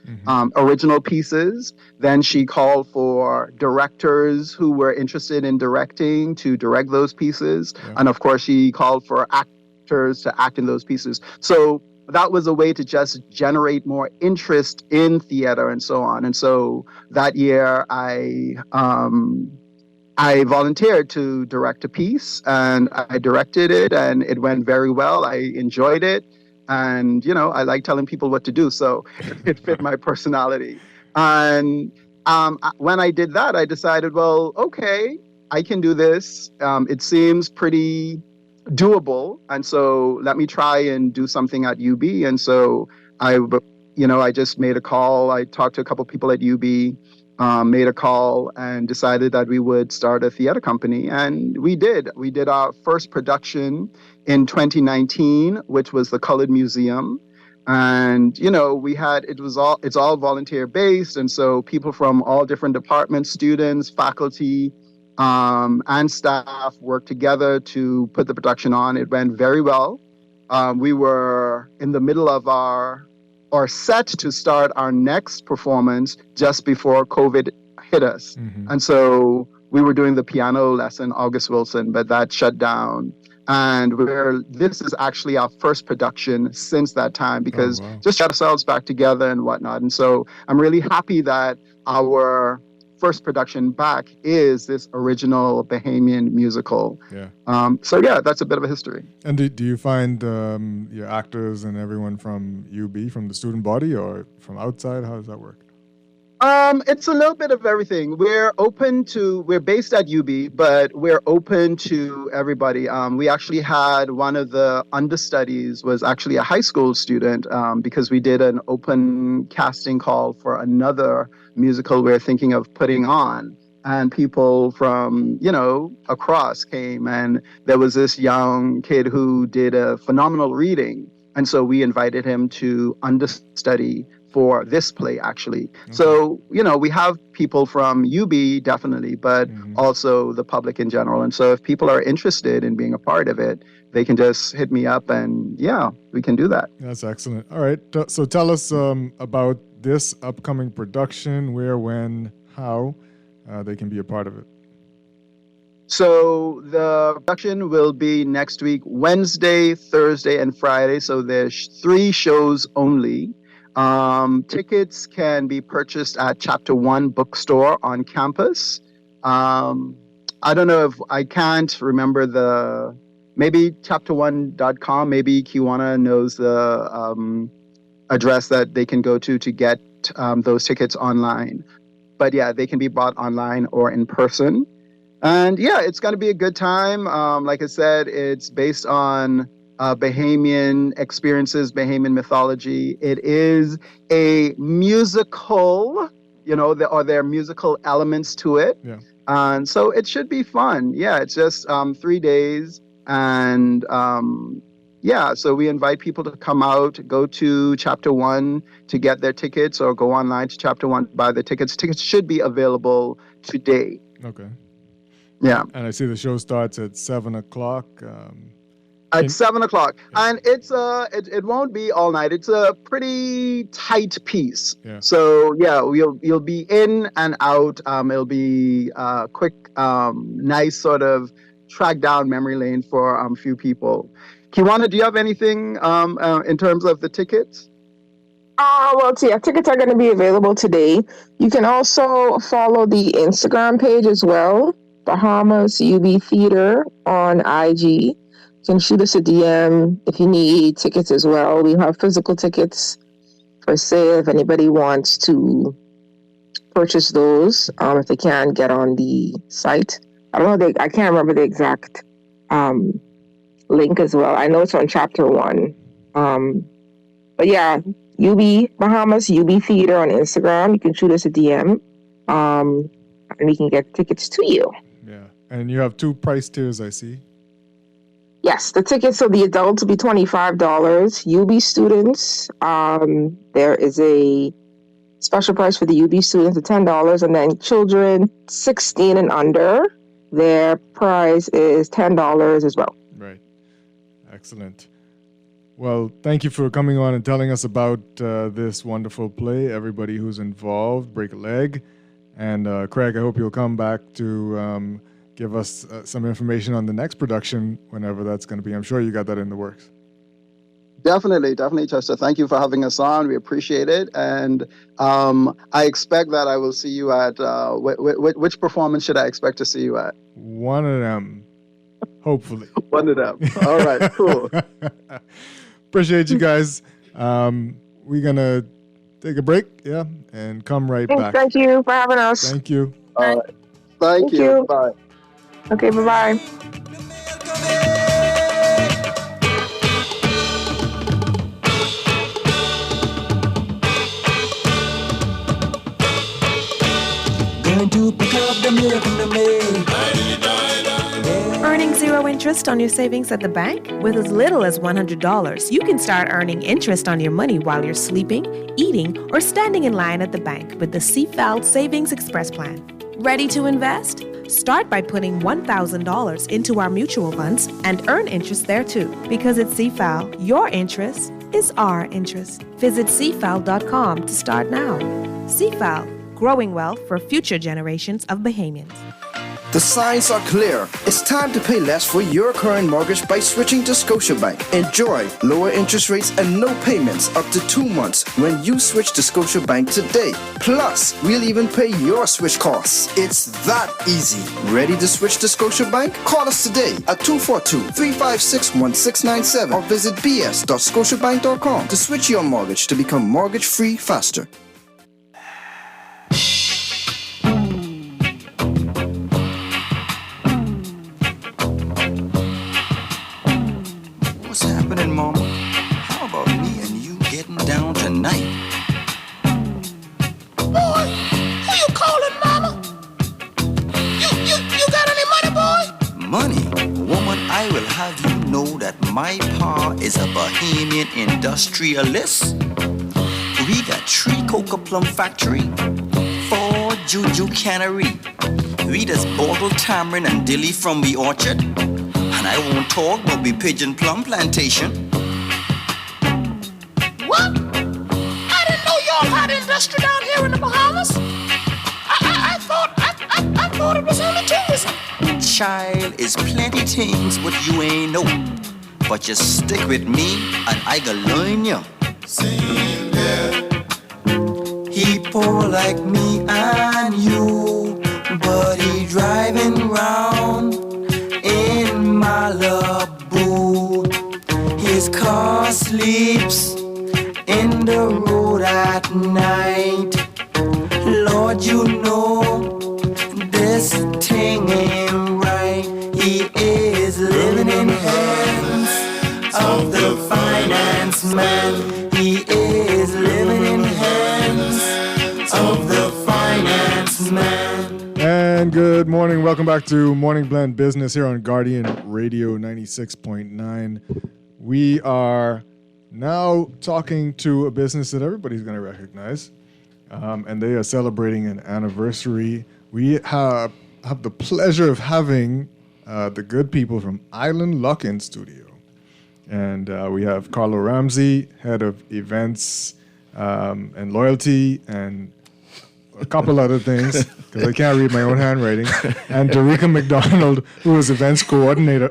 original pieces. Then she called for directors who were interested in directing to direct those pieces. Yeah. And of course, she called for actors to act in those pieces. So that was a way to just generate more interest in theater and so on. And so that year I volunteered to direct a piece, and I directed it, and it went very well. I enjoyed it. And, I like telling people what to do. So it fit my personality. And when I did that, I decided, well, okay, I can do this. It seems pretty doable. And so let me try and do something at UB. And so I just made a call. I talked to a couple people at UB, made a call and decided that we would start a theater company. And we did. We did our first production in 2019, which was the Colored Museum. And, it's all volunteer based. And so people from all different departments, students, faculty, and staff worked together to put the production on. It went very well. We were in the middle of our set to start our next performance just before COVID hit us. And so we were doing the piano lesson, August Wilson, but that shut down. And this is actually our first production since that time, because just got ourselves back together and whatnot. And so I'm really happy that our first production back is this original Bahamian musical. Yeah. That's a bit of a history. And do you find your actors and everyone from UB, from the student body, or from outside? How does that work? It's a little bit of everything. We're based at UB, but we're open to everybody. We actually had one of the understudies was actually a high school student, because we did an open casting call for another musical we're thinking of putting on. And people from, across came, and there was this young kid who did a phenomenal reading. And so we invited him to understudy for this play, actually. Okay. So, we have people from UB, definitely, but also the public in general. And so if people are interested in being a part of it, they can just hit me up, and we can do that. That's excellent. All right. So tell us about this upcoming production, where, when, how they can be a part of it. So the production will be next week, Wednesday, Thursday, and Friday. So there's 3 shows only. Tickets can be purchased at Chapter 1 bookstore on campus. I don't know if I can't remember maybe chapter1.com, maybe Kiwana knows the address that they can go to get those tickets online. But they can be bought online or in person. And it's going to be a good time. Like I said, it's based on Bahamian experiences, Bahamian mythology. It is a musical, there are musical elements to it. Yeah. And so it should be fun. Yeah, it's just 3 days. And so we invite people to come out, go to Chapter 1 to get their tickets, or go online to Chapter 1 to buy the tickets. Tickets should be available today. Okay. Yeah. And I see the show starts at 7 o'clock. At 7 o'clock. Yeah. And it's it won't be all night. It's a pretty tight piece. Yeah. So you'll be in and out. It'll be quick, nice sort of track down memory lane for a few people. Kiwana, do you have anything in terms of the tickets? Tickets are going to be available today. You can also follow the Instagram page as well, Bahamas UB Theater on IG. You can shoot us a DM if you need tickets as well. We have physical tickets for sale if anybody wants to purchase those. If they can, get on the site. I don't know. I can't remember the exact link as well. I know it's on Chapter 1. UB Bahamas UB Theater on Instagram. You can shoot us a DM, and we can get tickets to you. Yeah, and you have 2 price tiers, I see. Yes, the tickets for the adults will be $25. UB students, there is a special price for the UB students of $10, and then children 16 and under Their price is $10 as well. Right. Excellent. Well, thank you for coming on and telling us about this wonderful play. Everybody who's involved, break a leg. And Craig, I hope you'll come back to give us some information on the next production, whenever that's going to be. I'm sure you got that in the works. Definitely, Chester. Thank you for having us on. We appreciate it. And I expect that I will see you at, which performance should I expect to see you at? One of them, hopefully. One of them. All right, cool. Appreciate you guys. We're going to take a break, and come right back. Thank you for having us. Thank you. All right. Thank you. Bye. Okay, bye-bye. Going to pick up the milk in the mail. Earning zero interest on your savings at the bank? With as little as $100, you can start earning interest on your money while you're sleeping, eating, or standing in line at the bank with the CFAL Savings Express Plan. Ready to invest? Start by putting $1,000 into our mutual funds and earn interest there too. Because at CFAL, your interest is our interest. Visit CFAL.com to start now. CFAL, growing wealth for future generations of Bahamians. The signs are clear. It's time to pay less for your current mortgage by switching to Scotiabank. Enjoy lower interest rates and no payments up to 2 months when you switch to Scotiabank today. Plus, we'll even pay your switch costs. It's that easy. Ready to switch to Scotiabank? Call us today at 242-356-1697 or visit bs.scotiabank.com to switch your mortgage to become mortgage-free faster. Mama, how about me and you getting down tonight? Boy, who you calling mama? You got any money, boy? Money? Woman, I will have you know that my pa is a Bahamian industrialist. We got 3 coca plum factory, 4 juju cannery. We just bottle tamarind and dilly from the orchard. And I won't talk about the pigeon plum plantation. What? I didn't know y'all had industry down here in the Bahamas. I thought it was only tourism. Child, is plenty things what you ain't know. But just stick with me and I gonna learn ya. Sing there. He poor like me and you, but he driving round in Malibu. His car sleeps in the road at night. Lord, you know this thing ain't right. He is living in hands of the finance man. He is living in hands of the finance man. And good morning. Welcome back to Morning Blend Business here on Guardian Radio 96.9. We are now talking to a business that everybody's going to recognize, and they are celebrating an anniversary. We have the pleasure of having the good people from Island Luck in studio. And we have Carlo Ramsey, head of events and loyalty, and a couple other things, because I can't read my own handwriting, and Derica McDonald, who is events coordinator.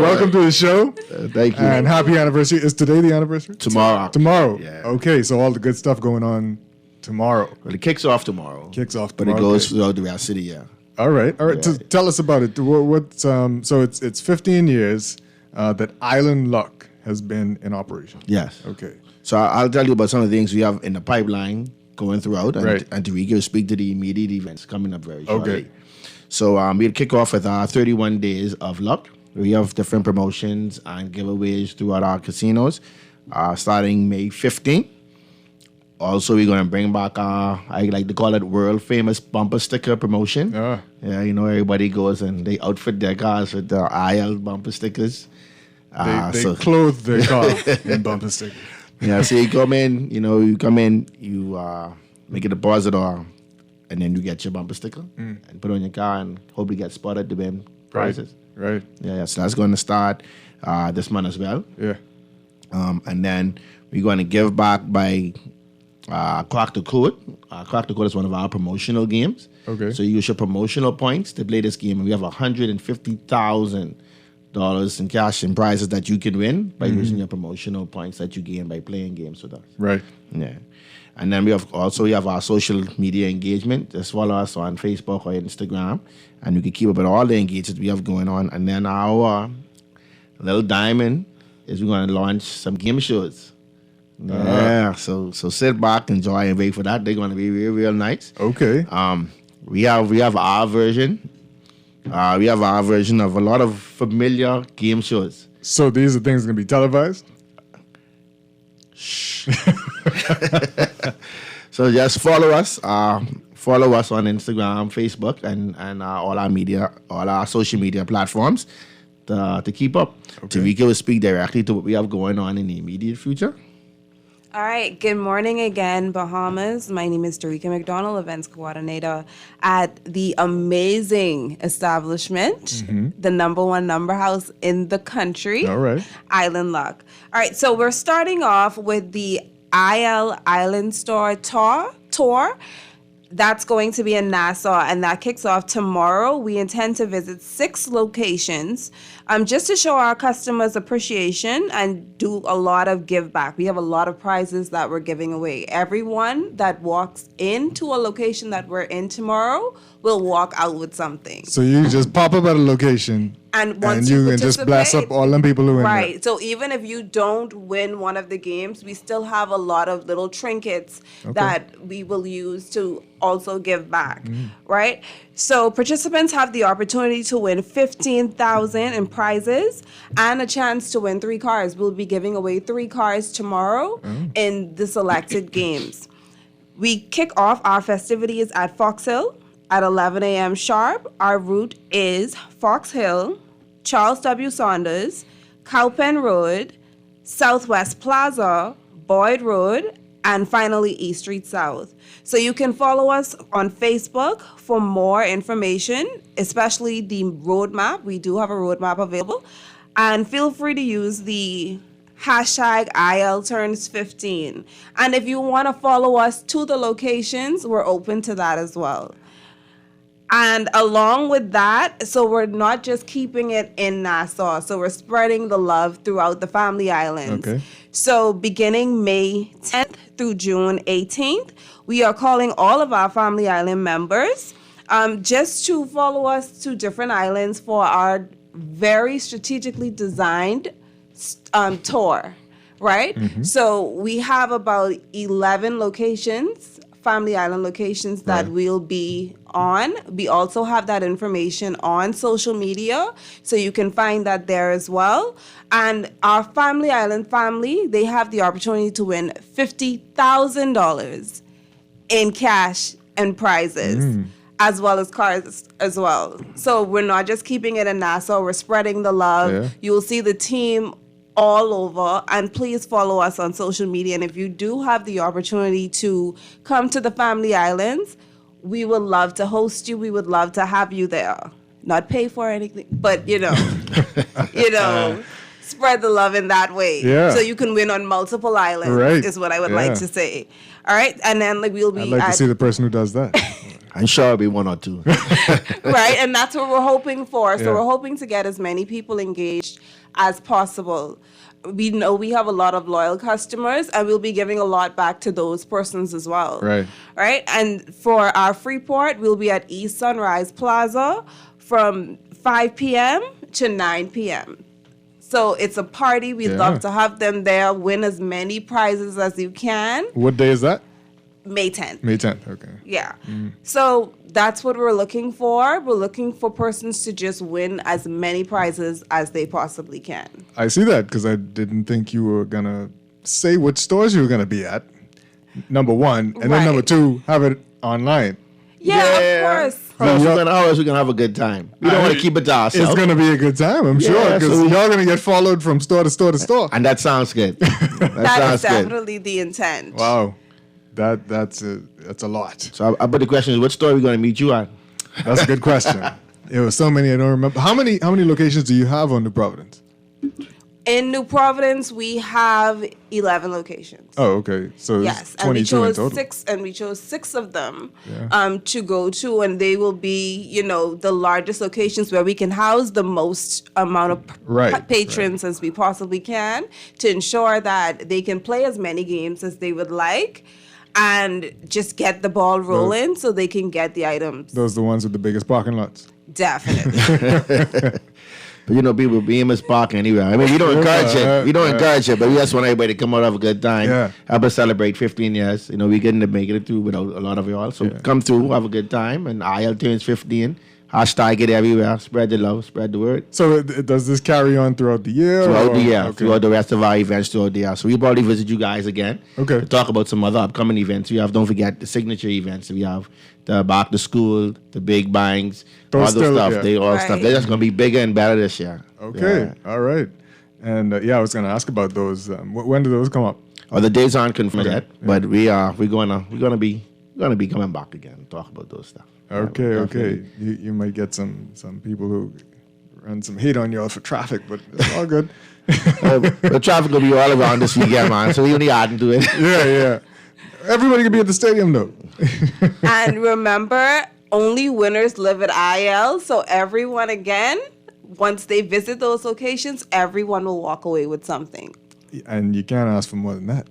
Welcome to the show. Thank you. And happy anniversary. Is today the anniversary? Tomorrow. Tomorrow. Yeah. Okay, so all the good stuff going on tomorrow. Well, it kicks off tomorrow. But it goes throughout the city, yeah. All right. Yeah. So tell us about it. So it's 15 years that Island Luck has been in operation. Yes. Okay. So I'll tell you about some of the things we have in the pipeline going throughout, and, right. and Derica will speak to the immediate events coming up very shortly. Okay. So we'll kick off with our 31 days of luck. We have different promotions and giveaways throughout our casinos, starting May 15th. Also, we're going to bring back our, I like to call it, world famous bumper sticker promotion. Yeah, you know, everybody goes and they outfit their cars with the IL bumper stickers. They clothe their car in bumper stickers. Yeah, so you come in, you make a deposit or and then you get your bumper sticker and put it on your car and hope you get spotted to win prizes. Right. Yeah. So that's going to start this month as well. Yeah. And then we're going to give back by Crack the Code. Crack the Code is one of our promotional games. Okay. So you use your promotional points to play this game, and we have $150,000 in cash and prizes that you can win by using your promotional points that you gain by playing games with us. Right. Yeah. And then we have our social media engagement. Just follow us on Facebook or Instagram, and you can keep up with all the engagements we have going on. And then our little diamond is we're going to launch some game shows. Yeah, so sit back, enjoy, and wait for that. They're going to be real, real nice. Okay. We have our version. We have our version of a lot of familiar game shows. So these are things going to be televised? Shh. So just follow us. Follow us on Instagram, Facebook, and all our social media platforms to keep up. Okay. Tarika will speak directly to what we have going on in the immediate future. All right. Good morning again, Bahamas. My name is Tarika McDonald, events coordinator at the amazing establishment, the #1 number house in the country. All right. Island Luck. All right. So we're starting off with the IL Island Store tour. That's going to be in Nassau, and that kicks off tomorrow. We intend to visit 6 locations just to show our customers appreciation and do a lot of give back. We have a lot of prizes that we're giving away. Everyone that walks into a location that we're in tomorrow will walk out with something. So you just pop up at a location And once you you can just blast up all them people who in right. there. So even if you don't win one of the games, we still have a lot of little trinkets that we will use to also give back, right? So participants have the opportunity to win $15,000 in prizes and a chance to win 3 cars. We'll be giving away 3 cars tomorrow in the selected games. We kick off our festivities at Fox Hill at 11 a.m. sharp. Our route is Fox Hill, Charles W. Saunders, Cowpen Road, Southwest Plaza, Boyd Road, and finally East Street South. So you can follow us on Facebook for more information, especially the roadmap. We do have a roadmap available. And feel free to use the hashtag ILTurns15. And if you want to follow us to the locations, we're open to that as well. And along with that, so we're not just keeping it in Nassau, so we're spreading the love throughout the Family Islands. Okay. So beginning May 10th through June 18th, we are calling all of our Family Island members just to follow us to different islands for our very strategically designed tour, right? So we have about 11 locations, Family Island locations that we'll be on. We also have that information on social media, so you can find that there as well. And our Family Island family, they have the opportunity to win $50,000 in cash and prizes, as well as cars as well. So we're not just keeping it in Nassau, we're spreading the love. Yeah. You will see the team all over, and please follow us on social media. And if you do have the opportunity to come to the Family Islands, we would love to host you. We would love to have you there. Not pay for anything, but spread the love in that way. Yeah. So you can win on multiple islands, Right. is what I would like to say. All right, and then we'll be I'd like to see the person who does that. I'm sure it'll be 1 or 2. right, and that's what we're hoping for. So Yeah. we're hoping to get as many people engaged as possible. We know we have a lot of loyal customers, and we'll be giving a lot back to those persons as well. Right. Right, and for our Freeport, we'll be at East Sunrise Plaza from 5 p.m. to 9 p.m. So it's a party. We'd love to have them there. Win as many prizes as you can. What day is that? May 10th. May 10th, okay. Yeah. So that's what we're looking for. We're looking for persons to just win as many prizes as they possibly can. I see that because I didn't think you were going to say what stores you were going to be at, number 1. And then number 2, have it online. Yeah, of course. How else we gonna have a good time? We don't want to keep it to ourselves. It's going to be a good time, I'm sure, because y'all going to get followed from store to store to store. And that sounds good. That is definitely the intent. Wow. That's a lot. So, but the question is, what store are we going to meet you at? That's a good question. It was so many I don't remember. How many locations do you have on New Providence? In New Providence, we have 11 locations. Oh, okay. So yes, and we chose six of them Yeah. to go to, and they will be, the largest locations where we can house the most amount of patrons as we possibly can to ensure that they can play as many games as they would like and just get the ball rolling so they can get the items. Those are the ones with the biggest parking lots. Definitely. But people being us parking anyway. I mean, we don't encourage it. We don't encourage it, but we just want everybody to come out, have a good time. Yeah. Help us celebrate 15 years. We're getting to make it through without a lot of y'all. So come through, have a good time. And IL turns 15. Hashtag it everywhere. Spread the love, spread the word. So does this carry on throughout the year? Throughout the year. Okay. Throughout the rest of our events throughout the year. So we'll probably visit you guys again. Okay. To talk about some other upcoming events. We have, don't forget, the signature events. We have the back to school, the big bangs, all those stuff. Yeah. They all stuff. They're just going to be bigger and better this year. Okay. Yeah. All right. And I was going to ask about those. When do those come up? The dates aren't confirmed yet, but we're gonna be coming back again and talk about those stuff. Okay. You might get some people who run some hate on y'all for traffic, but it's all good. The traffic will be all around this weekend, man. So we only adding to it. Yeah. Everybody can be at the stadium though. And remember, only winners live at IL. So everyone, again, once they visit those locations, everyone will walk away with something. And you can't ask for more than that.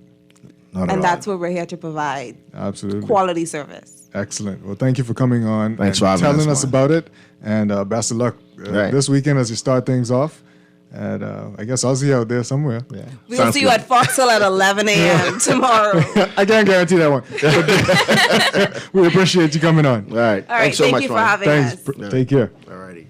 And that's what we're here to provide. Absolutely. Quality service. Excellent. Well, thank you for coming on Thanks and for having telling us, us about it. And best of luck this weekend as you start things off. And I guess I'll see you out there somewhere. Yeah. We'll see you at Fox Hill at 11 a.m. tomorrow. I can't guarantee that one. We appreciate you coming on. All right. All right. Thank you for having us. Take care. All righty.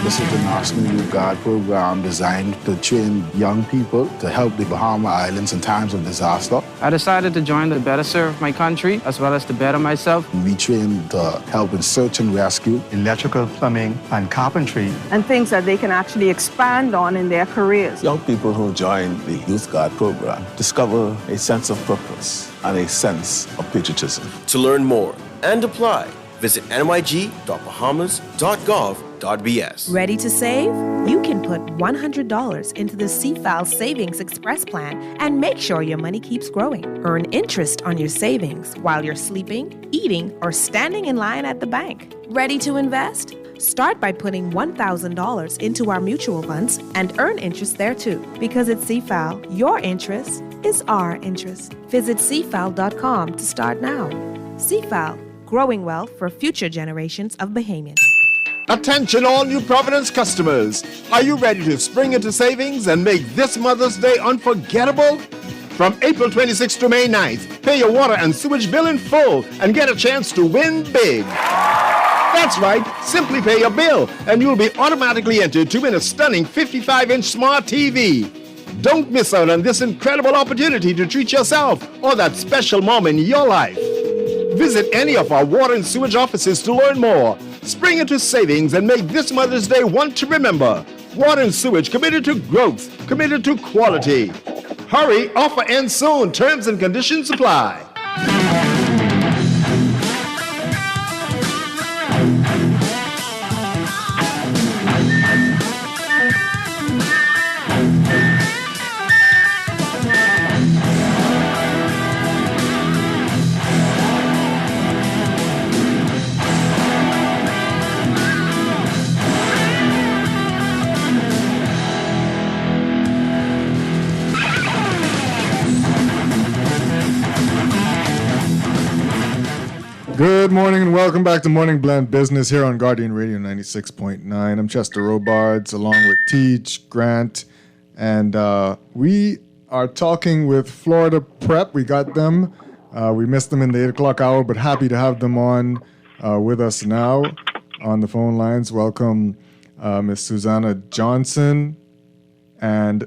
This is the National Youth Guard program designed to train young people to help the Bahama Islands in times of disaster. I decided to join to better serve my country as well as to better myself. We train to help in search and rescue, electrical, plumbing, and carpentry. And things that they can actually expand on in their careers. Young people who join the Youth Guard program discover a sense of purpose and a sense of patriotism. To learn more and apply, visit nyg.bahamas.gov.bs. Ready to save? You can put $100 into the CFAL Savings Express Plan and make sure your money keeps growing. Earn interest on your savings while you're sleeping, eating, or standing in line at the bank. Ready to invest? Start by putting $1,000 into our mutual funds and earn interest there too. Because at CFAL, your interest is our interest. Visit CFAL.com to start now. CFAL, growing wealth for future generations of Bahamians. Attention all New Providence customers. Are you ready to spring into savings and make this Mother's Day unforgettable? From April 26th to May 9th, pay your water and sewage bill in full and get a chance to win big. That's right, simply pay your bill and you'll be automatically entered to win a stunning 55-inch smart TV. Don't miss out on this incredible opportunity to treat yourself or that special mom in your life. Visit any of our water and sewage offices to learn more. Spring into savings and make this Mother's Day one to remember. Water and sewage committed to growth, committed to quality. Hurry, offer ends soon. Terms and conditions apply. Good morning and welcome back to Morning Blend Business here on Guardian Radio 96.9. I'm Chester Robards along with Teach, Grant, and we are talking with Florida Prep. We got them. We missed them in the 8 o'clock hour, but happy to have them on with us now on the phone lines. Welcome Ms. Susanna Johnson and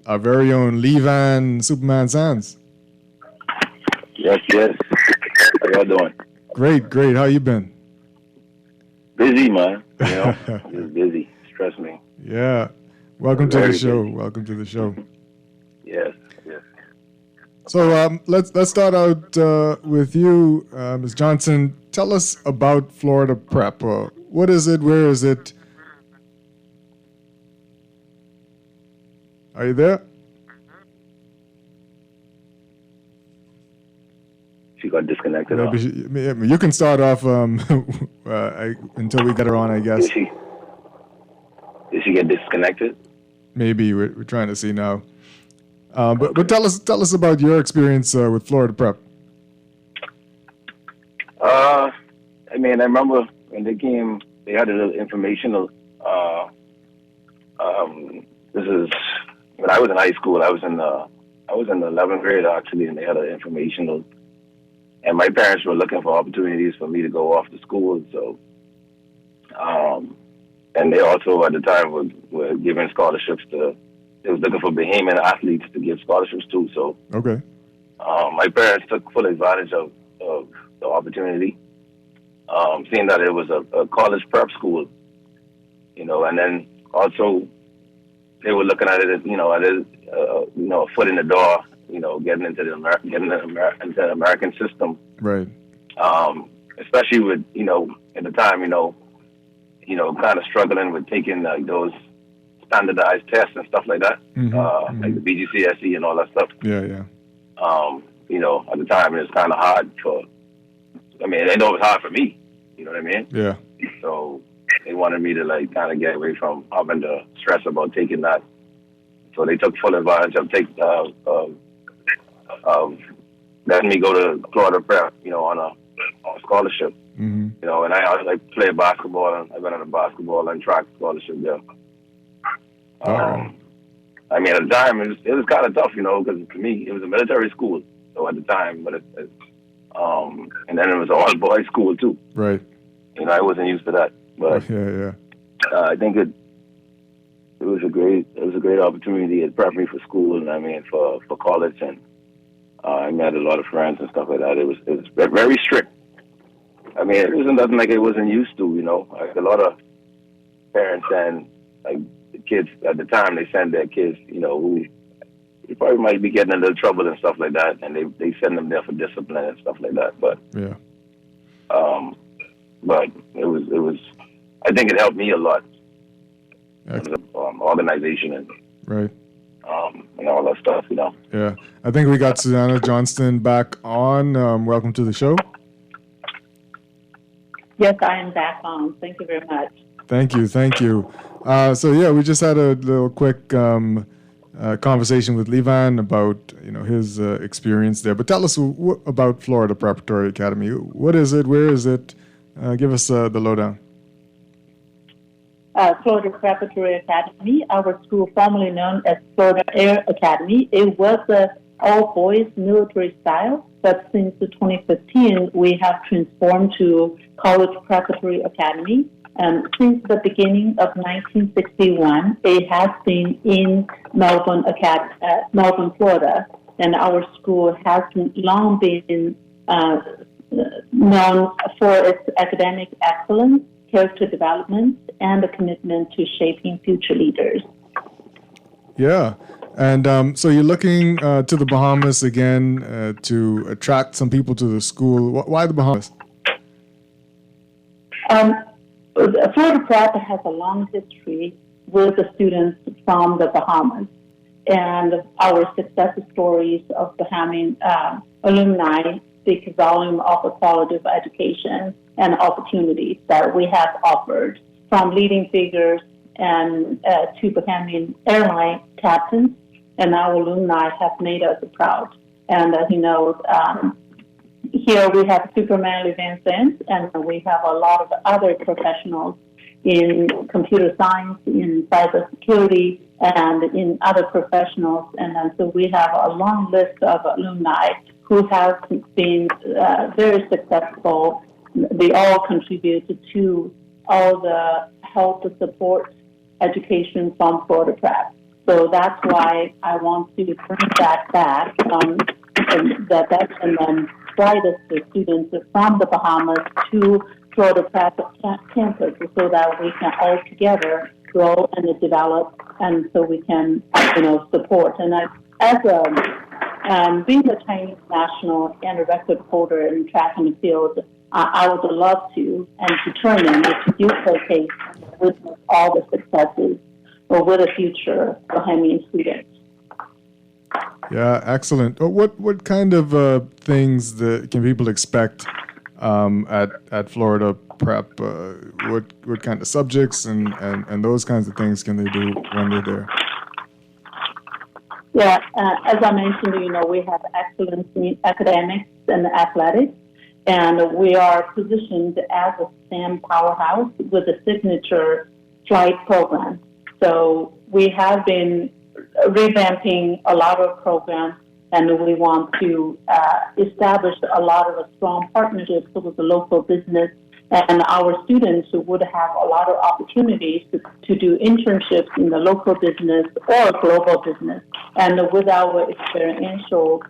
our very own Levan Superman Sands. Yes. How y'all doing? Great. How you been? Busy, man. You know, just busy. Stress me. Yeah. Welcome to the Very show. busy. Welcome to the show. Yes. So let's start out with you, Ms. Johnson. Tell us about Florida Prep. What is it? Where is it? Are you there? She got disconnected. Maybe you can start off until we get her on, I guess. Did she get disconnected? Maybe we're trying to see now. But tell us about your experience with Florida Prep. I mean, I remember when they came, they had a little informational. This is when I was in high school. I was in the 11th grade actually, and they had an informational. And my parents were looking for opportunities for me to go off to school. So, and they also at the time were giving scholarships to. They was looking for Bahamian athletes to give scholarships to. So, okay. My parents took full advantage of the opportunity, seeing that it was a college prep school, you know, and then also they were looking at it as, a foot in the door, you know, getting into the American system. Right. Especially with, at the time, kind of struggling with taking those standardized tests and stuff like that, like the BGCSE and all that stuff. Yeah. At the time it was kind of hard I know it was hard for me. You know what I mean? Yeah. So they wanted me to kind of get away from having to stress about taking that. So they took full advantage of letting me go to Florida Prep, on a scholarship. Mm-hmm. And I played basketball, and I went on a basketball and track scholarship there. At the time it was kind of tough, because for me it was a military school. So at the time, but and then it was an all boys school too. Right. I wasn't used to that, but yeah. I think it was a great opportunity. It prepped me for school, and for college, and I met a lot of friends and stuff like that. It was very strict. It wasn't nothing like it wasn't used to, Like a lot of parents and the kids at the time, they send their kids, who probably might be getting in a little trouble and stuff like that, and they send them there for discipline and stuff like that. But yeah, but it was. I think it helped me a lot. Organization and right. And all that stuff, Yeah, I think we got Susanna Johnston back on. Welcome to the show. Yes, I am back on. Thank you very much. Thank you. So yeah, we just had a little quick conversation with Levan about his experience there. But tell us about Florida Preparatory Academy. What is it? Where is it? Give us the lowdown. Florida Preparatory Academy, our school formerly known as Florida Air Academy. It was an all-boys military style, but since 2015, we have transformed to College Preparatory Academy. Since the beginning of 1961, it has been in Melbourne, Florida, and our school has long been known for its academic excellence, character development, and a commitment to shaping future leaders. Yeah. And so you're looking to the Bahamas again to attract some people to the school. Why the Bahamas? Florida Prep has a long history with the students from the Bahamas. And our success stories of Bahamian alumni speak volume of the quality of education and opportunities that we have offered, from leading figures and to Bahamian airline captains, and our alumni have made us proud. And as you know, here we have Superman Vincent, and we have a lot of other professionals in computer science, in cybersecurity, and in other professionals. And so we have a long list of alumni who have been very successful. They all contributed to all the help, support, education from Florida Prep. So that's why I want to bring that back, and then fly the students from the Bahamas to Florida Pratt campus so that we can all together grow and develop, and so we can, support. And being a Chinese national and a record holder in track and field, I would love to and determined to do showcase with all the successes or with a future Bahamian students. Yeah, excellent. What kind of things can people expect at Florida Prep? What kind of subjects and those kinds of things can they do when they're there? Yeah, as I mentioned, we have excellence in academics and athletics, and we are positioned as a STEM powerhouse with a signature flight program. So we have been revamping a lot of programs, and we want to establish a lot of strong partnerships with the local business, and our students would have a lot of opportunities to do internships in the local business or global business. And with our experiential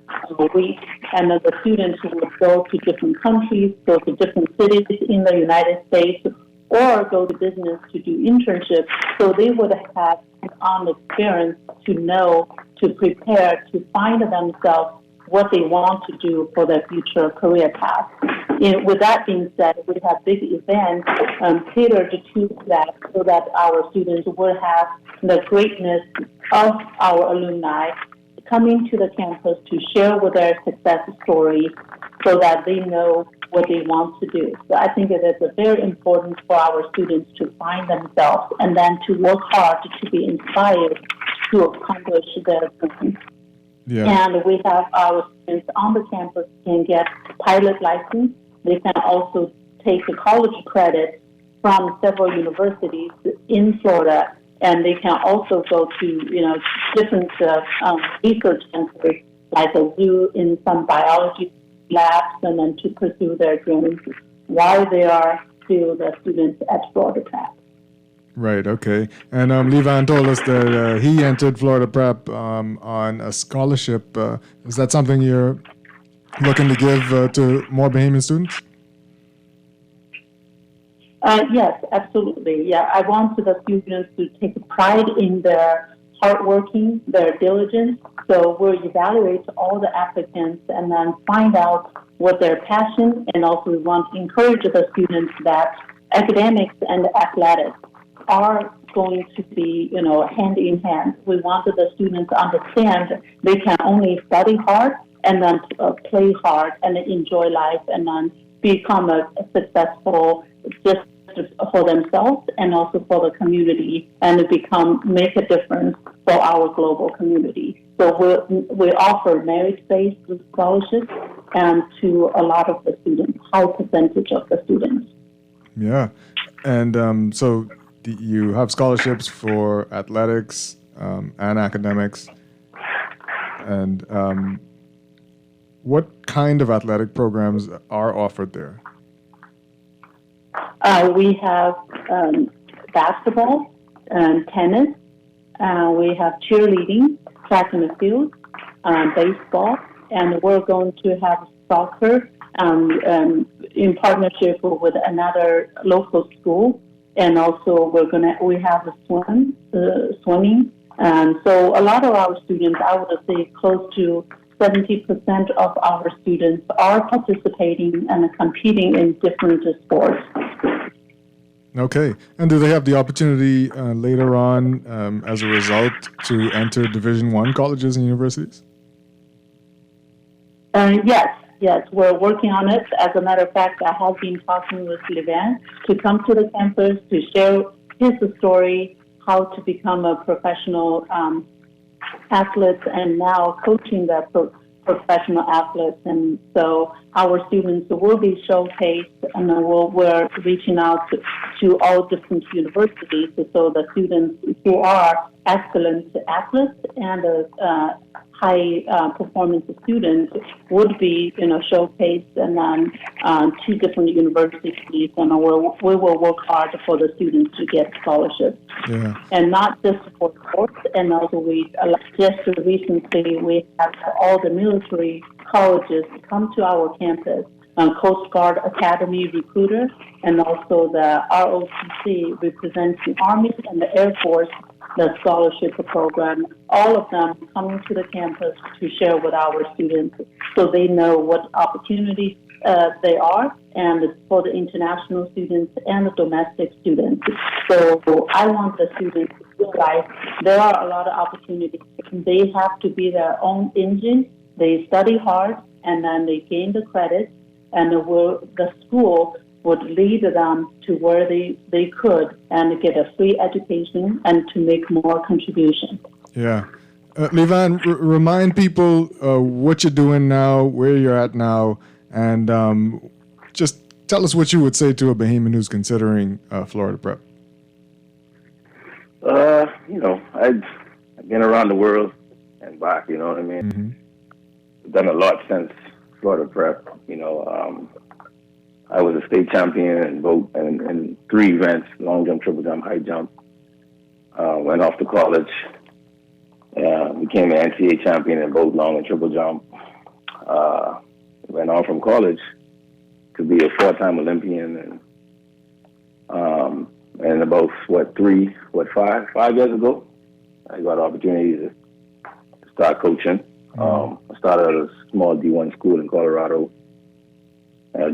week, and the students would go to different countries, go to different cities in the United States, or go to business to do internships, so they would have on experience to know, to prepare, to find themselves what they want to do for their future career path. With that being said, we have big events catered to that so that our students will have the greatness of our alumni coming to the campus to share with their success stories so that they know what they want to do. So I think it is very important for our students to find themselves and then to work hard to be inspired to accomplish their dreams. Yeah. And we have our students on the campus can get pilot license. They can also take a college credit from several universities in Florida, and they can also go to different research centers like a zoo in some biology labs, and then to pursue their dreams while they are still the students at Florida Prep. Right, okay. And Levan told us that he entered Florida Prep on a scholarship. Is that something you're looking to give to more Bahamian students? Yes, absolutely. Yeah, I want the students to take pride in their hardworking, their diligence. So we'll evaluate all the applicants and then find out what their passion, and also we want to encourage the students that academics and athletics are going to be, hand in hand. We want the students to understand they can only study hard and then play hard and enjoy life and then become a successful just for themselves and also for the community, and make a difference for our global community. So we offer merit-based scholarships to a lot of the students, high percentage of the students. Yeah, and so you have scholarships for athletics and academics, and what kind of athletic programs are offered there? We have basketball, tennis. We have cheerleading, track and field, baseball, and we're going to have soccer in partnership with another local school, and also we have swimming. So a lot of our students, I would say close to 70% of our students are participating and competing in different sports. Okay. And do they have the opportunity later on, as a result, to enter Division I colleges and universities? Yes, we're working on it. As a matter of fact, I have been talking with Levan to come to the campus to share his story, how to become a professional athlete, and now coaching the professional athletes. And so our students will be showcased, and we're reaching out to all different universities, so the students who are excellent athletes and high performance students would be, showcased and then two different universities, and we will work hard for the students to get scholarships. Yeah. And not just for sports, and also we just recently we have all the military colleges come to our campus, Coast Guard Academy recruiter, and also the ROTC represents the Army and the Air Force, the scholarship program, all of them coming to the campus to share with our students so they know what opportunities they are, and for the international students and the domestic students. So I want the students to realize there are a lot of opportunities. They have to be their own engine. They study hard, and then they gain the credit, and the school would lead them to where they could and get a free education and to make more contributions. Yeah. Levan, remind people what you're doing now, where you're at now, and just tell us what you would say to a Bahamian who's considering Florida Prep. I've been around the world and back, you know what I mean? Mm-hmm. I've done a lot since Florida Prep, I was a state champion in 3 events: long jump, triple jump, high jump. Went off to college, became an NCAA champion in both long and triple jump. Went on from college to be a 4-time Olympian, and about 5 years ago, I got an opportunity to start coaching. I started at a small D1 school in Colorado.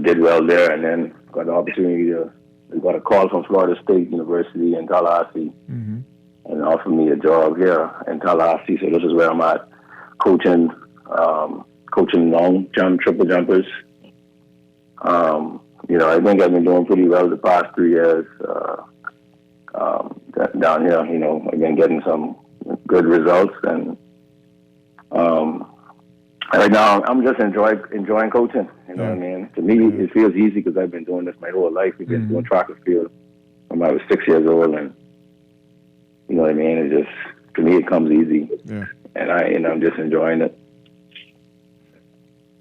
Did well there, and then got the opportunity got a call from Florida State University in Tallahassee, and offered me a job here in Tallahassee. So this is where I'm at, coaching long jump, triple jumpers. I think I've been doing pretty well the past 3 years down here. I've been getting some good results, and right now I'm just enjoying coaching. You know what I mean? To me, it feels easy because I've been doing this my whole life. We've been doing track and field from I was 6 years old, and you know what I mean. It just, to me, it comes easy, and I'm just enjoying it.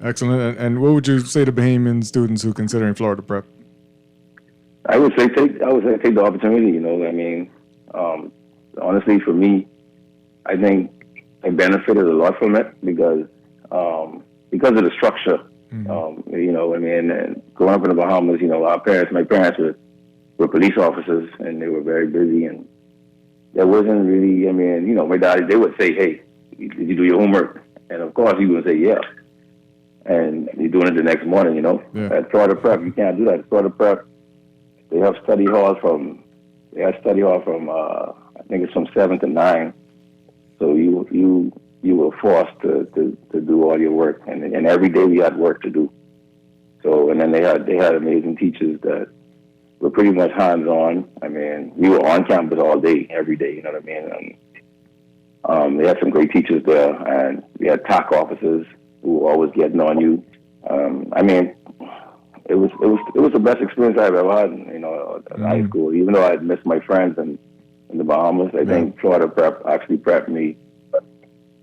Excellent. And what would you say to Bahamian students who are considering Florida Prep? I would say take the opportunity. You know, I mean, honestly, for me, I think I benefited a lot from it because of the structure. And growing up in the Bahamas, my parents were police officers, and they were very busy, and there wasn't really, my dad, they would say, "Hey, did you do your homework?" And of course, he would say, "Yeah." And you're doing it the next morning, At Florida Prep, you can't do that. At Florida Prep, they have study hall from I think it's from 7 to 9. So you were forced to do all your work, and every day we had work to do. So, and then they had amazing teachers that were pretty much hands-on. I mean, we were on campus all day, every day, you know what I mean? And they had some great teachers there, and we had TAC officers who were always getting on you. It was the best experience I've ever had, in high school. Even though I had missed my friends in the Bahamas, I think Florida Prep actually prepped me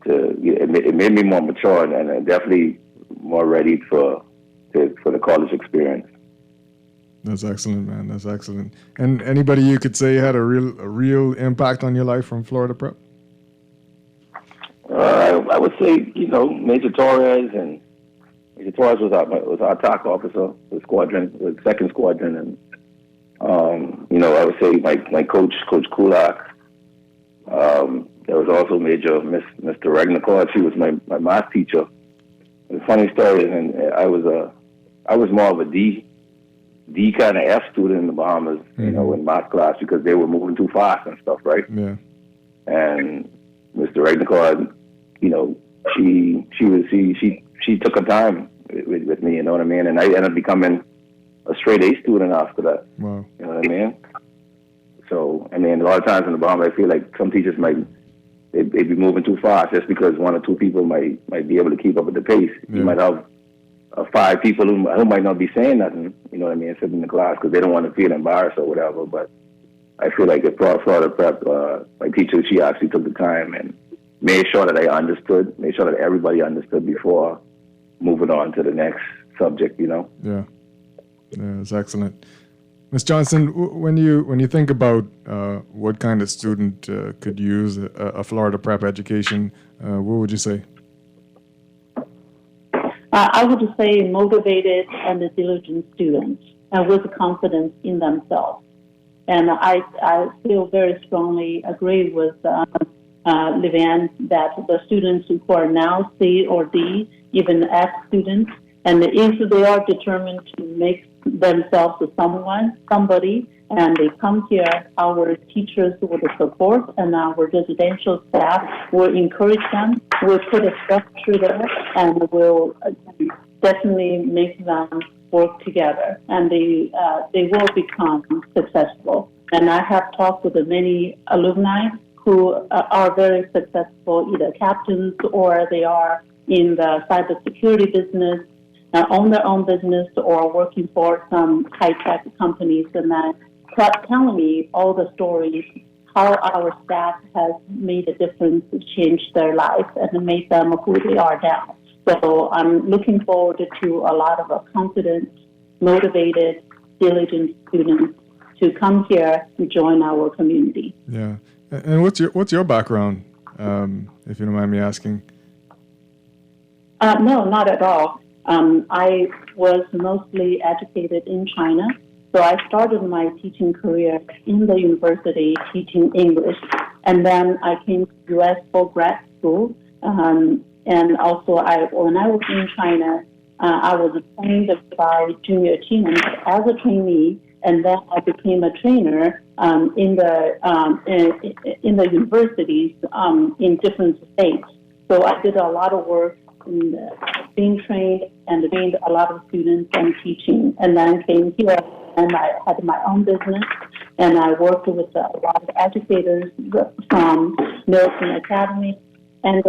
it made me more mature and definitely more ready for the college experience. That's excellent, man. That's excellent. And anybody you could say had a real impact on your life from Florida Prep? I would say, Major Torres, and Major Torres was our TAC officer with second squadron, and I would say my coach, Coach Kulak. There was also Mr. Regnacord. She was my math teacher. The funny story is, and I was more of a D kind of F student in the Bahamas, in math class, because they were moving too fast and stuff, right? Yeah. And Mr. Regnacord, she took her time with me, you know what I mean? And I ended up becoming a straight A student after that. Wow. You know what I mean? So, a lot of times in the Bahamas, I feel like some teachers they'd be moving too fast just because one or two people might be able to keep up with the pace. You might have 5 people who might not be saying nothing, you know what I mean, sitting in the class because they don't want to feel embarrassed or whatever. But I feel like at Florida Prep, my teacher, she actually took the time and made sure that I understood, made sure that everybody understood before moving on to the next subject, you know? Yeah, it's excellent. Ms. Johnson, when you think about what kind of student could use a Florida Prep education, what would you say? I would say motivated and diligent students with confidence in themselves. And I feel very strongly agree with Levanne that the students who are now C or D, even F students, and if they are determined to make themselves somebody, and they come here, our teachers will support and our residential staff will encourage them. We'll put a structure there and we'll definitely make them work together, and they will become successful. And I have talked with many alumni who are very successful, either captains or they are in the cybersecurity business, own their own business, or working for some high-tech companies, and telling me all the stories, how our staff has made a difference, changed their life, and made them who they are now. So I'm looking forward to a lot of confident, motivated, diligent students to come here to join our community. Yeah. And what's your background, if you don't mind me asking? No, not at all. I was mostly educated in China. So I started my teaching career in the university teaching English. And then I came to U.S. for grad school. And also when I was in China, I was trained by junior achievement as a trainee. And then I became a trainer in the universities in different states. So I did a lot of work in being trained and trained a lot of students and teaching. And then came here and I had my own business. And I worked with a lot of educators from Milton Academy and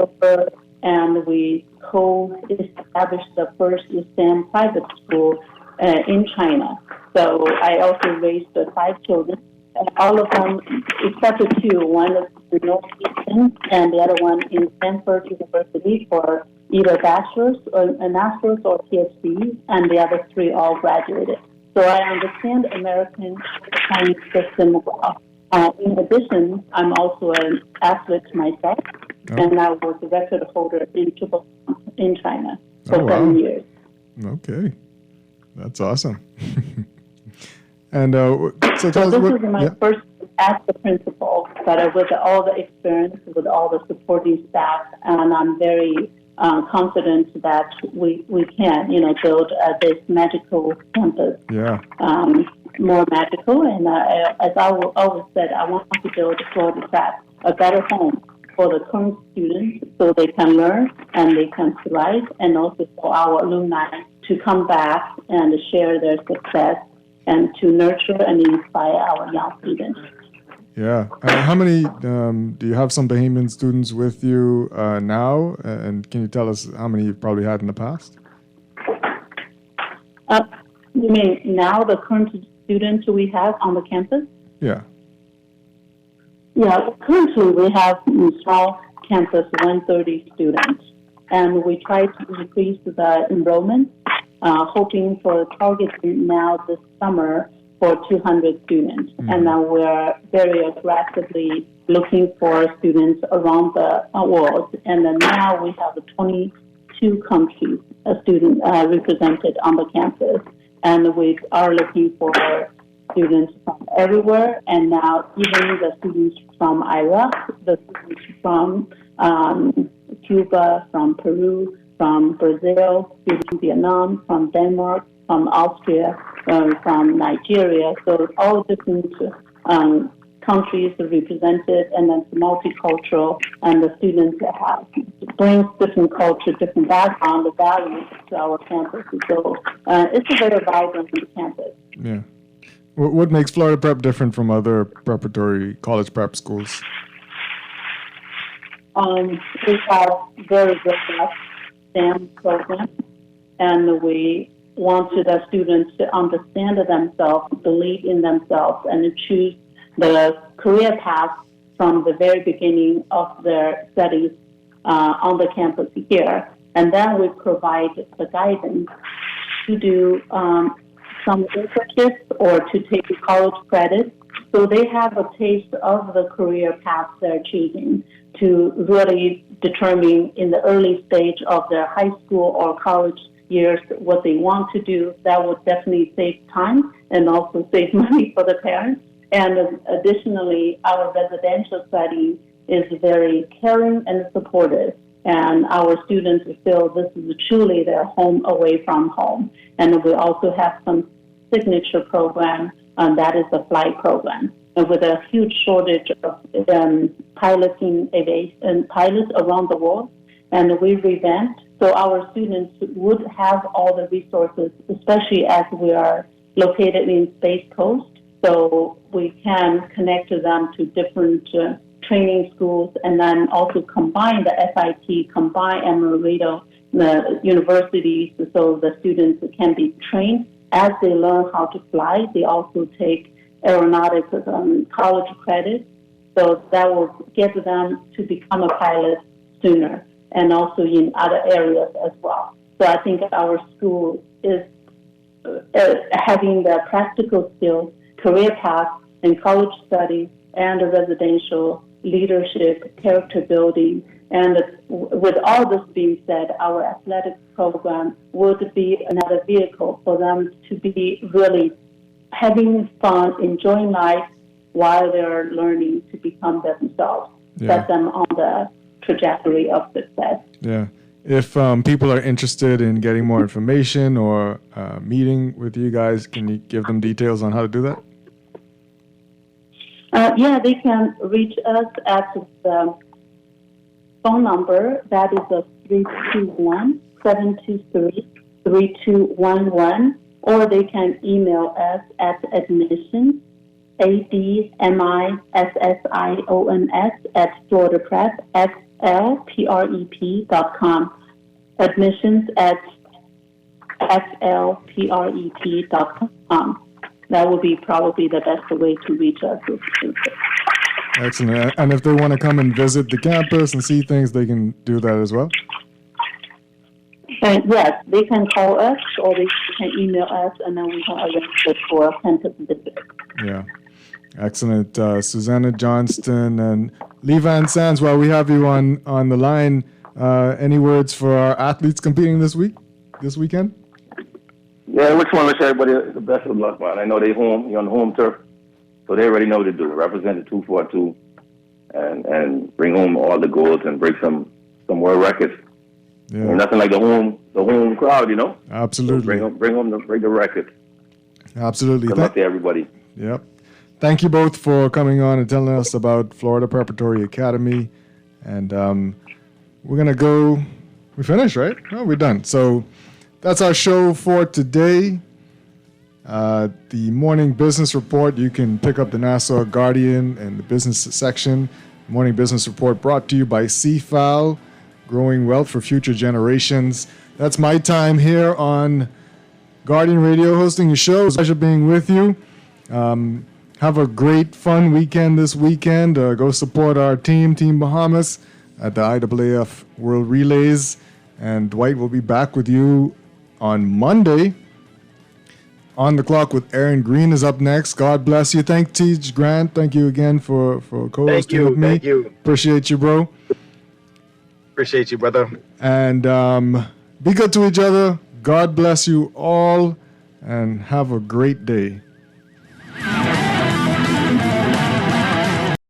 we co-established the first STEM private school in China. So I also raised 5 children, and all of them, except for 2, one is in Northeastern, and the other one in Stanford University for either bachelor's or a master's or PhD, and the other 3 all graduated. So I understand American Chinese system well. In addition, I'm also an athlete myself, and I was a record holder in China for 7 years. Okay, that's awesome. And so this is my first as the principal, but with all the experience, with all the supporting staff, and I'm very confident that we can, build this magical campus. Yeah. More magical, and as I always said, I want to build Florida Prep a better home for the current students so they can learn and they can thrive, and also for our alumni to come back and share their success and to nurture and inspire our young students. Yeah. How many, do you have some Bahamian students with you now? And can you tell us how many you've probably had in the past? You mean now the current students we have on the campus? Yeah. Yeah, currently we have small campus 130 students, and we try to increase the enrollment, hoping for targeting now this summer for 200 students. And now we're very aggressively looking for students around the world. And then now we have 22 countries students represented on the campus. And we are looking for students from everywhere. And now even the students from Iraq, the students from Cuba, from Peru, from Brazil, from Vietnam, from Denmark, from Austria, from Nigeria. So all different countries are represented, and then it's multicultural, and the students have brings different culture, different background, the values to our campus. So it's a very vibrant campus. Yeah. What makes Florida Prep different from other preparatory college prep schools? We have very robust STEM program, and we wanted the students to understand themselves, believe in themselves, and choose the career path from the very beginning of their studies on the campus here. And then we provide the guidance to do some internships or to take college credit. So they have a taste of the career path they're choosing to really determine in the early stage of their high school or college years what they want to do. That would definitely save time and also save money for the parents. And additionally, our residential setting is very caring and supportive. And our students feel this is truly their home away from home. And we also have some signature program, that is the flight program. And with a huge shortage of piloting aviation pilots around the world, and we revamped so our students would have all the resources, especially as we are located in Space Coast. So we can connect them to different training schools, and then also combine the FIT, combine Amarillo, the universities, so the students can be trained as they learn how to fly. They also take aeronautics college credit, so that will get them to become a pilot sooner, and also in other areas as well. So I think our school is having the practical skills, career path, and college studies, and residential leadership, character building. And with all this being said, our athletic program would be another vehicle for them to be really having fun, enjoying life while they're learning to become themselves, set them on the trajectory of success. Yeah. If people are interested in getting more information or meeting with you guys, can you give them details on how to do that? They can reach us at the phone number. That is a 321-723-3211, or they can email us at admissions, ADMISSIONS at FloridaPrep.com. Admissions at FLPREP.com. That would be probably the best way to reach us. Excellent. And if they want to come and visit the campus and see things, they can do that as well? And yes, they can call us or they can email us, and then we can arrange it for a campus visit. Yeah. Excellent. Susanna Johnston and Lee Van Sands, while we have you on the line, any words for our athletes competing this weekend? Yeah, which one wish everybody the best of luck, man. I know you're on the home turf, so they already know what to do. Represent the 242 and bring home all the goals and break some world records. Yeah. I mean, nothing like the home crowd, you know? Absolutely. So bring home the record. Absolutely. Good luck to everybody. Yep. Thank you both for coming on and telling us about Florida Preparatory Academy. And we're going to go. We finished, right? Oh, we're done. So that's our show for today. The morning business report, you can pick up the Nassau Guardian and the business section. Morning business report brought to you by CFAL, growing wealth for future generations. That's my time here on Guardian Radio hosting your show. It's a pleasure being with you. Have a great, fun weekend this weekend. Go support our team, Team Bahamas, at the IAAF World Relays. And Dwight will be back with you on Monday. On the Clock with Aaron Green is up next. God bless you. Thank Teach Grant. Thank you again for co-hosting with me. Thank you. Appreciate you, bro. Appreciate you, brother. And be good to each other. God bless you all. And have a great day.